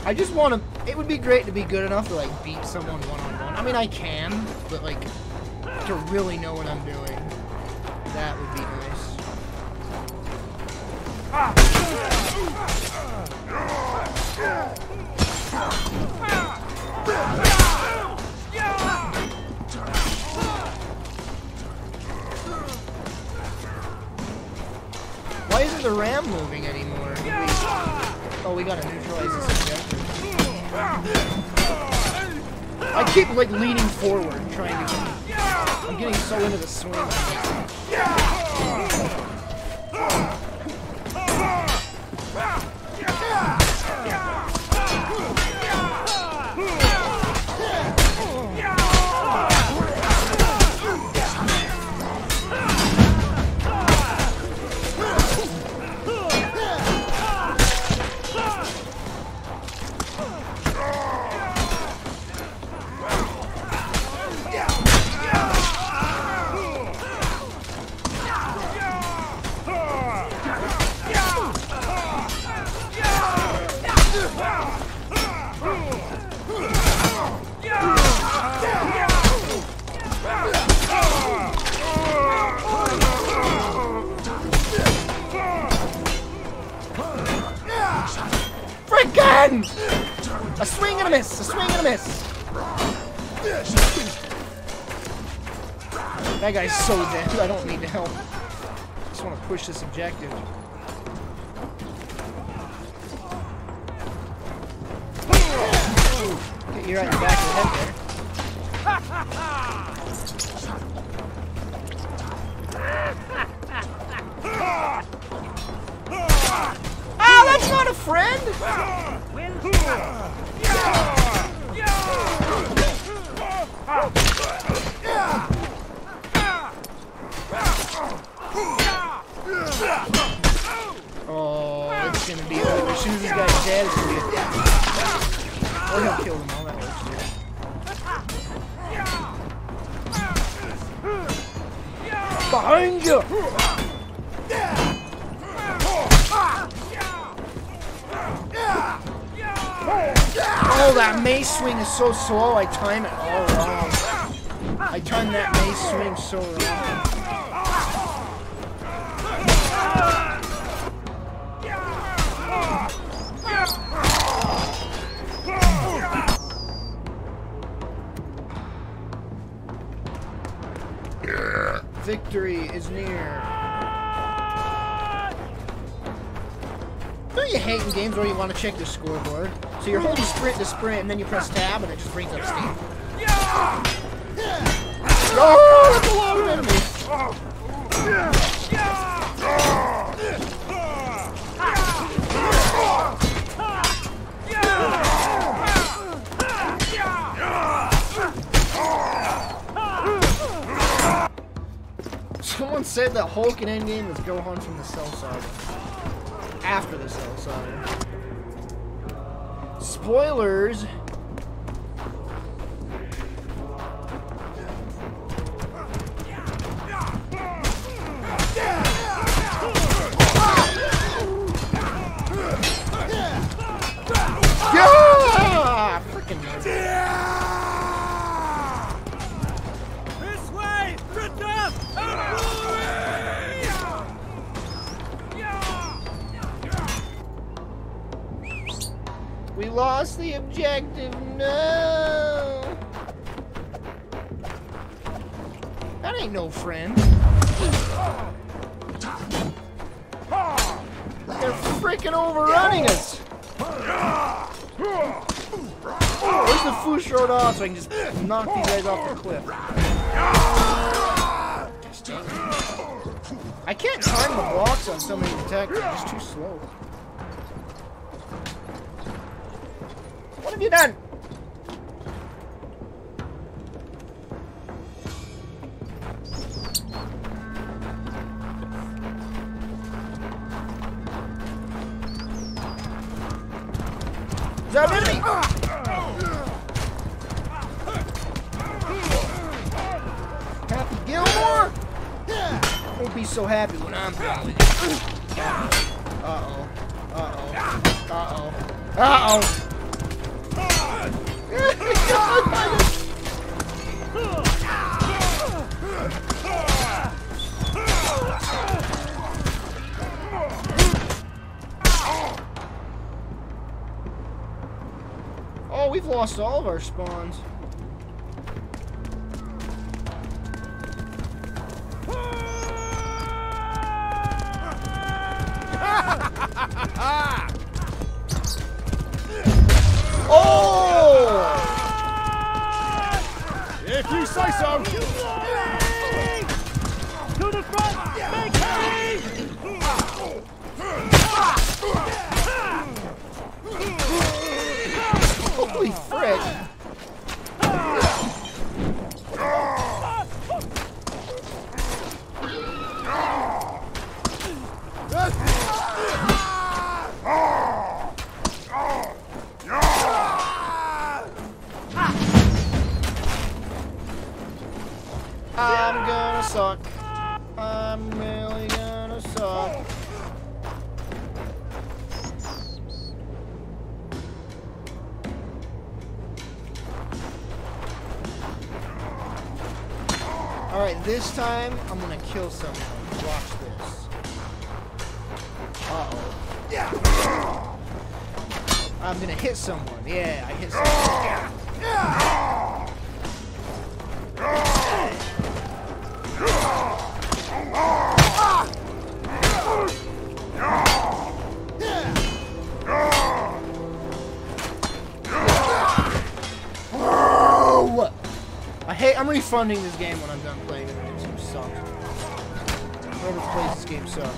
I just want to... It would be great to be good enough to, like, beat someone one-on-one. I mean, I can, but, like, to really know what I'm doing, that would be nice. Why isn't the ram moving anymore? Oh, we gotta neutralize this objective. I keep, like, leaning forward, trying to... I'm getting so into the swing. Freaking! A swing and a miss! A swing and a miss! That guy's so dead. I don't need to help. I just want to push this objective. Okay, you're right in the back of the head there. Ah, that's not a friend! Oh, it's gonna be over. As soon as this guy's dead, it's gonna be a... Or he'll kill them all, that works too. Behind you! Oh, that mace swing is so slow, I time it all wrong. I timed that mace swing so wrong. Victory is near. Don't you hate in games where you want to check the scoreboard? So you're holding sprint to sprint, and then you press tab, and it just brings up steam. Oh, that's a lot of enemies! Someone said that Hulk in Endgame was Gohan from the Cell Saga. After the Cell Saga. Spoilers! Yeah! Freaking This way! To death and glory! We lost the objective. No! That ain't no friend. They're freaking overrunning us. Where's the Fushroad off so I can just knock these guys off the cliff? I can't time the blocks on so many attacks, they're just too slow. What have you done? Is that an enemy? Happy Gilmore? Won't be so happy when I'm done with you. Uh-oh. Uh-oh. Uh-oh. Uh-oh. Oh, we've lost all of our spawns. Oh! If you say so. To the front! Make haste! Holy frick! I'm gonna suck. I'm really gonna suck. Alright, this time I'm gonna kill someone. Watch this. Uh-oh. I'm gonna hit someone. Yeah, I hit someone. I'm refunding this game when I'm done playing it. This game sucks. Whoever plays this game sucks.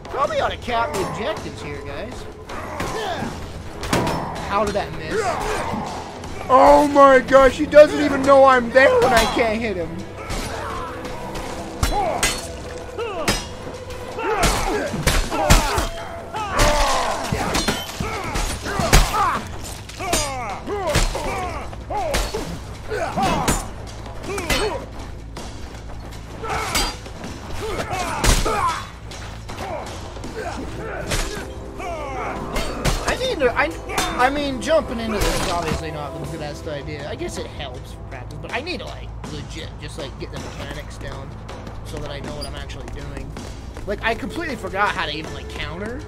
Probably ought to cap the objectives here, guys. How did that miss? Oh my gosh, he doesn't even know I'm there when I can't hit him. I mean, jumping into this is obviously not the best idea. I guess it helps for practice, but I need to, like, legit just, like, get the mechanics down so that I know what I'm actually doing. Like, I completely forgot how to even, like, counter.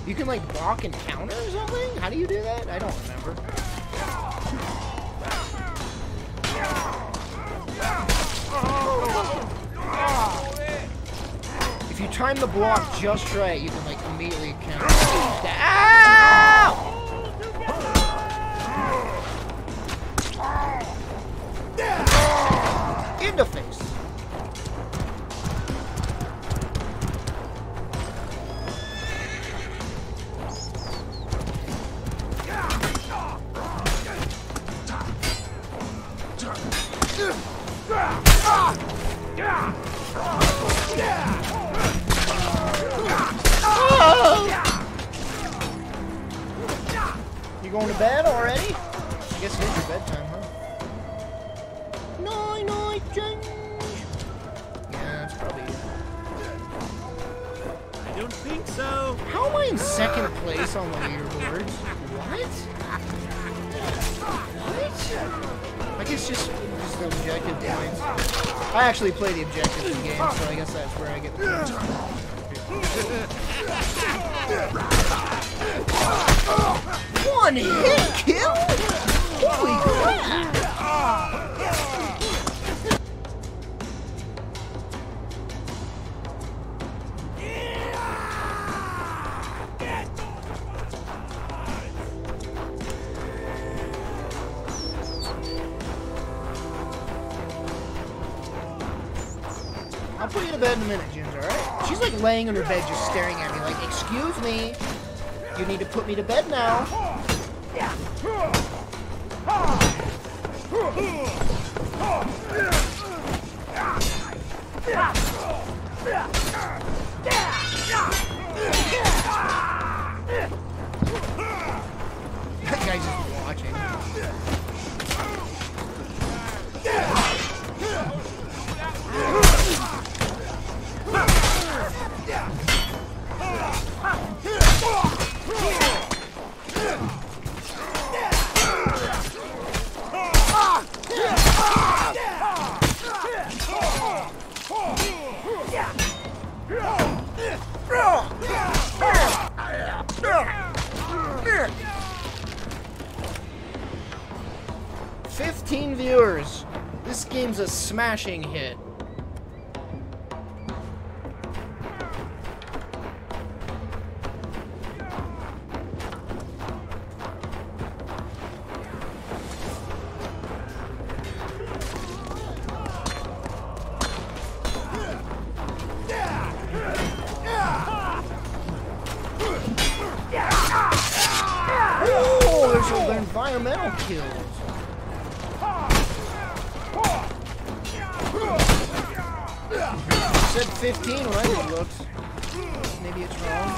You can, like, block and counter or something? How do you do that? I don't remember. If you time the block just right, you can, like, immediately counter. Ow! In the face. You going to bed already? I guess it is your bedtime, huh? Night, night, change. Yeah, that's probably it. I don't think so. How am I in second place on the leaderboards? What? What? I guess just the objective points. I actually play the objectives in games, so I guess that's where I get the points. One hit kill? Holy crap! I'll put you to bed in a minute, Ginger, alright? She's like laying in her bed just staring at me like, excuse me, you need to put me to bed now. That guy's just watching. 15 viewers. This game's a smashing hit. Oh, there's environmental kills. It said 15 when I looked. Maybe it's wrong.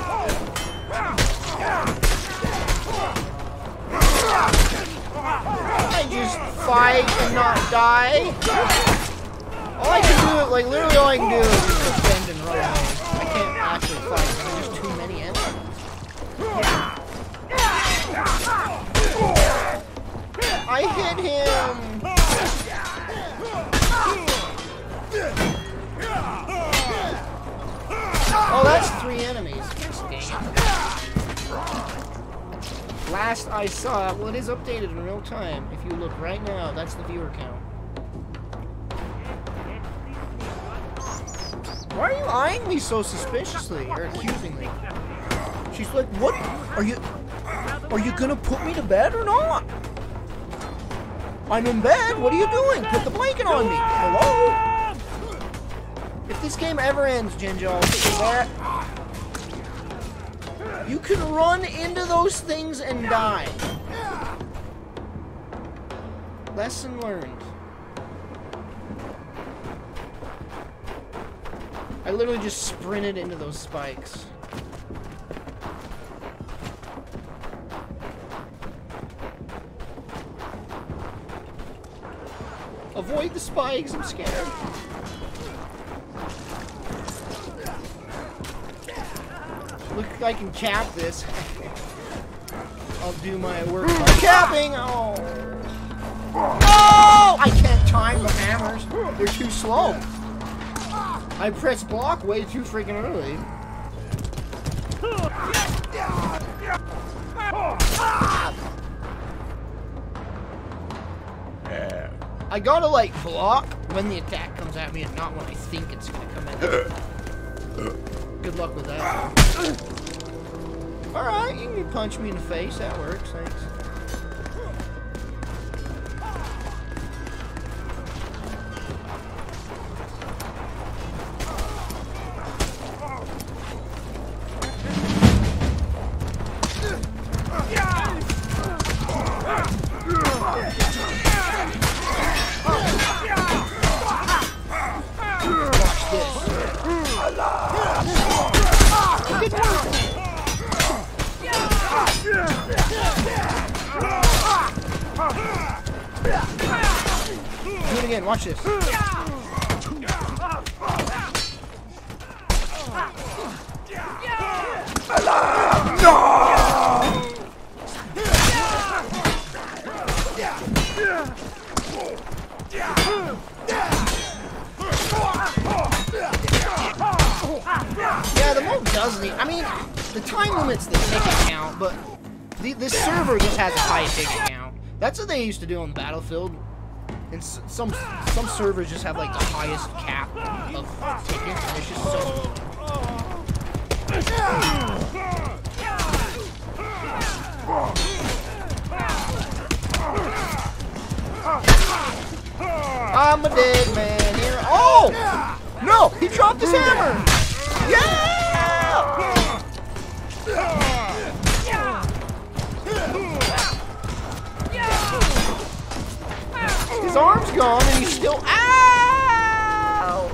I just fight and not die. All I can do, like literally all I can do is just defend and run away. I can't actually fight. There's just too many enemies. I hit him. Oh, that's 3 enemies. Last I saw, well, it is updated in real time. If you look right now, that's the viewer count. Why are you eyeing me so suspiciously or accusingly? She's like, "What? Are you gonna put me to bed or not? I'm in bed. What are you doing? Put the blanket on me. Hello?" If this game ever ends, Ginger, I'll say that. You can run into those things and die. Lesson learned. I literally just sprinted into those spikes. Avoid the spikes, I'm scared. Look, I can cap this. I'll do my work by capping. Oh. Oh! I can't time the hammers. They're too slow. I pressed block way too freaking early. I gotta like block when the attack comes at me and not when I think it's gonna come at me. Good luck with that. Alright, you can punch me in the face. That works, thanks. again. Watch this. Yeah, the mode does need. I mean, the time limits the ticket count, but this server just has a high ticket count. That's what they used to do on the Battlefield. And some servers just have like the highest cap of tickets, and it's just so low. I'm a dead man here. Oh! No! He dropped his hammer! Yeah! His arm's gone and he's still. Ow!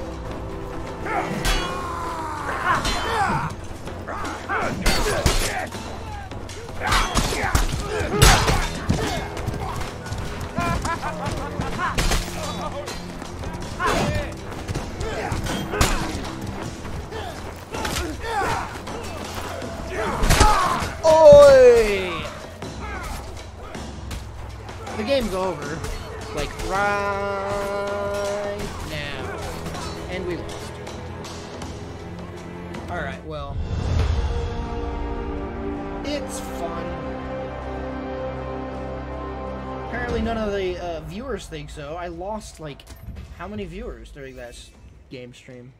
Oi! The game's over. Like, right now. And we lost. Alright, well. It's fun. Apparently none of the viewers think so. I lost, like, how many viewers during that game stream?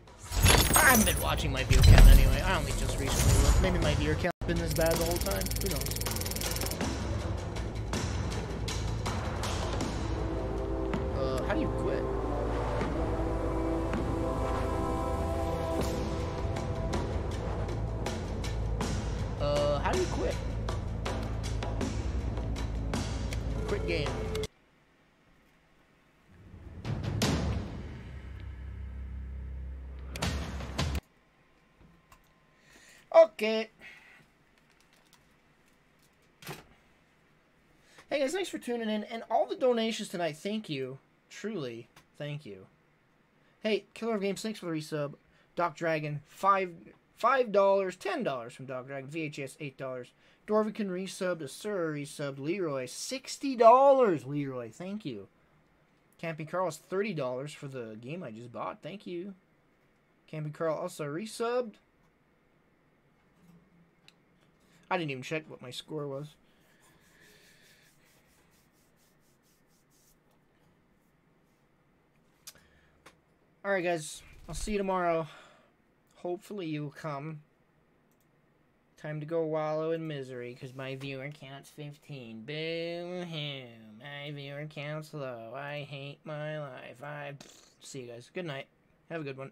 I haven't been watching my view count anyway. I only just recently looked. Maybe my viewer count's been this bad the whole time. Who knows? How do you quit? How do you quit? Quit game. Okay. Hey guys, thanks for tuning in, and all the donations tonight, thank you. Truly, thank you. Hey, Killer of Games, thanks for the resub. Doc Dragon, $5, $10 from Doc Dragon. VHS, $8. Dorvican resubbed. Asura resubbed. Leroy, $60. Leroy, thank you. Camping Carl is $30 for the game I just bought. Thank you. Camping Carl also resubbed. I didn't even check what my score was. Alright guys, I'll see you tomorrow. Hopefully you'll come. Time to go wallow in misery, because my viewer count's 15. Boo-hoo. My viewer count's low. I hate my life. See you guys. Good night. Have a good one.